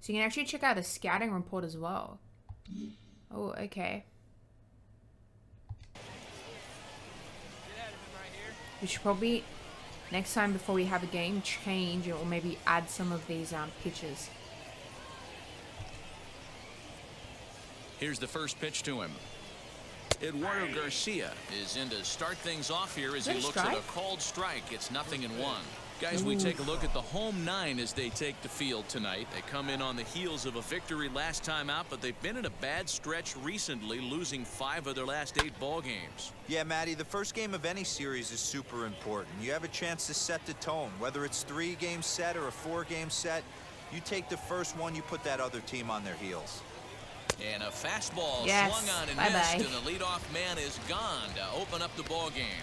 So you can actually check out the scouting report as well. Oh, okay. We should probably, next time before we have a game, change or maybe add some of these pitches. Here's the first pitch to him. Eduardo Garcia is in to start things off here as he looks at a called strike. It's 0-1. Guys, we take a look at the home 9 as they take the field tonight. They come in on the heels of a victory last time out, but they've been in a bad stretch recently, losing 5 of their last 8 ball games. Yeah, Matty, the first game of any series is super important. You have a chance to set the tone, whether it's 3-game set or a 4-game set. You take the first one, you put that other team on their heels. And a fastball swung on and missed, and the leadoff man is gone to open up the ball game.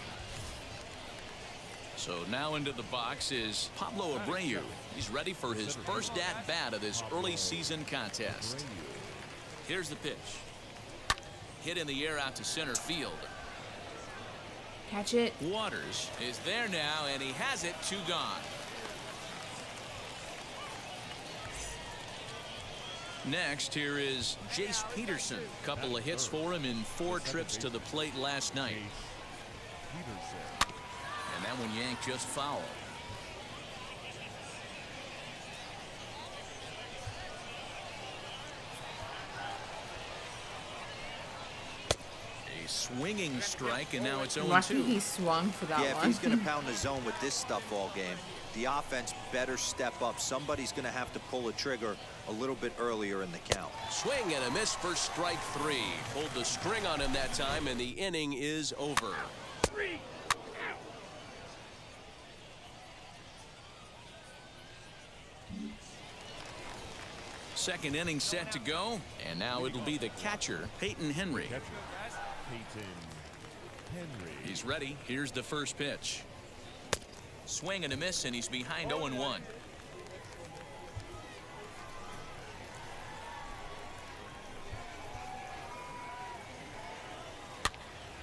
So now into the box is Pablo Abreu. He's ready for his first at-bat of this early season contest. Here's the pitch. Hit in the air out to center field. Catch it. Waters is there now, and he has it. 2 gone. Next, here is Jace Peterson. Couple of hits for him in 4 trips to the plate last night. And that one yanked just foul. A swinging strike, and now it's 0-2. Lucky he swung for that one. Yeah, if he's going to pound the zone with this stuff all game, the offense better step up. Somebody's going to have to pull a trigger a little bit earlier in the count. Swing and a miss for strike 3. Pulled the string on him that time, and the inning is over. Second inning set to go, and now it'll be the catcher, Peyton Henry. He's ready. Here's the first pitch. Swing and a miss, and he's behind 0-1.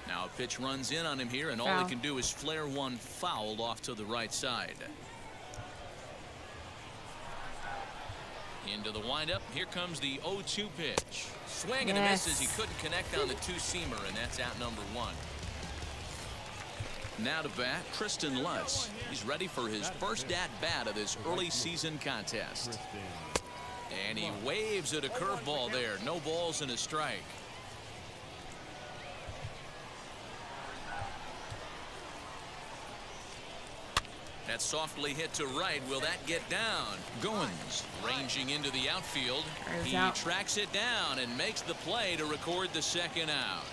Now a pitch runs in on him here, and all he can do is flare one foul off to the right side. Into the windup. Here comes the 0-2 pitch. Swing and a miss as he couldn't connect on the two-seamer, and that's out number 1. Now to bat, Tristan Lutz. He's ready for his first at-bat of this early season contest. And he waves at a curveball there. No balls and a strike. That's softly hit to right. Will that get down? Goins ranging into the outfield. He tracks it down and makes the play to record the second out.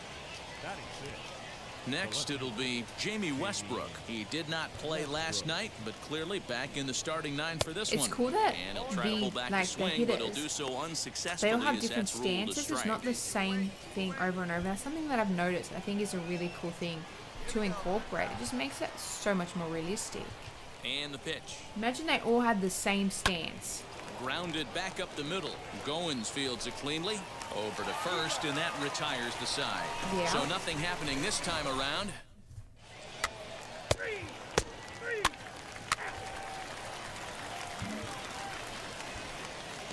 Next, it'll be Jamie Westbrook. He did not play last night, but clearly back in the starting 9 for this one. It's cool that and he'll try to pull back the swing, but he'll do so unsuccessfully. They all have different stances. It's not the same thing over and over. That's something that I've noticed. I think is a really cool thing to incorporate. It just makes it so much more realistic. And the pitch. Imagine they all had the same stance. Grounded back up the middle. Goins fields it cleanly. Over to first, and that retires the side. Yeah. So nothing happening this time around.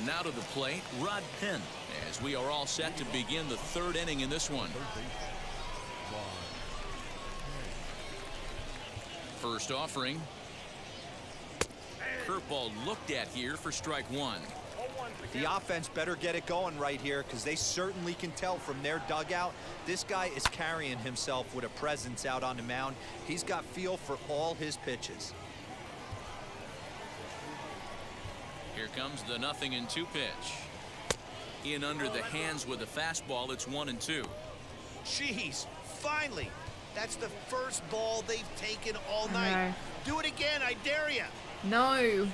Now to the plate, Rod Penn, as we are all set to begin the third inning in this one. First offering. Curveball looked at here for strike 1. The offense better get it going right here, because they certainly can tell from their dugout this guy is carrying himself with a presence out on the mound. He's got feel for all his pitches. Here comes the 0-2 pitch. In under the hands with a fastball. It's 1-2. Jeez, finally. That's the first ball they've taken all night. Do it again, I dare you. No.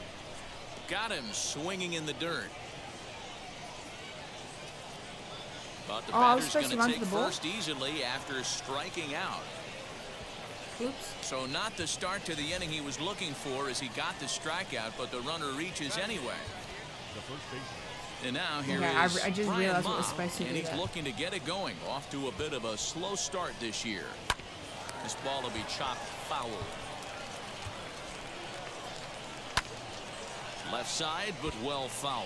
Got him swinging in the dirt. But the batter's going to take first easily after striking out. Oops. So not the start to the inning he was looking for as he got the strikeout, but the runner reaches anyway. And now here is I just Brian realized what was Ma, supposed to and do he's that. looking to get it going. Off to a bit of a slow start this year. This ball will be chopped foul. Left side, but well foul.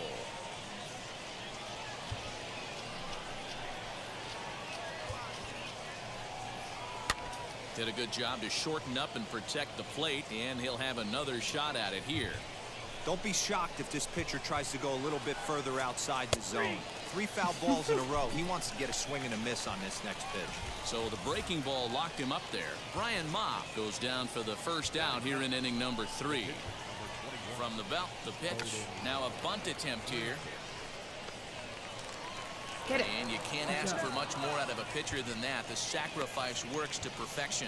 Did a good job to shorten up and protect the plate, and he'll have another shot at it here. Don't be shocked if this pitcher tries to go a little bit further outside the zone. 3 foul balls in a row. He wants to get a swing and a miss on this next pitch. So the breaking ball locked him up there. Brian Ma goes down for the first out here in inning number 3. From the belt, the pitch. Now a bunt attempt here. Get it. And you can't ask for much more out of a pitcher than that. The sacrifice works to perfection.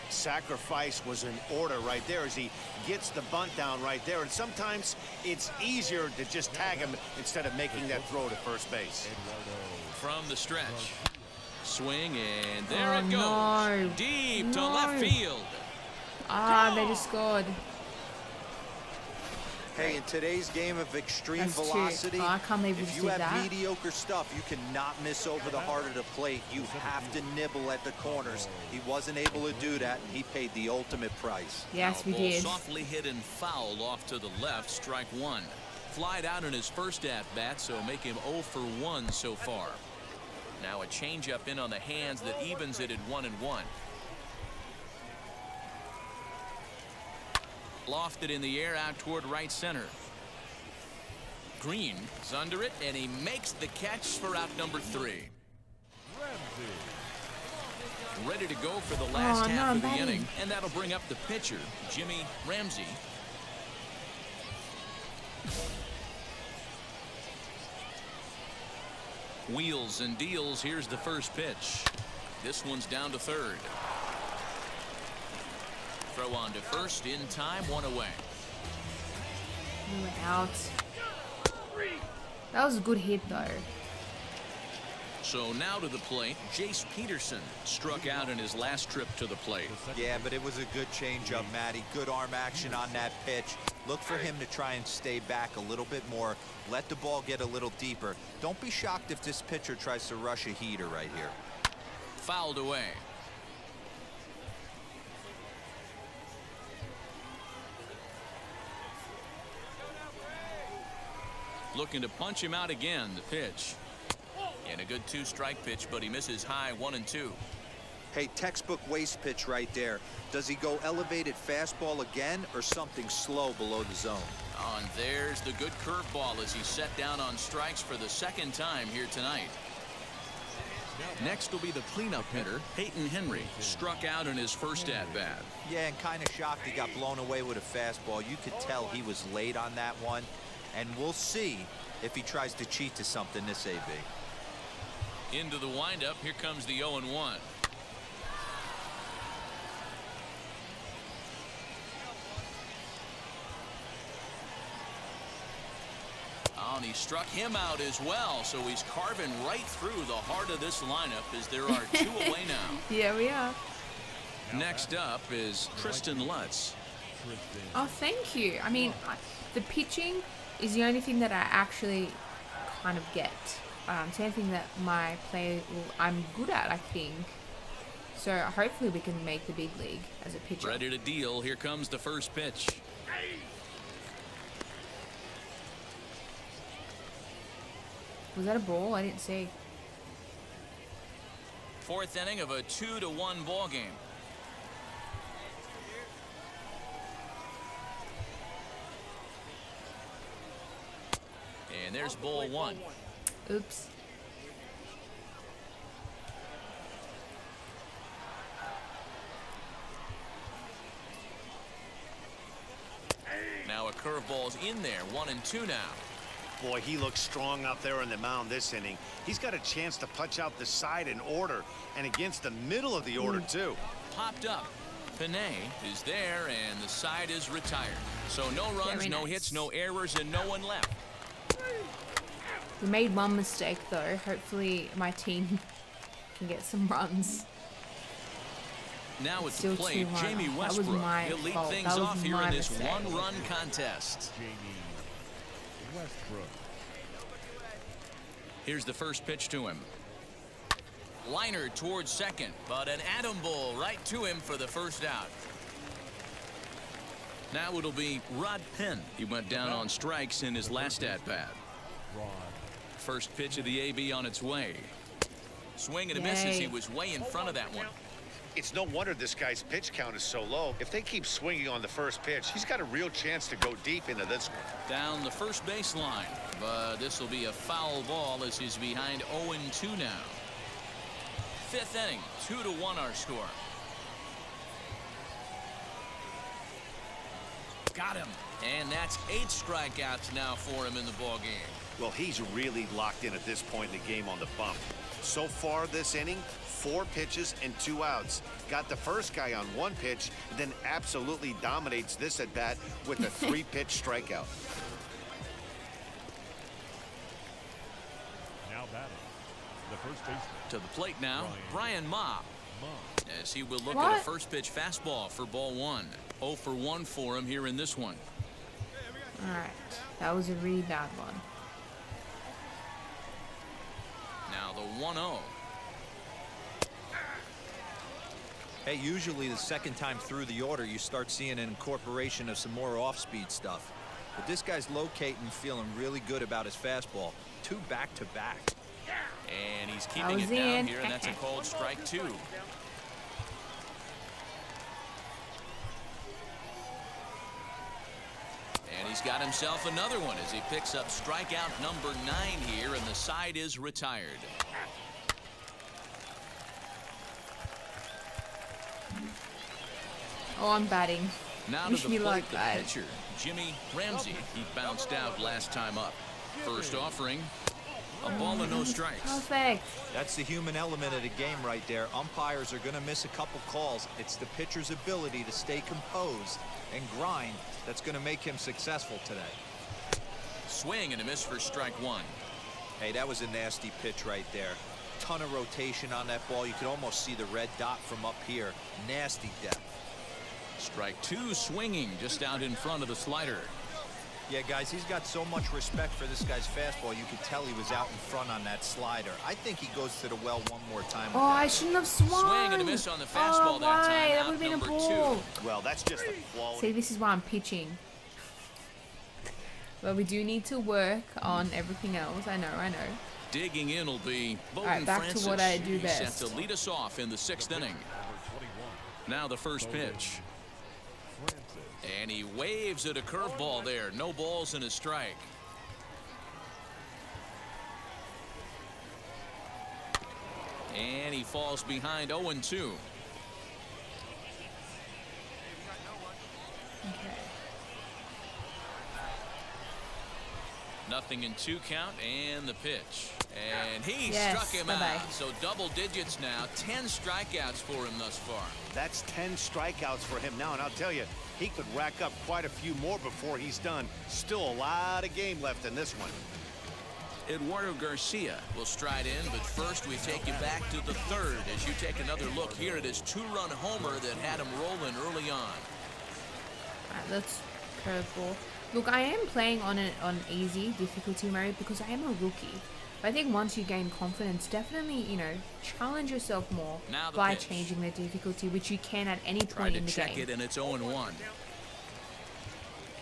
Sacrifice was in order right there as he gets the bunt down right there. And sometimes it's easier to just tag him instead of making that throw to first base. From the stretch. Swing, and there it goes. No. Deep to left field. They just scored. Hey, in today's game of extreme That's velocity, I can't believe we if just you did have that. mediocre stuff, you cannot miss over the heart of the plate. You have to nibble at the corners. He wasn't able to do that, and he paid the ultimate price. Yes, we Ball did. softly hit and fouled off to the left. Strike 1. Flied out in his first at-bat, so make him 0 for 1 so far. Now a changeup in on the hands that evens it at 1-1. Lofted in the air out toward right center. Green is under it, and he makes the catch for out number 3. Ready to go for the last half of the inning, and that'll bring up the pitcher, Jimmy Ramsey. Wheels and deals. Here's the first pitch. This one's down to third. Throw on to first in time, one away. We went out. That was a good hit though. So now to the plate, Jace Peterson struck out in his last trip to the plate. Yeah, but it was a good changeup, Matty. Good arm action on that pitch. Look for him to try and stay back a little bit more. Let the ball get a little deeper. Don't be shocked if this pitcher tries to rush a heater right here. Fouled away. Looking to punch him out again, the pitch. And a good 2-strike pitch, but he misses high 1 and 2. Hey, textbook waste pitch right there. Does he go elevated fastball again or something slow below the zone? Oh, and there's the good curveball as he's set down on strikes for the second time here tonight. Next will be the cleanup hitter, Peyton Henry, struck out in his first at-bat. Yeah, and kind of shocked he got blown away with a fastball. You could tell he was late on that one, and we'll see if he tries to cheat to something this AB. Into the windup, here comes the 0-1. Oh, and he struck him out as well, so he's carving right through the heart of this lineup as there are 2 away now. Yeah, we are. Next up is Tristan Lutz. Oh, thank you. I mean, the pitching is the only thing that I actually kind of get. It's anything that my play I'm good at, I think. So hopefully we can make the big league as a pitcher. Ready to deal. Here comes the first pitch. Was that a ball? I didn't see. 4th inning of a 2-1 ball game. And there's ball 1. Oops. Now a curveball's in there. 1 and 2 now. Boy, he looks strong out there on the mound this inning. He's got a chance to punch out the side in order and against the middle of the order too. Popped up. Panay is there and the side is retired. So no runs, no hits, no errors, and no one left. We made one mistake though. Hopefully my team can get some runs. Now it's Still the plate, Jamie Westbrook. He'll lead things off here in this one-run contest. Westbrook. Here's the first pitch to him. Liner towards second, but an atom ball right to him for the first out. Now it'll be Rod Penn. He went down on strikes in his last at-bat. First pitch of the AB on its way. Swing and a miss as he was way in front of that one. It's no wonder this guy's pitch count is so low. If they keep swinging on the first pitch, he's got a real chance to go deep into this one. Down the first base line, but this will be a foul ball as he's behind 0-2 now. 5th inning, 2-1 our score. Got him. And that's 8 strikeouts now for him in the ball game. Well, he's really locked in at this point in the game on the bump. So far this inning, 4 pitches and 2 outs. Got the first guy on 1 pitch, then absolutely dominates this at bat with a 3-pitch strikeout. Now batting, the first baseman. To the plate now, Brian Ma. As he will look at a first pitch fastball for ball 1. 0 for 1 for him here in this one. All right, that was a really bad one. Now the 1-0. Hey, usually the second time through the order, you start seeing an incorporation of some more off-speed stuff. But this guy's locating, feeling really good about his fastball. 2 back-to-back. And he's keeping it down here, and that's a called strike 2. And he's got himself another one as he picks up strikeout number 9 here, and the side is retired. Oh, I'm batting. Now Wish to me the luck, plate, the guys. pitcher, Jimmy Ramsey. He bounced out last time up. First offering. A ball and no strikes. Perfect. That's the human element of the game right there. Umpires are going to miss a couple calls. It's the pitcher's ability to stay composed and grind that's going to make him successful today. Swing and a miss for strike one. Hey, that was a nasty pitch right there. Ton of rotation on that ball. You could almost see the red dot from up here. Nasty depth. Strike two, swinging just out in front of the slider. Yeah, guys, he's got so much respect for this guy's fastball. You could tell he was out in front on that slider. I think he goes to the well one more time. Oh, I shouldn't have swung. Swing and a miss on the fastball that time. That would have been a ball. Well, that's just a quality. See, this is why I'm pitching. But we do need to work on everything else. I know. Digging in will be Bowden All right, back Francis. to what I do He's best. set to lead us off in the 6th inning. Now the first pitch. And he waves at a curveball there. No balls and a strike. And he falls behind 0-2. Okay. Nothing in 2 count and the pitch. And he Yes, struck him bye-bye. out. So double digits now. 10 strikeouts for him thus far. That's 10 strikeouts for him now, and I'll tell you, he could rack up quite a few more before he's done. Still a lot of game left in this one. Eduardo Garcia will stride in, but first we take you back to the 3rd as you take another look here at his 2-run homer that had him rolling early on. Alright, let's curveball. Look, I am playing on easy difficulty mode because I am a rookie. But I think once you gain confidence, definitely, challenge yourself more Now the by pitch. changing the difficulty, which you can at any Tried point to in the check game. it, and it's 0-1.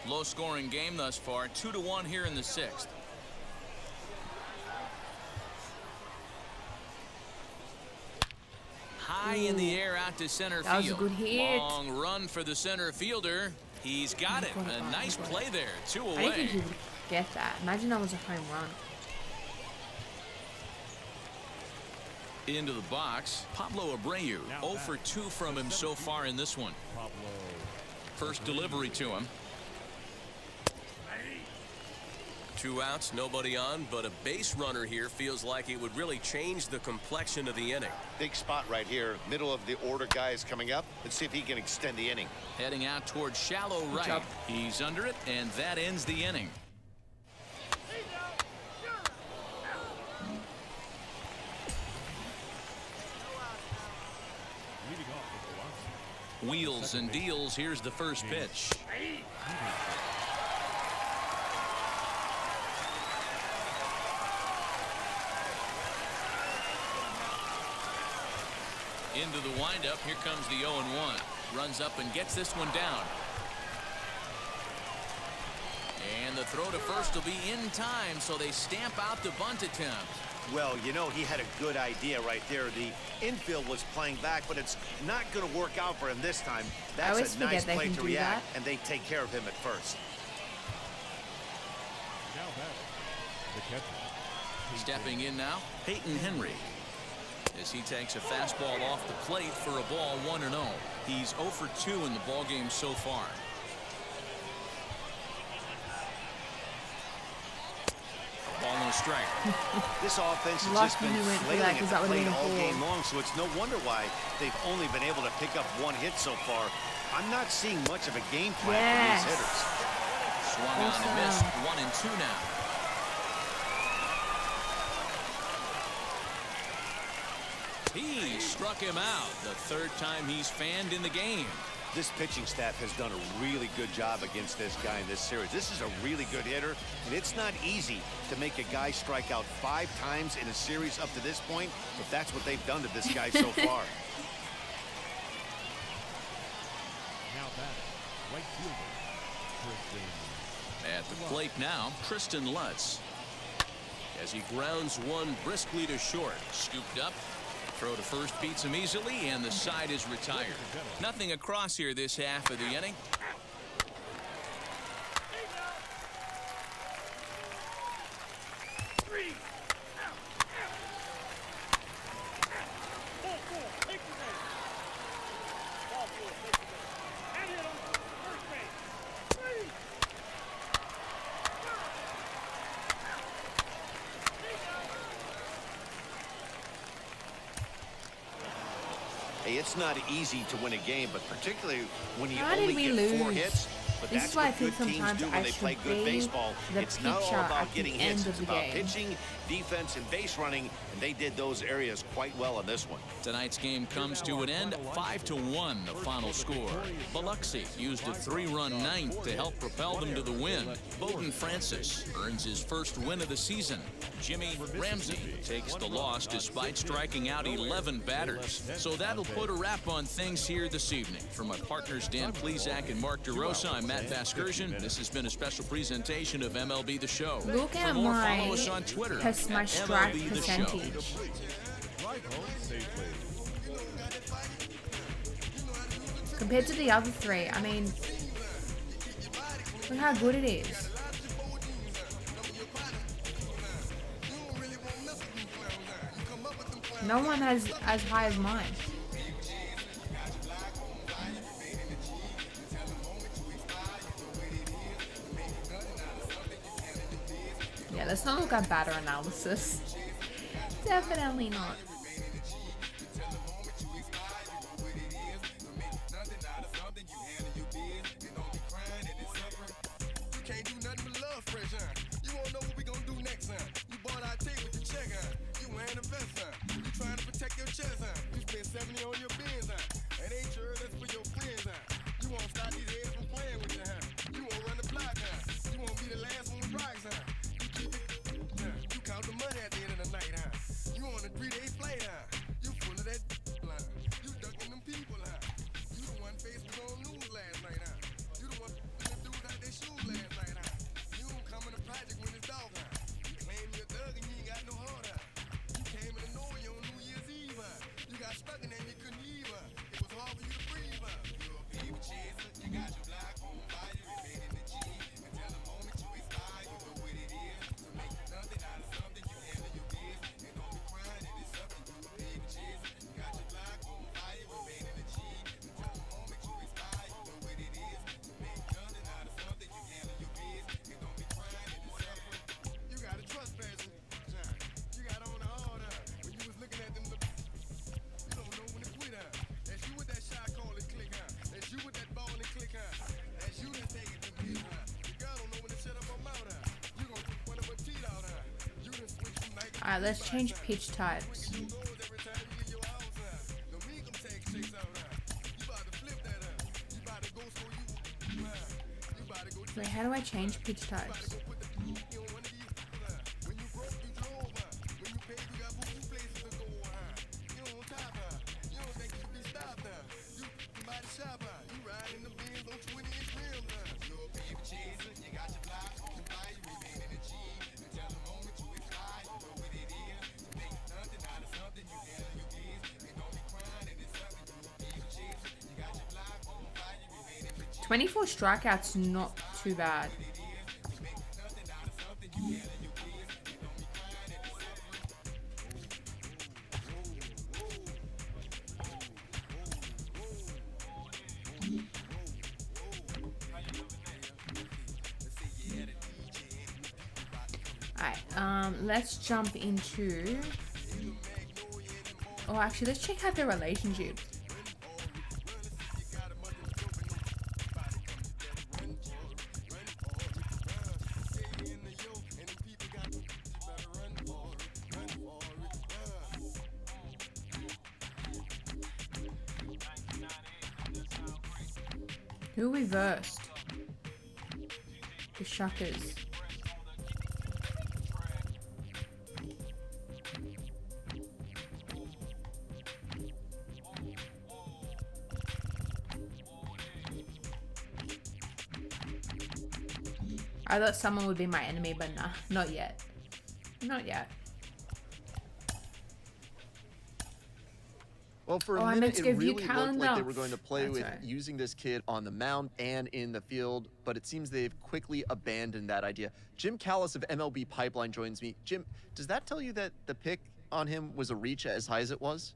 Low scoring game thus far. 2-1 here in the 6th. High in the air out to center That was a field. good hit. Long run for the center fielder. He's got it. A nice play there. 2 I didn't away. think he would get that. Imagine that was a home run. Into the box, Pablo Abreu. 0 for 2 from him so far in this one. First delivery to him. 2 outs, nobody on, but a base runner here feels like it would really change the complexion of the inning. Big spot right here. Middle of the order guy is coming up. Let's see if he can extend the inning. Heading out towards shallow right. job. He's under it, and that ends the inning. Wheels and deals. Here's the first pitch. Into the windup. Here comes the 0-1. Runs up and gets this one down. And the throw to first will be in time, so they stamp out the bunt attempt. Well, he had a good idea right there. The infield was playing back, but it's not going to work out for him this time. That's a nice play to react, and they take care of him at first. Now batting, the catcher. Stepping in now, Peyton Henry. As he takes a fastball off the plate for a ball 1-0. He's 0 for 2 in the ballgame so far. Ball and a strike. This offense has just been flailing at the plate all game long, so it's no wonder why they've only been able to pick up 1 hit so far. I'm not seeing much of a game plan for these hitters. Swung on and missed. 1-2 now. He struck him out. The 3rd time he's fanned in the game. This pitching staff has done a really good job against this guy in this series. This is a really good hitter, and it's not easy to make a guy strike out 5 times in a series up to this point, but that's what they've done to this guy so far. Now batting, right fielder, Tristan. At the plate now, Tristan Lutz. As he grounds one briskly to short. Scooped up. Throw to first beats him easily, and the side is retired. Nothing across here this half of the inning. Hey, it's not easy to win a game, but particularly when you How only did we get 4 lose? hits. But This that's is why I what good think teams sometimes do I when they play should good be baseball. the It's not all pitcher about at getting the hits. end of It's the about game. pitching, defense, and base running, and they did those areas quite well in this one. Tonight's game comes to an end, 5-1, the final score. Biloxi used a 3-run ninth to help propel them to the win. Bowden Francis earns his first win of the season. Jimmy Ramsey takes the loss despite striking out 11 batters. So that'll put a wrap on things here this evening. For my partners Dan Plesac and Mark DeRosa, I'm Matt Vasgersian. This has been a special presentation of MLB The Show. Look For at more, my follow us on Twitter my at strike MLB The Show. percentage. Compared to the other three, I mean, look how good it is. No one has as high as mine. Yeah, let's not look at batter analysis. Definitely not. Alright, let's change pitch types. Wait, how do I change pitch types? "24 strikeouts, not too bad." Alright, let's jump into... Oh, actually, let's check out their relationship. Who reversed? The Shuckers. I thought someone would be my enemy, but nah, not yet. Not yet. Well, for a I minute, meant to it give you really looked like calendar. they were going to play That's with right. using this kid on the mound and in the field, but it seems they've quickly abandoned that idea. Jim Callis of MLB Pipeline joins me. Jim, does that tell you that the pick on him was a reach as high as it was?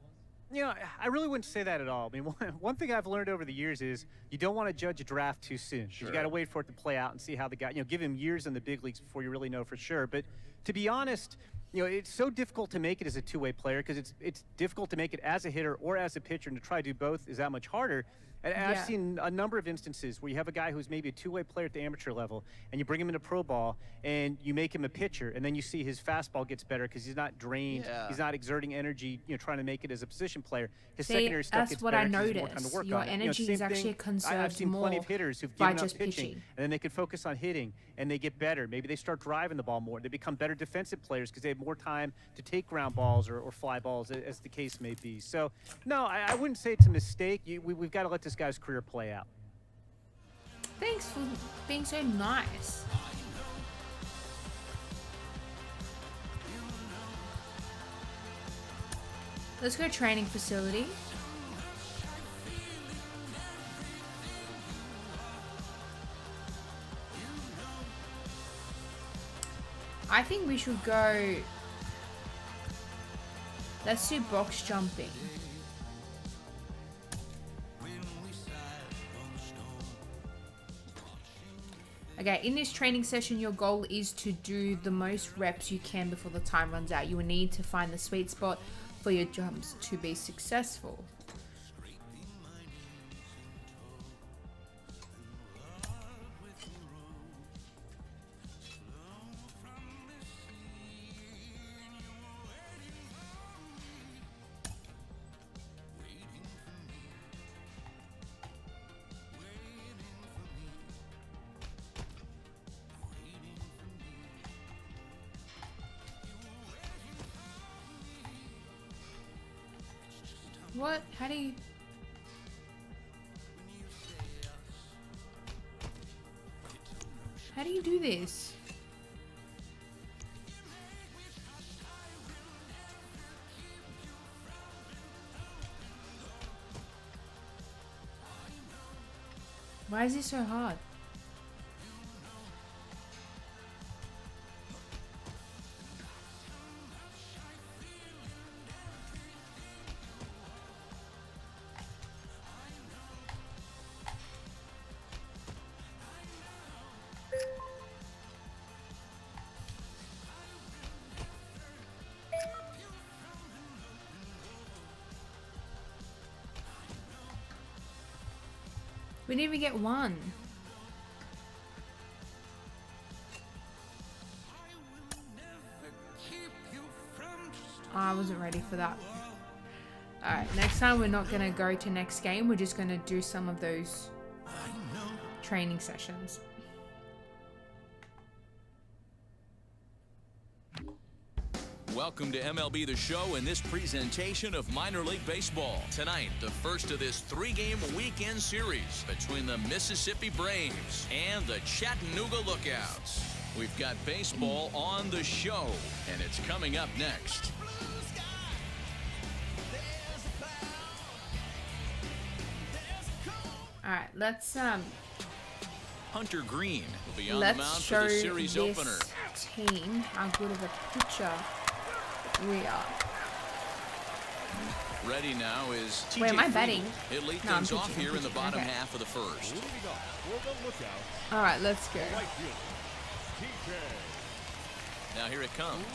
You know, I really wouldn't say that at all. I mean, one thing I've learned over the years is you don't want to judge a draft too soon. Sure. You got to wait for it to play out and see how the guy, give him years in the big leagues before you really know for sure. But to be honest, you know, it's so difficult to make it as a two-way player because it's difficult to make it as a hitter or as a pitcher, and to try to do both is that much harder. And I've seen a number of instances where you have a guy who's maybe a two-way player at the amateur level, and you bring him into pro ball, and you make him a pitcher, and then you see his fastball gets better because he's not drained, he's not exerting energy, you know, trying to make it as a position player. His secondary stuff gets better because he has more time to work Your on it. energy is actually conserved I've seen plenty of hitters who've by given up just pitching, pitching. and then they can focus on hitting, and they get better. Maybe they start driving the ball more. They become better defensive players because they have more time to take ground balls or fly balls, as the case may be. So, no, I wouldn't say it's a mistake. We've got to let this guy's career play out. Thanks for being so nice. Let's go training facility. I think we should go. Let's do box jumping. Okay, in this training session, your goal is to do the most reps you can before the time runs out. You will need to find the sweet spot for your jumps to be successful. What? How do you... How do you do this? Why is this so hard? We didn't even get one. Oh, I wasn't ready for that. Alright, next time we're not going to go to next game. We're just going to do some of those training sessions. Welcome to MLB The Show and this presentation of minor league baseball. Tonight, the first of this three-game weekend series between the Mississippi Braves and the Chattanooga Lookouts. We've got baseball on the show, and it's coming up next. All right, let's Hunter Green will be on the mound for the series opener. Team how good of a pitcher we are. Ready now is TJ. Wait, am I betting? He'll lead things off here in the bottom half of the first. All right, let's go. Now here it comes.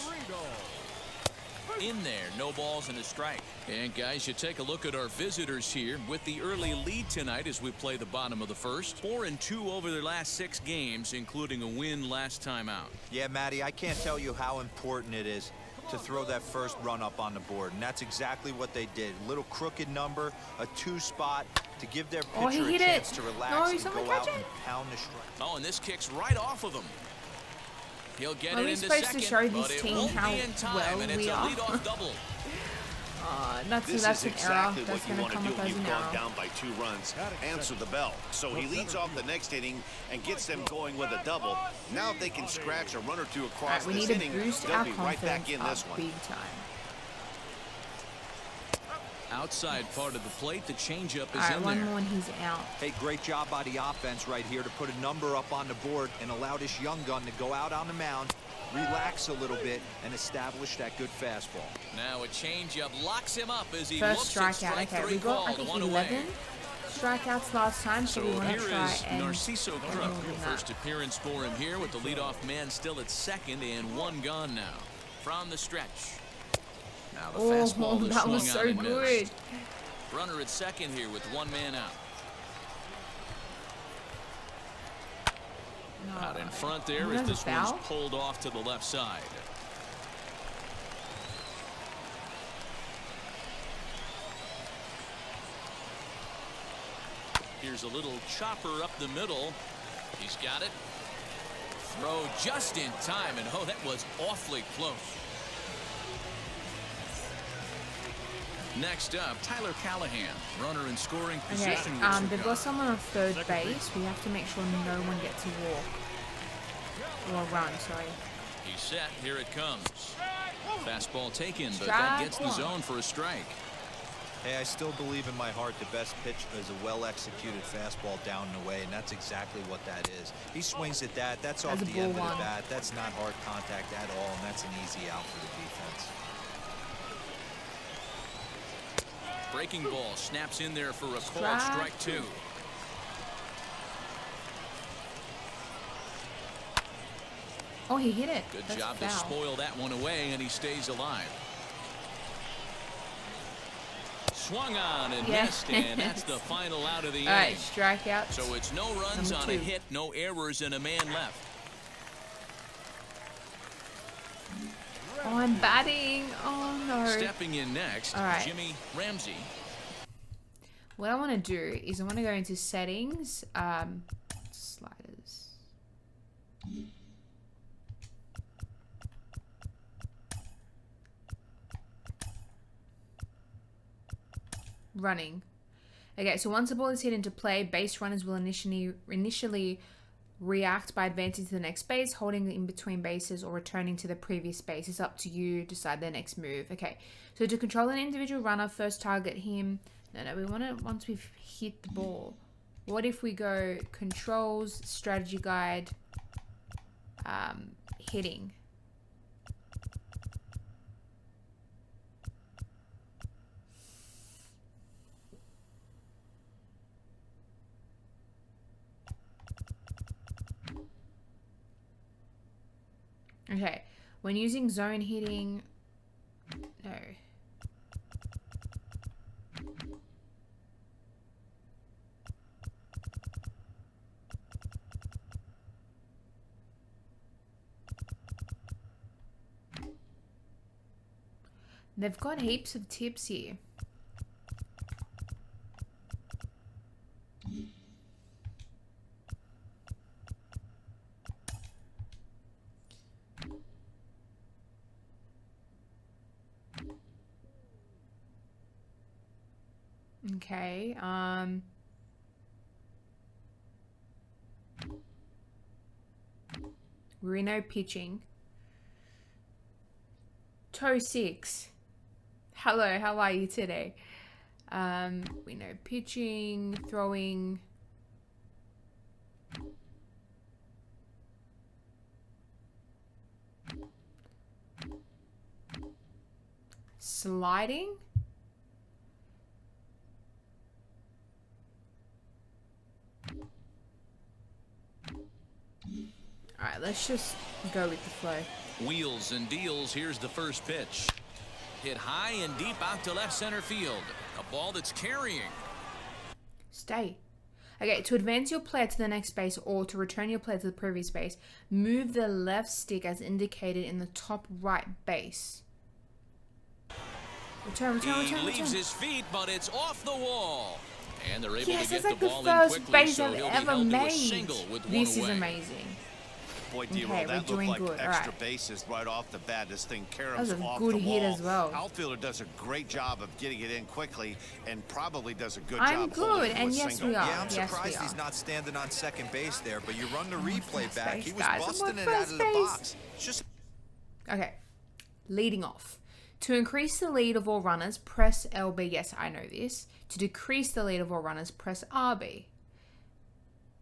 In there, no balls and a strike. And guys, you take a look at our visitors here with the early lead tonight as we play the bottom of the first. 4-2 over their last 6 games, including a win last time out. Yeah, Matty, I can't tell you how important it is to throw that first run up on the board, and that's exactly what they did. Little crooked number, a 2 spot to give their pitcher a chance to relax and go out and pound the strike. Oh, and this kicks right off of him. He'll get Are it we into supposed second, to show but this it team won't how be in time, well and it's we a are? leadoff double. That's an error. That's going to come up as You've an gone error. down by 2 runs. Answer the bell. So he leads off the next inning and gets them going with a double. Now if they can scratch a run or 2 across we this need to inning, boost they'll our be right back confidence in this up one. big time. Outside part of the plate, the changeup is All right, in one there. more and he's out. Hey, great job by the offense right here to put a number up on the board and allow this young gun to go out on the mound, relax a little bit, and establish that good fastball. Now a changeup locks him up as he First looks at strikeout. strike Okay, 3 we got, I called, think, 1 11 away. strikeouts last time, so we So want here to try is and Narciso get Crook. more than that. First appearance for him here with the leadoff man still at second and 1 gone now. from the stretch. Now the Oh, fastball is that swung was so on and good. missed. Runner at second here with one man out. Out in front there as this one's pulled off to the left side. Here's a little chopper up the middle. He's got it. Throw just in time, and oh, that was awfully close. Next up, Tyler Callahan, runner in scoring position. Okay, they've got someone on third base. We have to make sure no one gets a walk. Or run, sorry. He's set. Here it comes. Fastball taken, but that gets the zone for a strike. Hey, I still believe in my heart the best pitch is a well-executed fastball down and away, and that's exactly what that is. He swings at that. That's off the end of the bat. That's not hard contact at all, and that's an easy out for the defense. Breaking ball snaps in there for a called strike two. Oh, he hit it. Good job to spoil that one away, and he stays alive. Swung on and missed, and that's the final out of the inning. All right, strikeout. So it's no runs on a hit, no errors, and a man left. Oh, I'm batting. Oh, no. Stepping in next, Jimmy Ramsey. What I want to do is I want to go into settings, sliders. Running. Okay, so once the ball is hit into play, base runners will initially react by advancing to the next base, holding in between bases, or returning to the previous base. It's up to you. Decide their next move. Okay, so to control an individual runner, first target him. No, we want to, once we've hit the ball. What if we go controls, strategy guide, hitting. Okay, when using zone hitting, no. They've got heaps of tips here. Okay, we know pitching. Toe 6. Hello, how are you today? We know pitching, throwing. Sliding. All right, let's just go with the flow. Wheels and deals. Here's the first pitch. Hit high and deep out to left center field. A ball that's carrying. Stay. Okay, to advance your player to the next base or to return your player to the previous base, move the left stick as indicated in the top right base. Return. He leaves his feet, but it's off the wall. And they're able to get Yes, that's the like the ball in first quickly, base so I've he'll be ever held to a made. single with This one is away. amazing. Boy, D-Roll, Okay, that we're looked like doing good. extra All right. bases right off the bat. This thing That was caroms a off good the hit wall. as well. Outfielder does a great job of getting it in quickly and probably does a good I'm job good, holding and to a yes, single. we are. Yeah, I'm Yes, surprised we he's are. not standing on second base there, but you run the replay back. base, He was guys. I'm busting on it out first of the base. box. Just Okay, leading off. To increase the lead of all runners, press LB. Yes, I know this. To decrease the lead of all runners, press RB.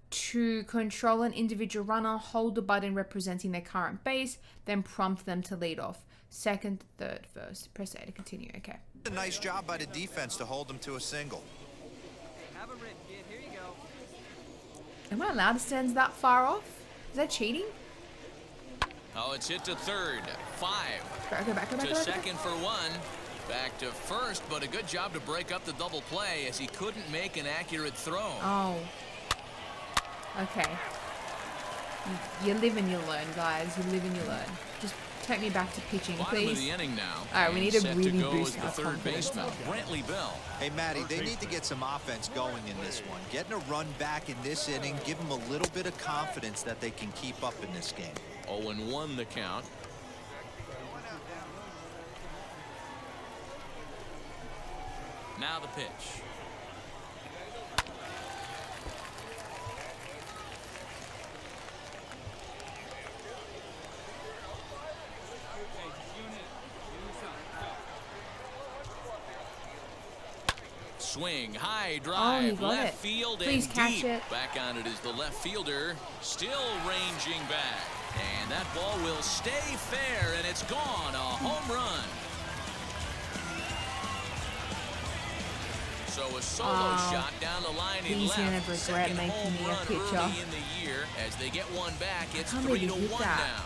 To control an individual runner, hold the button representing their current base, then prompt them to lead off. Second, third, first. Press A to continue. Okay. a nice job by the defense to hold him to a single. Have a rip, kid. Here you go. Am I allowed to stand that far off? Is that cheating? Oh, it's hit to third. 5. Go back. To second for 1. Back to first, but a good job to break up the double play as he couldn't make an accurate throw. Oh. Okay. You live and you learn, guys. You live and you learn. Just take me back to pitching, Bottom please. of the inning now. All right, we need to Set really go boost is our the third confidence. baseman, Brantley Bell. Hey, Matty, they need to get some offense going in this one. Getting a run back in this inning, give them a little bit of confidence that they can keep up in this game. 0-1 the count. Now the pitch. Swing, high drive, got left it. field Please and catch deep. it. Back on it is the left fielder, still ranging back. And that ball will stay fair, and it's gone. A home run. So a solo shot down the line in He's gonna left. regret Second making home me a run pitcher. early in the year. As they get one back, it's can't believe he 3-1 did that. now.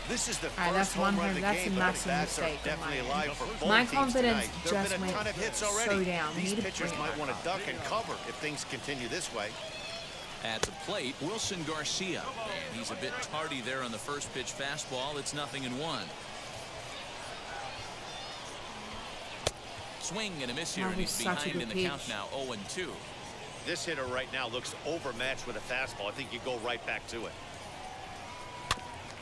This is the All right, that's first home one run home. of the That's a game, but massive the bats are mistake on definitely my alive end. for both My teams confidence tonight. There have just been a ton went of hits so already. down. We These need to pitchers bring it might back want to up. duck and cover if things continue this way. At the plate, Wilson Garcia. And he's a bit tardy there on the first pitch fastball. It's 0-1. Swing and a miss here, That and he's was such a behind good in the pitch. count now, 0-2. This hitter right now looks overmatched with a fastball. I think you go right back to it.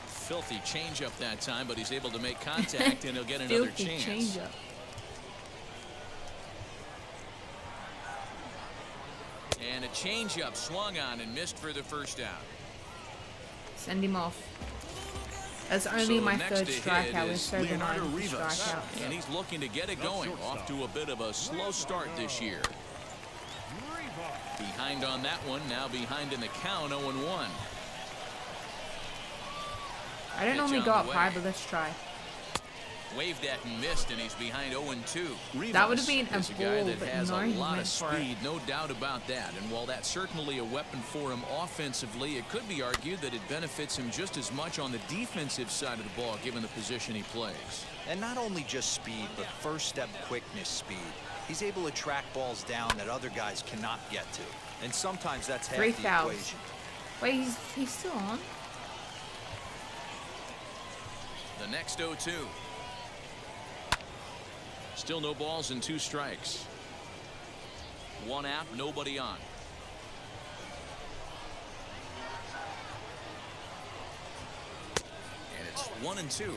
Filthy changeup that time, but he's able to make contact, and he'll get another Filthy chance. changeup. And a changeup swung on and missed for the first out. Send him off. That's only So my next third to hit strikeout. We're is so behind with the strikeout. And he's looking to get it going. Off to a bit of a slow start this year. Behind on that one, now behind in the count, 0-1. I don't Pitch normally on go the up high, way. but let's try. Waved at and missed, and he's behind 0-2. That would have been a He's guy ball, that but has no, a he lot went of for it. speed, no doubt about that. And while that's certainly a weapon for him offensively, it could be argued that it benefits him just as much on the defensive side of the ball, given the position he plays. And not only just speed, but first step quickness speed. He's able to track balls down that other guys cannot get to. And sometimes that's half 3 the fouls. equation. Wait, he's still on? The next 0-2. Still no balls and 2 strikes. 1 out, nobody on. And it's 1-2.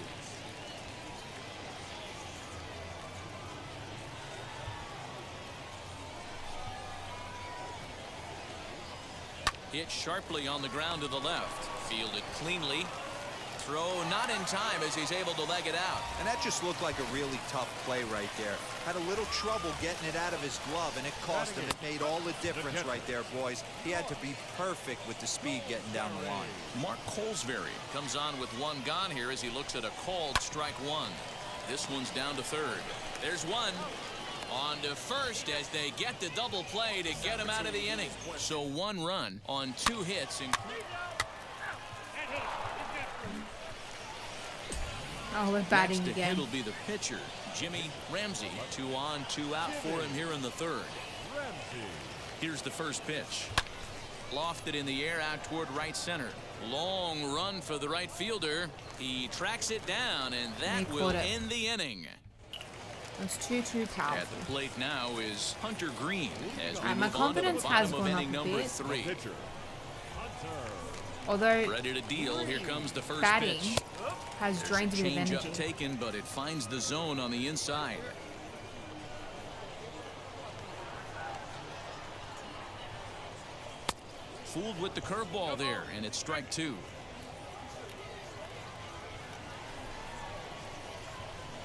Hit sharply on the ground to the left. Fielded cleanly. Throw not in time as he's able to leg it out. And that just looked like a really tough play right there. Had a little trouble getting it out of his glove, and it cost him. It made all the difference right there, boys. He had to be perfect with the speed getting down the line. Mark Colesbury comes on with 1 gone here as he looks at a called strike 1. This one's down to third. There's 1. On to first as they get the double play to get him out of the inning. So 1 run on 2 hits. Oh, we're batting Next to again. hit will be the pitcher, Jimmy Ramsey. 2 on, 2 out for him here in the third. Here's the first pitch. Lofted in the air out toward right center. Long run for the right fielder. He tracks it down, and that will end the inning. It's too powerful. At the plate now is Hunter Green as we My move on to the confidence has bottom of gone inning up a number bit. 3. Although Ready to deal. Here comes the first batting pitch. has drained a bit of Change energy. up taken, but it finds the zone on the inside. Fooled with the curveball there, and it's strike 2.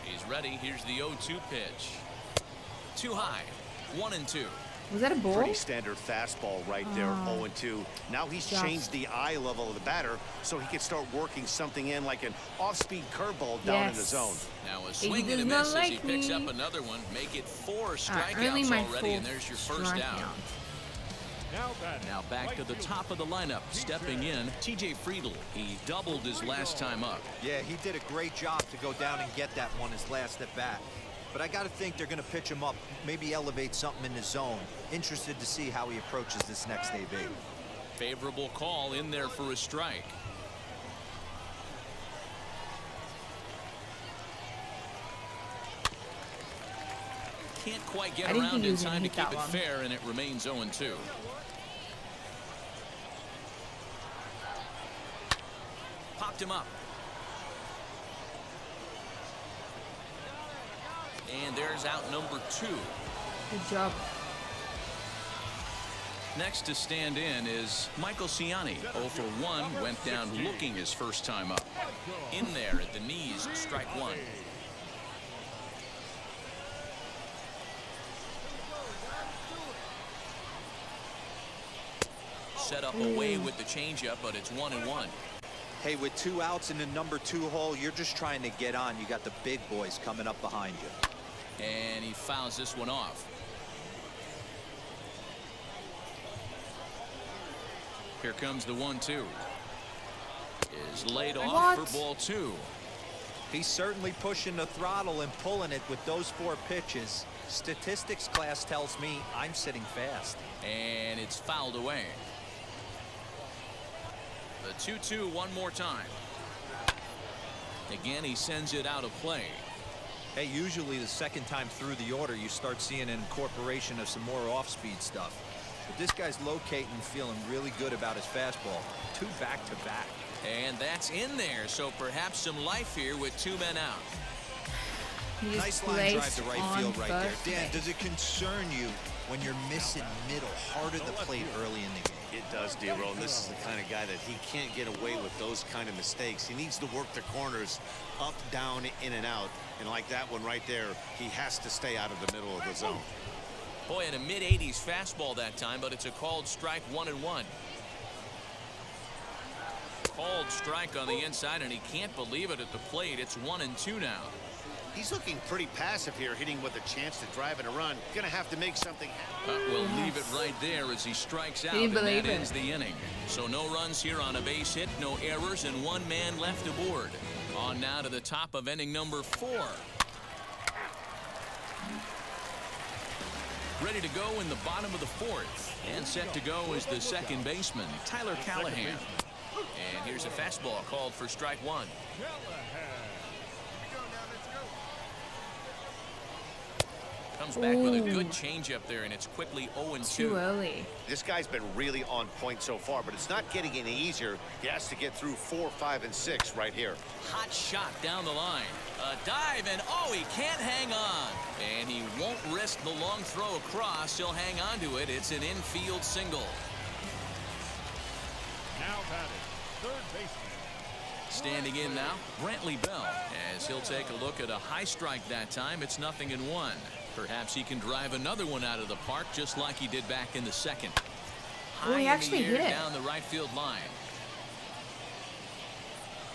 He's ready. Here's the 0-2 pitch. Too high. 1-2. Was that a ball? Pretty standard fastball right there, 0-2. Now he's Just. changed the eye level of the batter so he can start working something in like an off-speed curveball down in the zone. Now a He swing does and a not miss as like he picks me. up another one. Make it 4 strikeouts only my already, and fourth there's your first out. strikeout. Now back to the top of the lineup. Stepping in, TJ Friedl. He doubled his last time up. Yeah, he did a great job to go down and get that one his last at bat. But I got to think they're going to pitch him up, maybe elevate something in the zone. Interested to see how he approaches this next AB. Favorable call in there for a strike. Can't quite get around in time to keep it fair, and it remains 0-2. Popped him up. And there's out number 2. Good job. Next to stand in is Michael Ciani. 0 for 1, went down looking his first time up. In there at the knees, strike 1. Set up away with the changeup, but it's 1-1. Hey, with 2 outs in the number 2 hole, you're just trying to get on. You got the big boys coming up behind you. And he fouls this one off. Here comes the 1-2. Is laid off for ball 2. He's certainly pushing the throttle and pulling it with those 4 pitches. Statistics class tells me I'm sitting fast. And it's fouled away. The 2-2 one more time. Again, he sends it out of play. Hey, usually the second time through the order, you start seeing an incorporation of some more off-speed stuff. But this guy's locating and feeling really good about his fastball. 2 back-to-back. And that's in there, so perhaps some life here with 2 men out. Nice line drive to right field right there. Dan, does it concern you when you're missing middle, hard at the plate early in the game? It does, D-Roll, and this is the kind of guy that he can't get away with those kind of mistakes. He needs to work the corners up, down, in, and out. And like that one right there, he has to stay out of the middle of the zone. Boy, at a mid-80s fastball that time, but it's a called strike, 1-1. Called strike on the inside, and he can't believe it at the plate. It's 1-2 now. He's looking pretty passive here, hitting with a chance to drive in a run. Gonna have to make something happen. We'll leave it right there as he strikes out, and that ends the inning. So no runs here on a base hit, no errors, and 1 man left aboard. On now to the top of inning number 4. Ready to go in the bottom of the 4th. And set to go is the second baseman, Tyler Callahan. And here's a fastball called for strike 1. Comes back with a good changeup there, and it's quickly 0-2. Too early. This guy's been really on point so far, but it's not getting any easier. He has to get through 4, 5, and 6 right here. Hot shot down the line. A dive, and he can't hang on. And he won't risk the long throw across. He'll hang on to it. It's an infield single. Now batting, third baseman. Standing in now, Brantley Bell, as he'll take a look at a high strike that time. It's 0-1. Perhaps he can drive another one out of the park just like he did back in the second. Oh, he actually hit it down the right field line.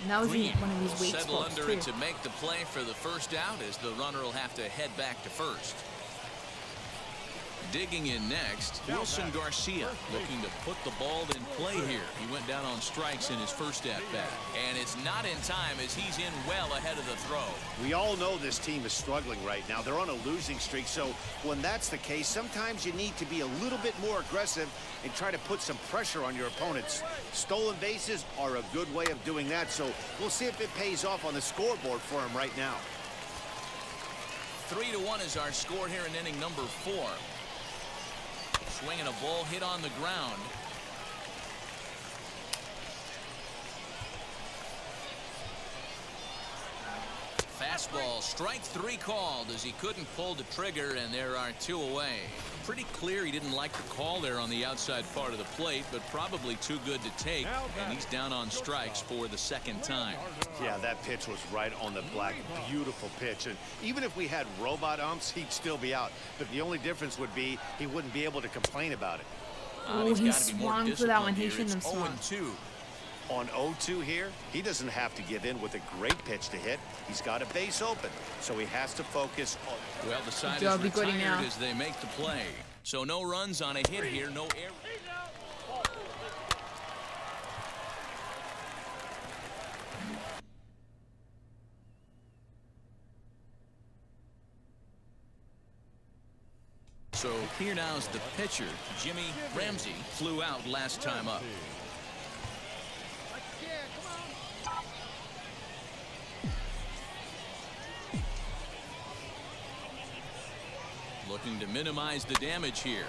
And that was one of his weak settle spots under too. it to make the play for the first out, as the runner will have to head back to first. Digging in next, Wilson Garcia, looking to put the ball in play here. He went down on strikes in his first at-bat. And it's not in time, as he's in well ahead of the throw. We all know this team is struggling right now. They're on a losing streak, so when that's the case, sometimes you need to be a little bit more aggressive and try to put some pressure on your opponents. Stolen bases are a good way of doing that, so we'll see if it pays off on the scoreboard for him right now. 3-1 is our score here in inning number 4. Swinging a ball hit on the ground. Fastball, strike 3 called, as he couldn't pull the trigger, and there are 2 away. Pretty clear he didn't like the call there on the outside part of the plate, but probably too good to take, and he's down on strikes for the second time. Yeah, that pitch was right on the black. Beautiful pitch. And even if we had robot umps, he'd still be out. But the only difference would be he wouldn't be able to complain about it. Oh, he swung for that one. He shouldn't have swung. 0-2. On 0-2 here, he doesn't have to give in with a great pitch to hit. He's got a base open, so he has to focus on... Well, the side is retired as they make the play. So no runs on a hit here, no error. So here now is the pitcher. Jimmy Ramsey flew out last time up. Looking to minimize the damage here.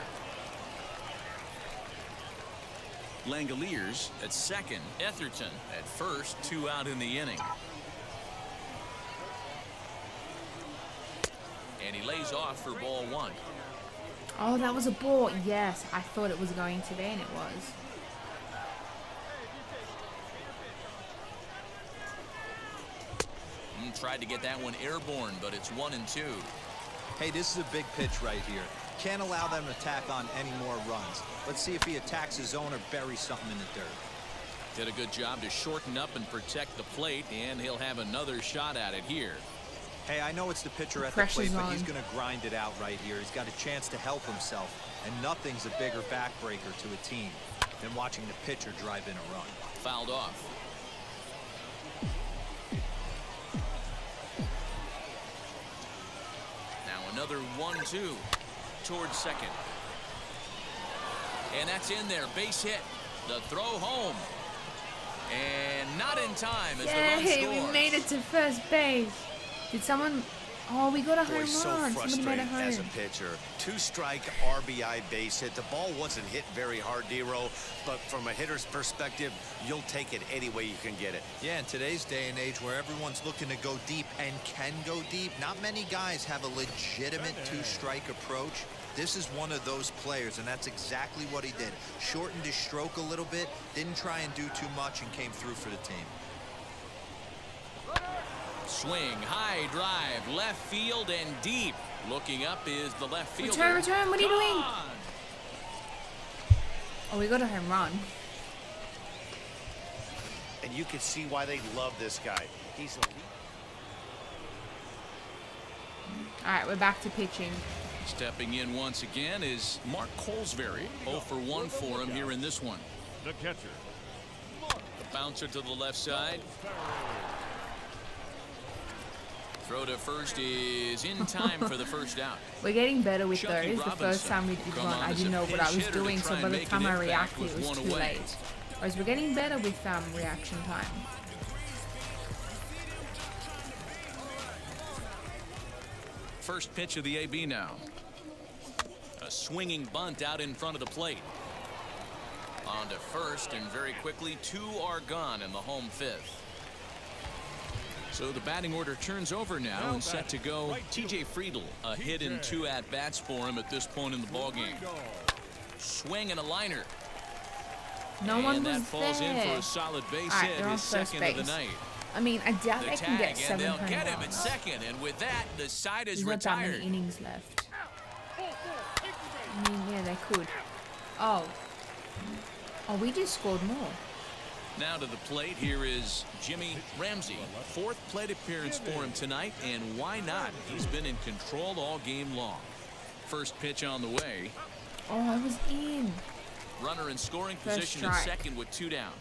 Langoliers at second. Etherton at first. 2 out in the inning. And he lays off for ball 1. Oh, that was a ball. Yes, I thought it was going to be, and it was. Tried to get that one airborne, but it's 1-2. Hey, this is a big pitch right here. Can't allow them to tack on any more runs. Let's see if he attacks his zone or buries something in the dirt. Did a good job to shorten up and protect the plate, and he'll have another shot at it here. Hey, I know it's the pitcher at the plate, but he's going to grind it out right here. He's got a chance to help himself, and nothing's a bigger backbreaker to a team than watching the pitcher drive in a run. Fouled off. Another 1-2 towards second. And that's in there. Base hit. The throw home. And not in time as the run scores. We made it to first base. Did someone... Oh, we got a home run. So Somebody made a frustrating home. as a pitcher. 2-strike RBI base hit. The ball wasn't hit very hard, D-Row, but from a hitter's perspective, you'll take it any way you can get it. Yeah, in today's day and age where everyone's looking to go deep and can go deep, not many guys have a legitimate 2-strike approach. This is one of those players, and that's exactly what he did. Shortened his stroke a little bit, didn't try and do too much, and came through for the team. Swing, high drive, left field and deep. Looking up is the left fielder. Return, what are you doing? Oh, we got a home run. And you can see why they love this guy. He's elite. All right, we're back to pitching. Stepping in once again is Mark Colesbury. 0 for 1 for him here in this one. The catcher. The bouncer to the left side. Throw to first is in time for the first out. We're getting better with those. The first time we did one, I didn't know what I was doing, so by the time I reacted, it was too late. Whereas we're getting better with reaction time. First pitch of the AB now. A swinging bunt out in front of the plate. On to first, and very quickly, 2 are gone in the home 5th. So the batting order turns over now and set to go. TJ Friedl, a hit in 2 at-bats for him at this point in the ballgame. Swing and a liner. No one was there. And that falls in for a solid base hit, his second of the night. I mean, I doubt they can get 7 home runs. Get him at second, and with that, the side is retired. There's not that many innings left. I mean, yeah, they could. Oh, we just scored more. Now to the plate, here is Jimmy Ramsey. 4th plate appearance for him tonight, and why not? He's been in control all game long. First pitch on the way. Oh, I was in. Runner in scoring position in second with 2 down.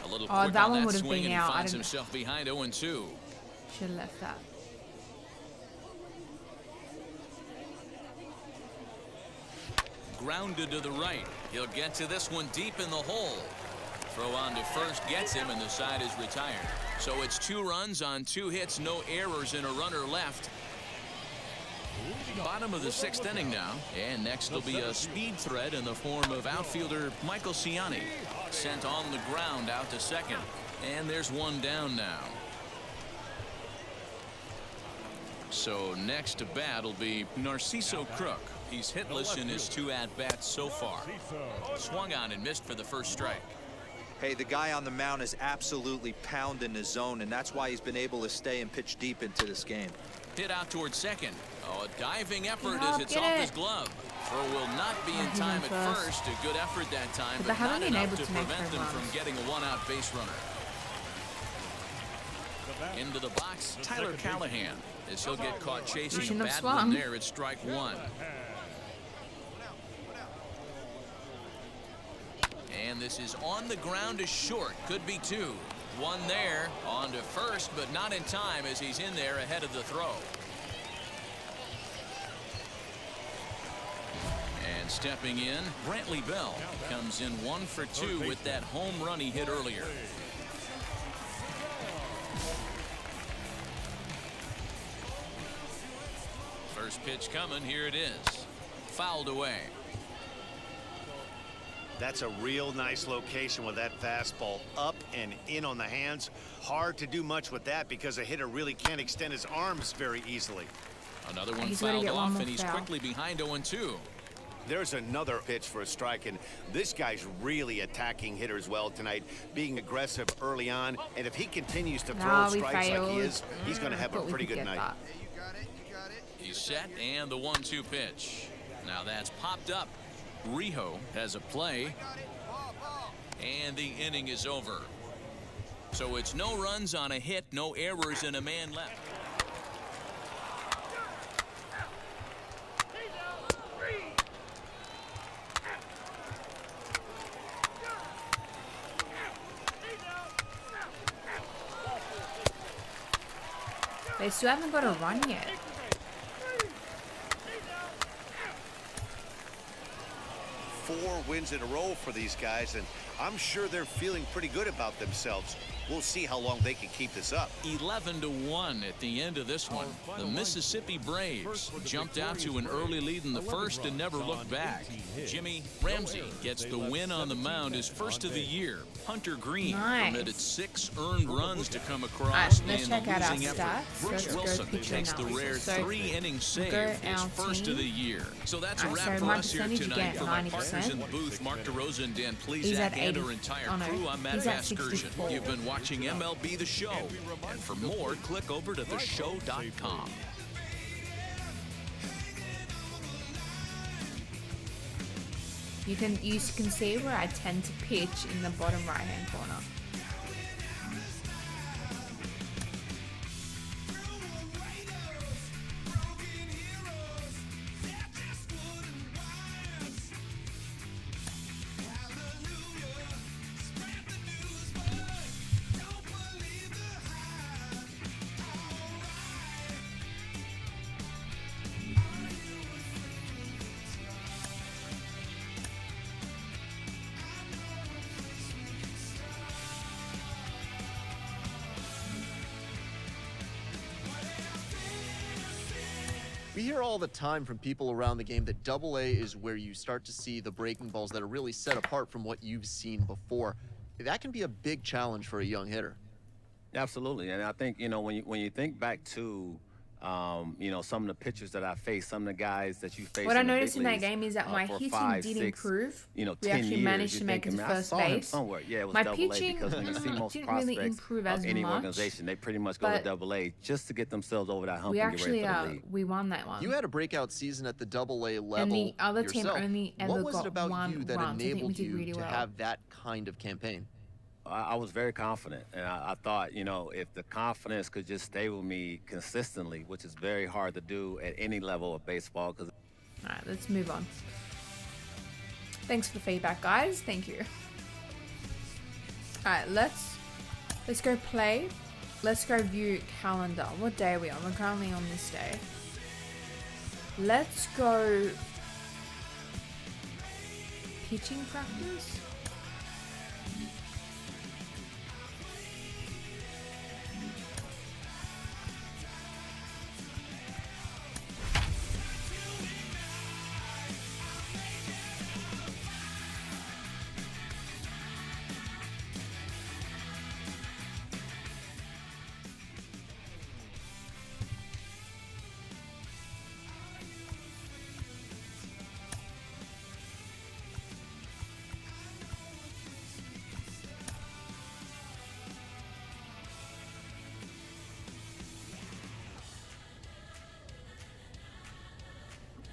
A little quick that on one that would have swing, been and out. he finds himself behind 0-2. Should have left that. Grounded to the right. He'll get to this one deep in the hole. Throw on to first gets him, and the side is retired. So it's 2 runs on 2 hits, no errors, and a runner left. Bottom of the 6th inning now, and next will be a speed threat in the form of outfielder Michael Ciani. Sent on the ground out to second, and there's 1 down now. So next to bat will be Narciso Crook. He's hitless in his 2 at-bats so far. Swung on and missed for the first strike. Hey, the guy on the mound is absolutely pounding the zone, and that's why he's been able to stay and pitch deep into this game. Hit out towards second. Oh, a diving effort as it's off his glove. Throw will not be in time at first. A good effort that time, but not enough to prevent them from getting a 1-out base runner. Into the box, Tyler Callahan, as he'll get caught chasing a bad one there at strike 1. And this is on the ground to short. Could be 2. 1 there. On to first, but not in time as he's in there ahead of the throw. And stepping in, Brantley Bell comes in 1 for 2 with that home run he hit earlier. First pitch coming. Here it is. Fouled away. That's a real nice location with that fastball up and in on the hands. Hard to do much with that because a hitter really can't extend his arms very easily. Another one fouled off, and he's quickly behind 0-2. There's another pitch for a strike, and this guy's really attacking hitters well tonight, being aggressive early on. And if he continues to throw strikes like he is, he's going to have a pretty good night. He's set, and the 1-2 pitch. Now that's popped up. Rijo has a play, and the inning is over. So it's no runs on a hit, no errors, and a man left. They still haven't got a run yet. Four wins in a row for these guys, and I'm sure they're feeling pretty good about themselves. We'll see how long they can keep this up. 11-1 at the end of this one. The Mississippi Braves jumped out to an early lead in the first and never looked back. Jimmy Ramsey gets the win on the mound, his first of the year. Hunter Green permitted 6 earned runs to come across in the losing effort. Bruce Wilson takes the rare 3-inning save, his first of the year. So that's a wrap for us here tonight. For my partners in the booth, Mark DeRosa and Dan Plezak, and our entire crew, I'm Matt Vasgersian. You've been watching MLB The Show. And for more, click over to theshow.com. You can see where I tend to pitch in the bottom right hand corner. We hear all the time from people around the game that AA is where you start to see the breaking balls that are really set apart from what you've seen before. That can be a big challenge for a young hitter. Absolutely, and I think, you know, when you think back to you know, some of the pitchers that I faced, some of the guys that you faced. What I noticed in that game is that my hitting did improve. You know, we actually managed to make it to first base. Somewhere. Yeah, it was my double pitching A because when you see most didn't prospects really improve of as any much, organization, they pretty much go to double A just to get themselves over that hump. We and get ready actually for the league. we won that one. You had a breakout season at the AA level and the other yourself. team only ever what was got it about one you that run. So I think we enabled did you really to well. have that kind of campaign? I was very confident, and I thought, you know, if the confidence could just stay with me consistently, which is very hard to do at any level of baseball. All right, let's move on. Thanks for the feedback, guys. Thank you. All right, let's go play. Let's go view calendar. What day are we on? We're currently on this day. Let's go pitching practice.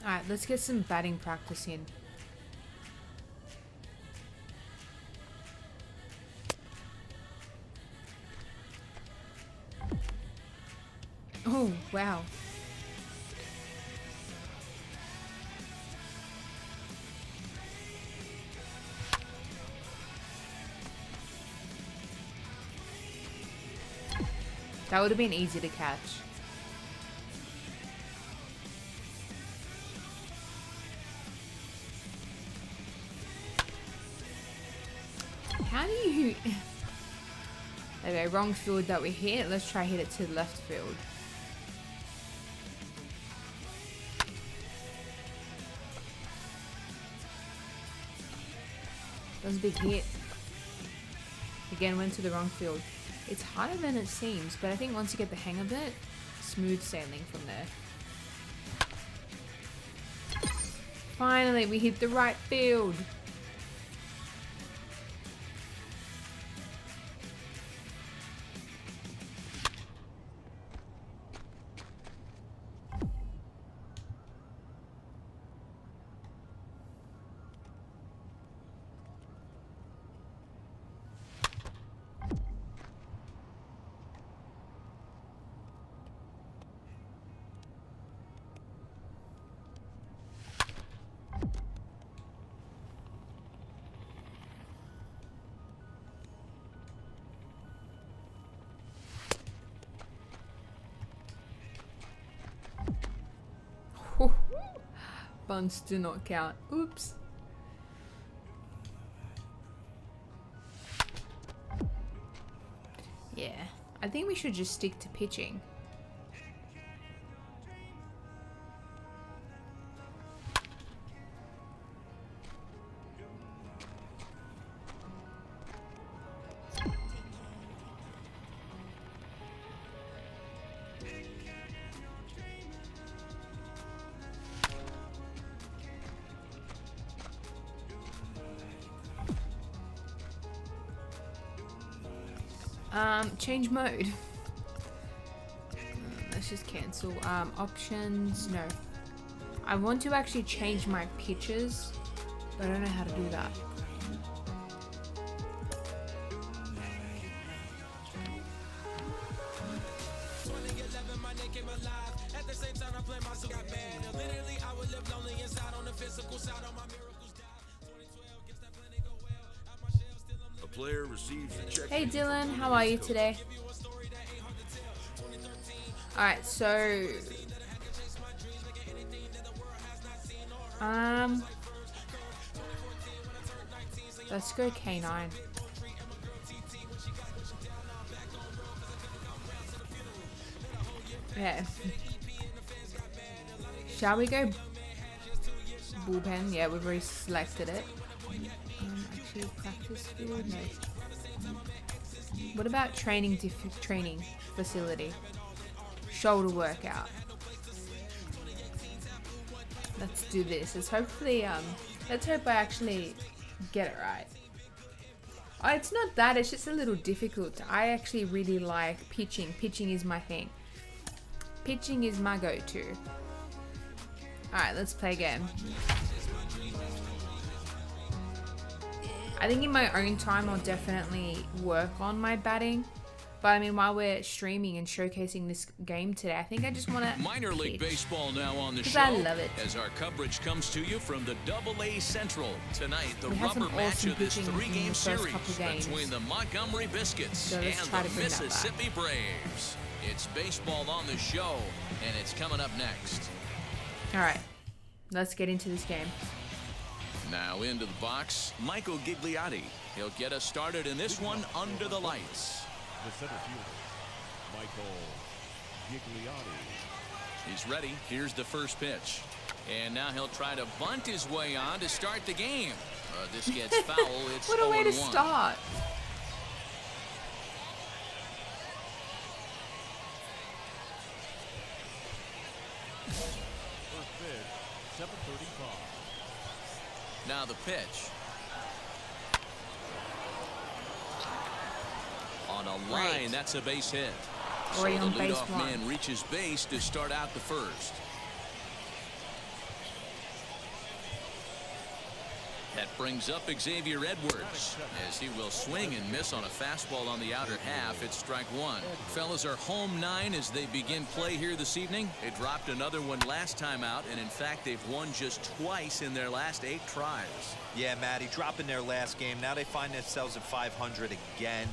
Alright, let's get some batting practice in. Oh, wow. That would have been easy to catch. How do you... Okay, wrong field that we hit. Let's try hit it to left field. That was a big hit. Again, went to the wrong field. It's harder than it seems, but I think once you get the hang of it, smooth sailing from there. Finally, we hit the right field. Bunts do not count. Oops. Yeah, I think we should just stick to pitching. Change mode. Let's just cancel. Options, no. I want to actually change my pitches, but I don't know how to do that. Player receives the check. Hey Dylan, how are you today? Alright, so let's go K9. Yeah. Shall we go bullpen? Yeah, we've already selected it. Actually, practice field? No. What about training facility? Shoulder workout. Let's do this. Let's hopefully let's hope I actually get it right. Oh, it's not that, it's just a little difficult. I actually really like pitching. Pitching is my thing. Pitching is my go-to. Alright, let's play a game. I think in my own time I'll definitely work on my batting. But I mean, while we're streaming and showcasing this game today, I think I just want to Minor League Baseball now on the show. I love it. As our coverage comes to you from the AA Central. Tonight, the We had some rubber match awesome of this pitching in three-game the first series couple games. between the Montgomery Biscuits So and let's try the to bring that back. Mississippi Braves. It's baseball on the show, and it's coming up next. Alright, let's get into this game. Now into the box, Michael Gigliotti. He'll get us started in this one under the lights. The center fielder, Michael Gigliotti. He's ready. Here's the first pitch. And now he'll try to bunt his way on to start the game. This gets foul. It's What a way to 0-1. start. First pitch, 7:35. Now the pitch. On a line, Right. that's a base hit. Already so on the base leadoff one. man reaches base to start out the first. That brings up Xavier Edwards as he will swing and miss on a fastball on the outer half. It's strike one. Fellas are home 9 as they begin play here this evening. They dropped another one last time out, and in fact they've won just twice in their last 8 tries. Yeah, Matty, dropping their last game. Now they find themselves at 500 again.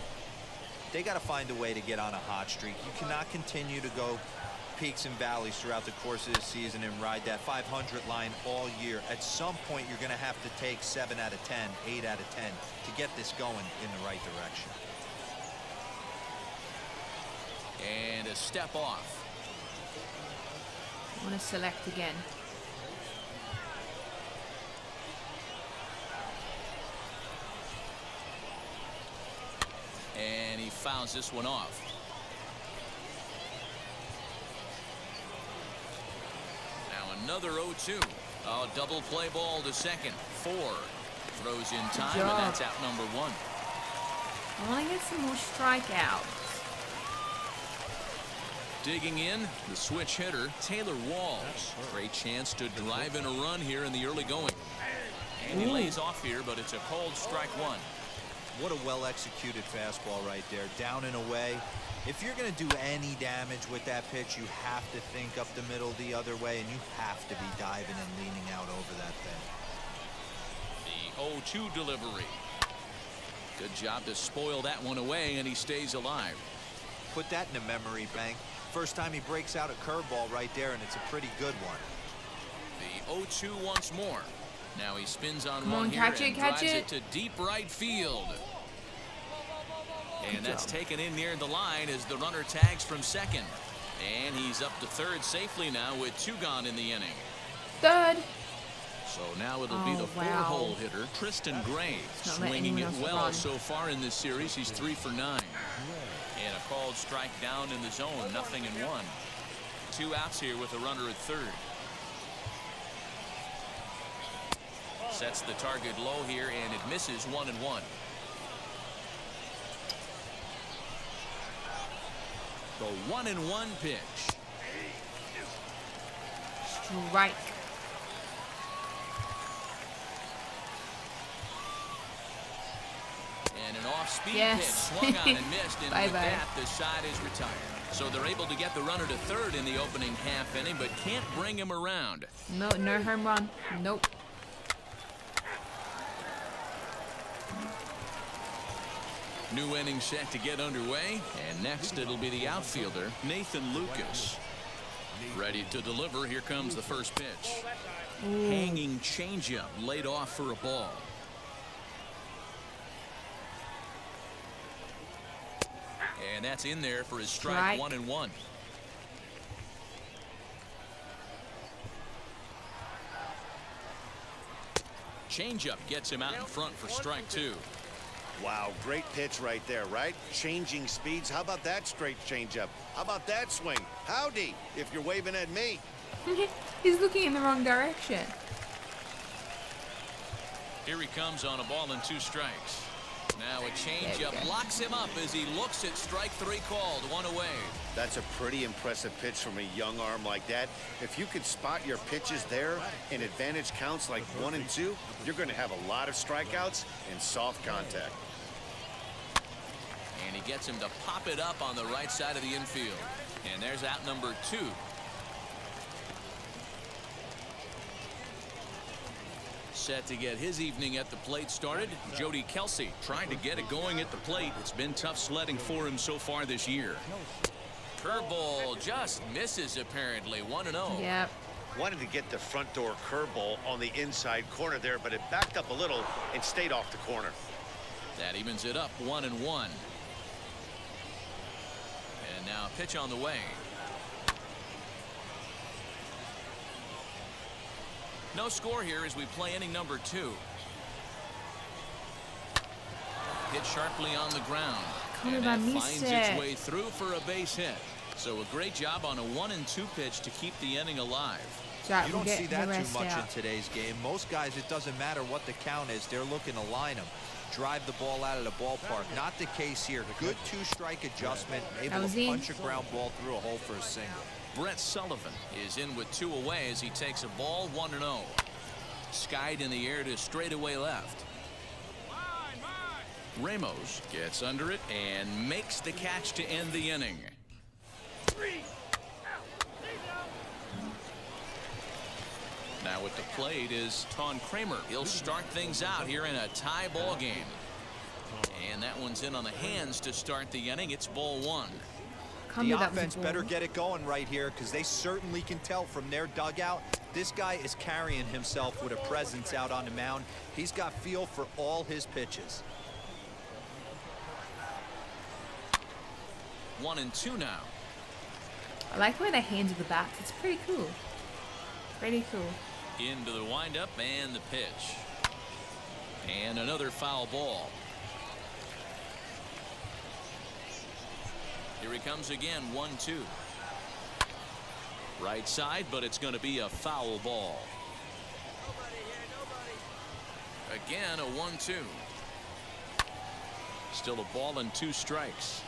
They got to find a way to get on a hot streak. You cannot continue to go peaks and valleys throughout the course of this season and ride that 500 line all year. At some point, you're going to have to take 7 out of 10, 8 out of 10 to get this going in the right direction. And a step off. I want to select again. And he fouls this one off. Now another 0-2. Oh, double play ball to second. 4. Throws in time, and that's out number 1. I want to get some more strikeouts. Digging in, the switch hitter, Taylor Walls. Great chance to drive in a run here in the early going. And he lays off here, but it's a called strike 1. What a well-executed fastball right there, down and away. If you're going to do any damage with that pitch, you have to think up the middle the other way, and you have to be diving and leaning out over that thing. The 0-2 delivery. Good job to spoil that one away, and he stays alive. Put that in a memory bank. First time he breaks out a curveball right there, and it's a pretty good one. The 0-2 once more. Now he spins on Come one on, here catch and it, catch drives it. it to deep right field. And that's taken in near the line as the runner tags from second. And he's up to third safely now with 2 gone in the inning. Third. So now it'll be the 4-hole hitter, Tristan Gray, swinging it well so far in this series. He's 3 for 9. And a called strike down in the zone, 0-1. 2 outs here with a runner at third. Sets the target low here, and it misses 1-1. The 1-1 pitch. Strike. And an off-speed Yes. pitch swung on and missed, and with Bye-bye. that, the side is retired. So they're able to get the runner to third in the opening half inning, but can't bring him around. No, no home run. Nope. New inning set to get underway, and next it'll be the outfielder, Nathan Lucas. Ready to deliver. Here comes the first pitch. Hanging changeup laid off for a ball. And that's in there for his strike 1-1. Changeup gets him out in front for strike 2. Wow, great pitch right there, right? Changing speeds. How about that straight changeup? How about that swing? Howdy, if you're waving at me. He's looking in the wrong direction. Here he comes on a ball and 2 strikes. Now a changeup locks him up as he looks at strike 3 called, 1 away. That's a pretty impressive pitch from a young arm like that. If you could spot your pitches there in advantage counts like 1 and 2, you're going to have a lot of strikeouts and soft contact. And he gets him to pop it up on the right side of the infield. And there's out number 2. Set to get his evening at the plate started, Jody Kelsey trying to get it going at the plate. It's been tough sledding for him so far this year. Curveball just misses apparently, 1-0. Yep. Wanted to get the front door curveball on the inside corner there, but it backed up a little and stayed off the corner. That evens it up, 1-1. And now a pitch on the way. No score here as we play inning number 2. Hit sharply on the ground. And that finds its way through for a base hit. So a great job on a 1-2 pitch to keep the inning alive. You don't see that too much in today's game. Most guys, it doesn't matter what the count is. They're looking to line them, drive the ball out of the ballpark. Not the case here. Good 2-strike adjustment, able to punch a ground ball through a hole for a single. Brett Sullivan is in with 2 away as he takes a ball, 1-0. Skied in the air to straightaway left. Ramos gets under it and makes the catch to end the inning. Now at the plate is Ton Kramer. He'll start things out here in a tie ball game. And that one's in on the hands to start the inning. It's ball 1. Can't The believe that was a offense ball. better get it going right here because they certainly can tell from their dugout. This guy is carrying himself with a presence out on the mound. He's got feel for all his pitches. 1-2 now. I like the way they handle the bats. It's pretty cool. Pretty cool. Into the windup and the pitch. And another foul ball. Here he comes again, 1-2. Right side, but it's going to be a foul ball. Again, a 1-2. Still a ball and 2 strikes.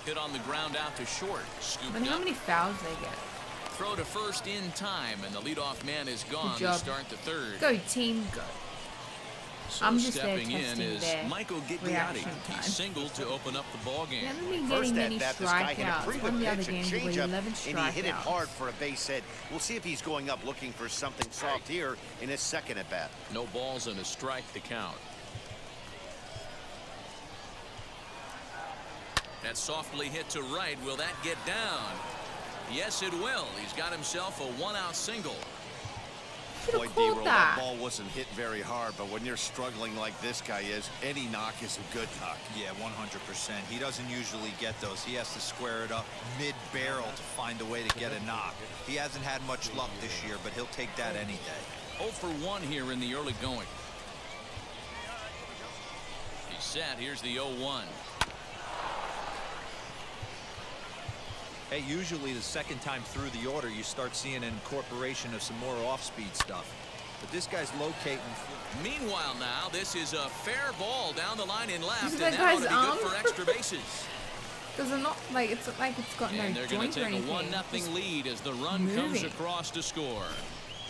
Hit on the ground out to short. Scooped But how up. many fouls they get? Throw to first in time, and the leadoff man is gone to job. start the third. Go team, go. So I'm just there stepping in testing is their Michael Gigliotti. reaction He time. singled to open up the ball game. He hasn't been First getting at many bat, this guy hit a strikeouts. pretty One of good the other pitch, a games with changeup, 11 and he hit it strikeouts. hard for a base hit. We'll see if he's going up looking for something soft here in his second at bat. No balls and a strike to count. That softly hit to right. Will that get down? Yes, it will. He's got himself a 1-out single. Boy, D-Roll, that ball wasn't hit very hard, but when you're struggling like this guy is, any knock is a good knock. Yeah, 100%. He doesn't usually get those. He has to square it up mid-barrel to find a way to get a knock. He hasn't had much luck this year, but he'll take that any day. 0 for 1 here in the early going. He's set. Here's the 0-1. Hey, usually the second time through the order, you start seeing an incorporation of some more off-speed stuff. But this guy's locating. Meanwhile, now this is a fair ball down the line in left, Is and that that ought to guy's be arm? good for extra bases. Does it not like it's got no And they're going joint to or take a anything? 1-0 Just lead as the run comes moving. across to score.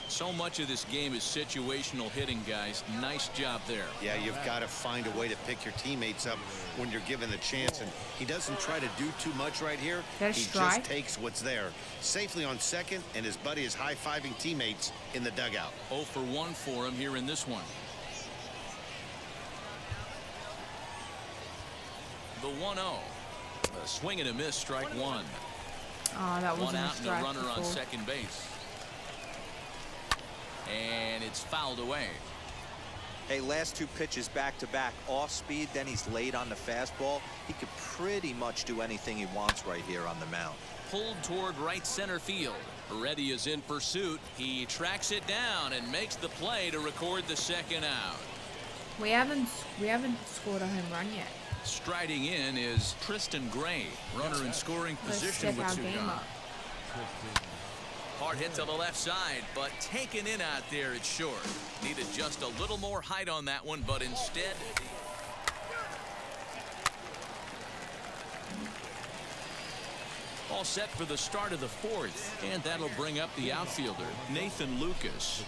So much of this game is situational hitting, guys. Nice job there. Yeah, you've got to find a way to pick your teammates up when you're given the chance, and he doesn't try to do too much right here. That a He strike? just takes what's there. Safely on second, and his buddy is high-fiving teammates in the dugout. 0 for 1 for him here in this one. The 1-0. A swing and a miss, strike 1. Oh, that wasn't One a out and a strike runner on before. second base. And it's fouled away. Hey, last 2 pitches back-to-back off speed, then he's laid on the fastball. He could pretty much do anything he wants right here on the mound. Pulled toward right center field. Reddy is in pursuit. He tracks it down and makes the play to record the second out. We haven't scored a home run yet. Striding in is Tristan Gray, runner in scoring Let's position step with our 2 game down. up. Hard hit to the left side, but taken in out there, it's short. Needed just a little more height on that one, but instead. All set for the start of the 4th, and that'll bring up the outfielder, Nathan Lucas.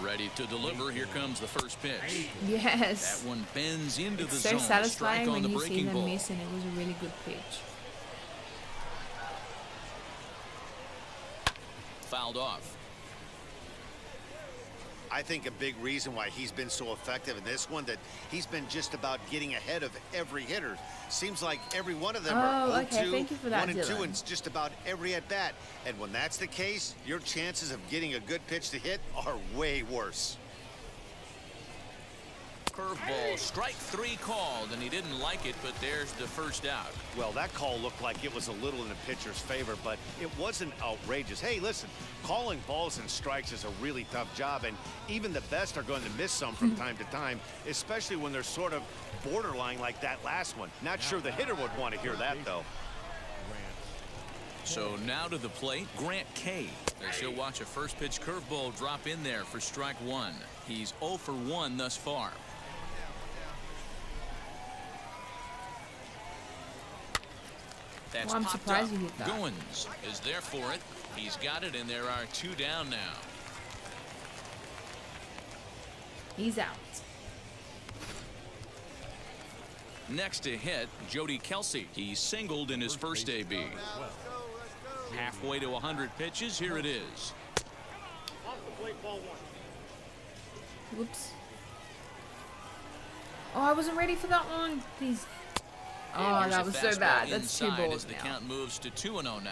Ready to deliver. Here comes the first pitch. Yes. That one bends into It's the so zone. satisfying Strike on when the you see breaking them ball. miss, and it was a really good pitch. Fouled off. I think a big reason why he's been so effective in this one, that he's been just about getting ahead of every hitter. Seems like every one of them are 0-2, okay. Thank you for that, 1-2, Dylan. and it's just about every at bat. And when that's the case, your chances of getting a good pitch to hit are way worse. Curveball, strike 3 called, and he didn't like it, but there's the first out. Well, that call looked like it was a little in the pitcher's favor, but it wasn't outrageous. Hey, listen, calling balls and strikes is a really tough job, and even the best are going to miss some from time to time, especially when they're sort of borderline like that last one. Not sure the hitter would want to hear that, though. So now to the plate, Grant Kay. As he'll watch a first pitch curveball drop in there for strike 1. He's 0 for 1 thus far. That's Well, I'm popped surprised up. he hit that. Goins is there for it. He's got it, and there are 2 down now. He's out. Next to hit, Jody Kelsey. He singled in his first AB. Halfway to 100 pitches. Here it is. Whoops. Oh, I wasn't ready for that one. These. Oh, that was so bad. That's 2 balls as the now. count moves to 2-0 now.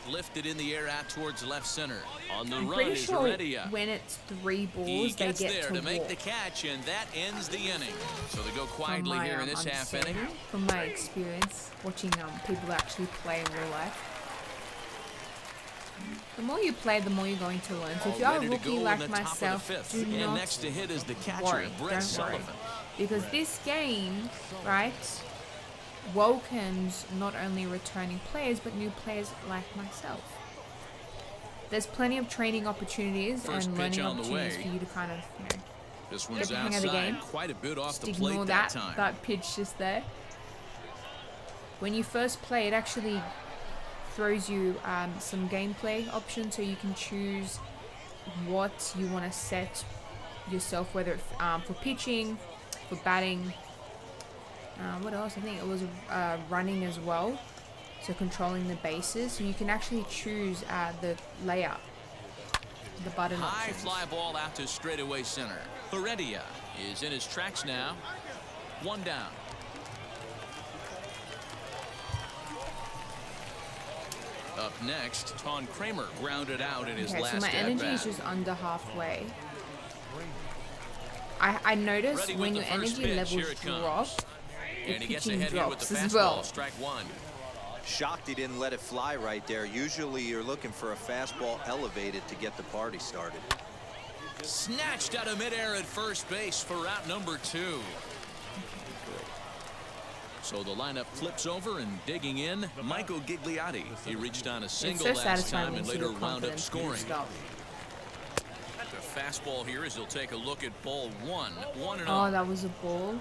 Lifted in the air out towards left center. On the I'm run pretty is sure Heredia. when it's 3 balls, He they gets get there to to make walk. the catch, and that ends the inning. So they go From quietly my here in this half inning. understanding, from my experience watching people actually play in real life. The more you play, the more you're going to learn. So if you're a rookie like myself, do and not next to hit is the catcher, worry. Brett Don't Sullivan. worry. Because this game, right, welcomes not only returning players, but new players like myself. There's plenty of training opportunities First and pitch learning on the opportunities way. for you to kind of, This get one's the hang of the game. outside, quite a bit off the Just plate ignore that time. that pitch just there. When you first play, it actually throws you some gameplay options, so you can choose what you want to set yourself, whether it's for pitching, for batting. What else? I think it was running as well. So controlling the bases. So you can actually choose the layout, the button High options. fly ball out to straightaway center. Heredia is in his tracks now. 1 down. Up next, Ton Kramer grounded out in his Okay, last so my energy is at-bat. just under halfway. I noticed Ready when with your the first energy pitch. Here levels it comes. drop, And the he gets pitching ahead here with drops the as fastball. well. Strike 1. Shocked he didn't let it fly right there. Usually you're looking for a fastball elevated to get the party started. Snatched out of midair at first base for out number 2. So the lineup flips over, and digging in, Michael Gigliotti. He reached on a single so last satisfying time when and you see later your wound up confidence scoring. boost up. The fastball here as he'll take a look at ball 1. 1-0. Oh, that was a ball.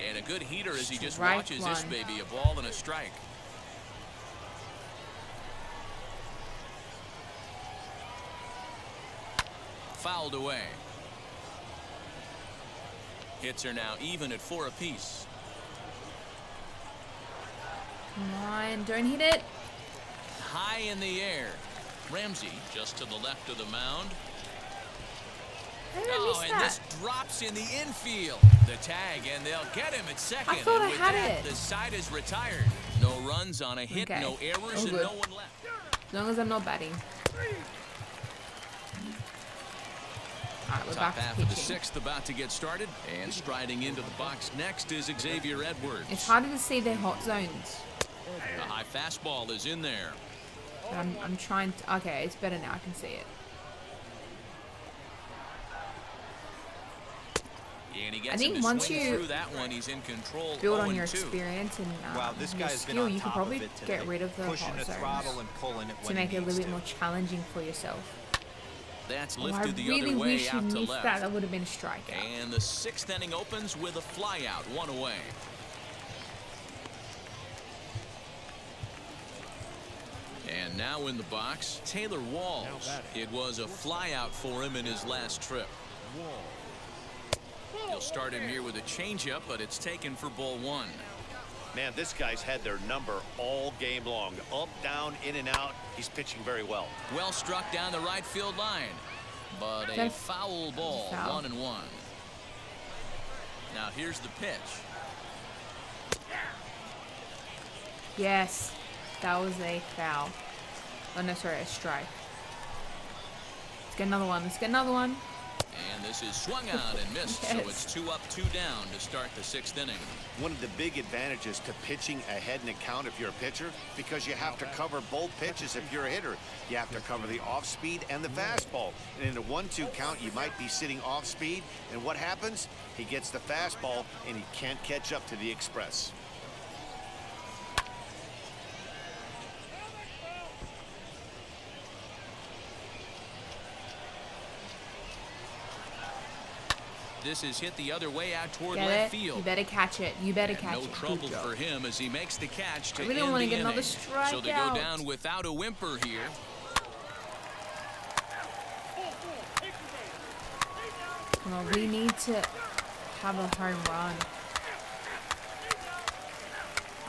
And a good heater as he just Strike watches this one. baby. A ball and a strike. Fouled away. Hits are now even at 4 apiece. Come on, don't hit it. High in the air. Ramsey just to the left of the mound. How did I miss And that? this drops in the infield. The tag, and they'll get him at second. I thought and I with had that, it. the side is retired. No runs on a hit, Okay. no errors, All and good. no one left. As long as I'm not batting. Alright, we're Top back half to of the pitching. 6th about to get started, and striding into the box next is Xavier Edwards. It's harder to see their hot zones. A high fastball is in there. But I'm trying to. Okay, it's better now. I can see it. And he gets I think him to once swing you through that one, he's in control. Build on your 0-2. experience and Wow, this your guy's been skill, on you can top probably of it today, get rid of the pushing hot the zones throttle and pulling it to when make he it a little needs bit more challenging for yourself. That's Oh, I lifted the really other way wish you out to missed left. that. That would have been a strikeout. And the 6th inning opens with a flyout, 1 away. And now in the box, Taylor Walls. It was a flyout for him in his last trip. He'll start him here with a changeup, but it's taken for ball 1. Man, this guy's had their number all game long. Up, down, in and out. He's pitching very well. Well struck down the right field line, but a That's foul ball, foul. 1-1. Now here's the pitch. Yes, that was a foul. Oh no, sorry, a strike. Let's get another one. Let's get another one. And this is swung out and missed, so Yes. it's 2 up, 2 down to start the 6th inning. One of the big advantages to pitching ahead in a count if you're a pitcher, because you have to cover both pitches if you're a hitter. You have to cover the off speed and the fastball. And in a 1-2 count, you might be sitting off speed, and what happens? He gets the fastball, and he can't catch up to the express. This is hit the other way out toward Get left it? field. You better catch it. You better And catch no it. trouble Good job. for him as he makes the catch to I really end wanna the get another inning. So they go strikeout. down without a whimper here. Come on, we need to have a home run.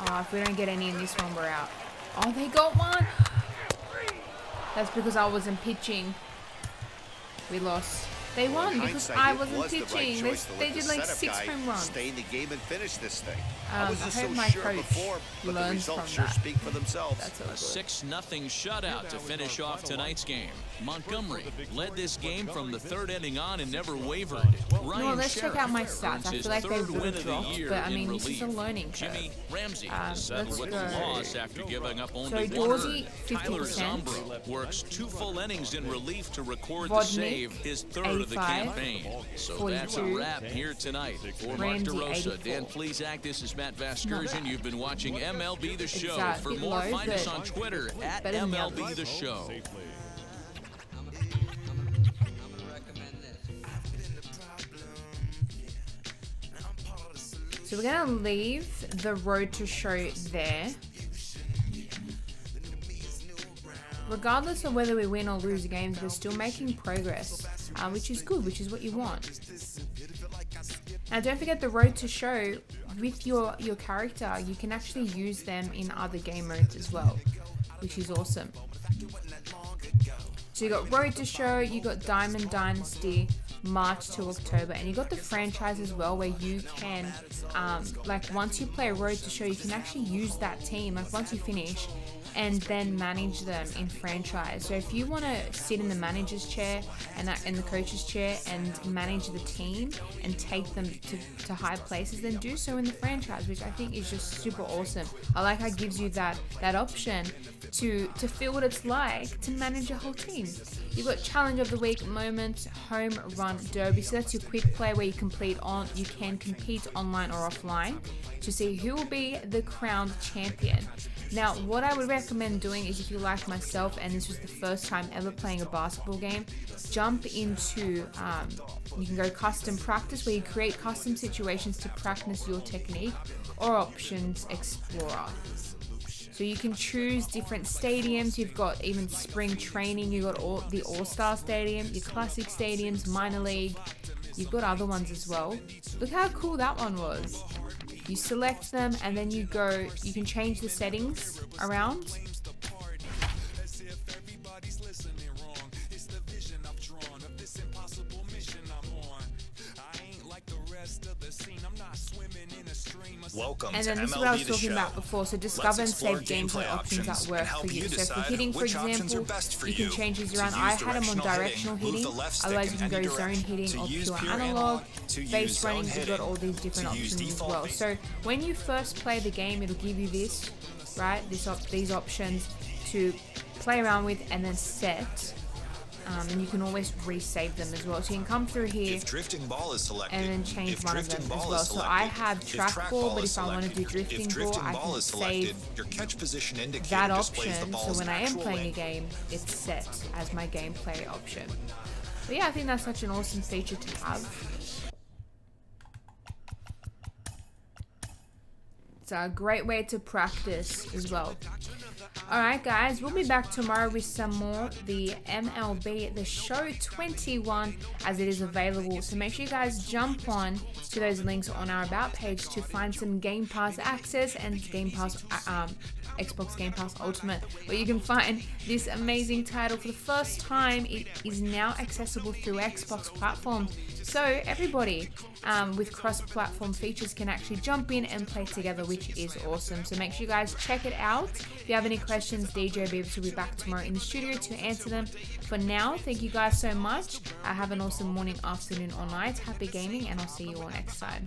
Oh, if we don't get any in this one, we're out. Oh, they got one. That's because I wasn't pitching. We lost. They won because I wasn't pitching. They did like 6 home runs. Stay in the game and finish this thing. I wasn't hope so my sure coach before, but the learns results from sure that. speak for themselves. That's A 6-0 shutout to finish off tonight's game. Montgomery led this game from the 3rd inning on and never wavered. No, let's check out my stats. I feel like they would have dropped, but I mean, this is a learning curve. Jimmy Ramsey settled with the loss after giving up only So 1 Dorsey, earned. Tyler 50%. Zombro works 2 full innings in relief to record the Vodnik, save, his 3rd of the 85, campaign. So that's a 42. wrap here tonight. For Mark Randy, DeRosa, 84. Dan Plesac, this is Matt Vasgersian. You've been watching MLB The Show. It's, For bit more, low, find us but on Twitter at better than the MLB others. The Show. So we're gonna leave the road to show there. Regardless of whether we win or lose games, we're still making progress, which is good, which is what you want. Now don't forget the road to show with your character, you can actually use them in other game modes as well, which is awesome. So you got road to show, you got Diamond Dynasty, March to October, and you got the franchise as well, where you can like once you play road to show, you can actually use that team, like once you finish, and then manage them in franchise. So if you want to sit in the manager's chair and in the coach's chair and manage the team and take them to high places, then do so in the franchise, which I think is just super awesome. I like how it gives you that option to feel what it's like to manage a whole team. You've got Challenge of the Week, Moment, Home Run Derby. So that's your quick play where you can compete online or offline to see who will be the crowned champion. Now, what I would recommend doing is, if you like myself and this was the first time ever playing a basketball game, jump into, you can go custom practice, where you create custom situations to practice your technique, or options explorer. So you can choose different stadiums. You've got even spring training. You've got the All-Star Stadium, your classic stadiums, minor league. You've got other ones as well. Look how cool that one was. You select them and then you can change the settings around. Welcome and then to this is what I was MLB The talking Show. about before. So discover and explore save gameplay gameplay options options that work and help for you. you So for decide hitting, for which options example, are best for you can you. change these To around. use I had them on directional directional hitting, hitting. move the left stick Otherwise, you in can any go zone direction. hitting To or use pure pure analog. analog, to use Base zone running, you've got hitting, all these different to use options as default well. base. So when you first play the game, it'll give you this, right? These options to play around with and then set. And you can always resave them as well. So you can come through here If drifting ball is selected, and then change if one of drifting them as ball well. is So selected, I have if trackball, but is if I want to do selected, drifting if drifting ball, I ball can is selected, save your catch position indicator that displays option. the So ball's when I am actual playing a angle. game, it's set as my gameplay option. But yeah, I think that's such an awesome feature to have. It's a great way to practice as well. Alright guys, we'll be back tomorrow with some more the MLB The Show 21 as it is available. So make sure you guys jump on to those links on our About page to find some Game Pass access and Game Pass Xbox Game Pass Ultimate, where you can find this amazing title. For the first time, it is now accessible through Xbox platforms. So everybody with cross-platform features can actually jump in and play together, which is awesome. So make sure you guys check it out. If you have any questions, DJ Bibbs will be back tomorrow in the studio to answer them. For now, thank you guys so much. Have an awesome morning, afternoon, or night. Happy gaming, and I'll see you all next time.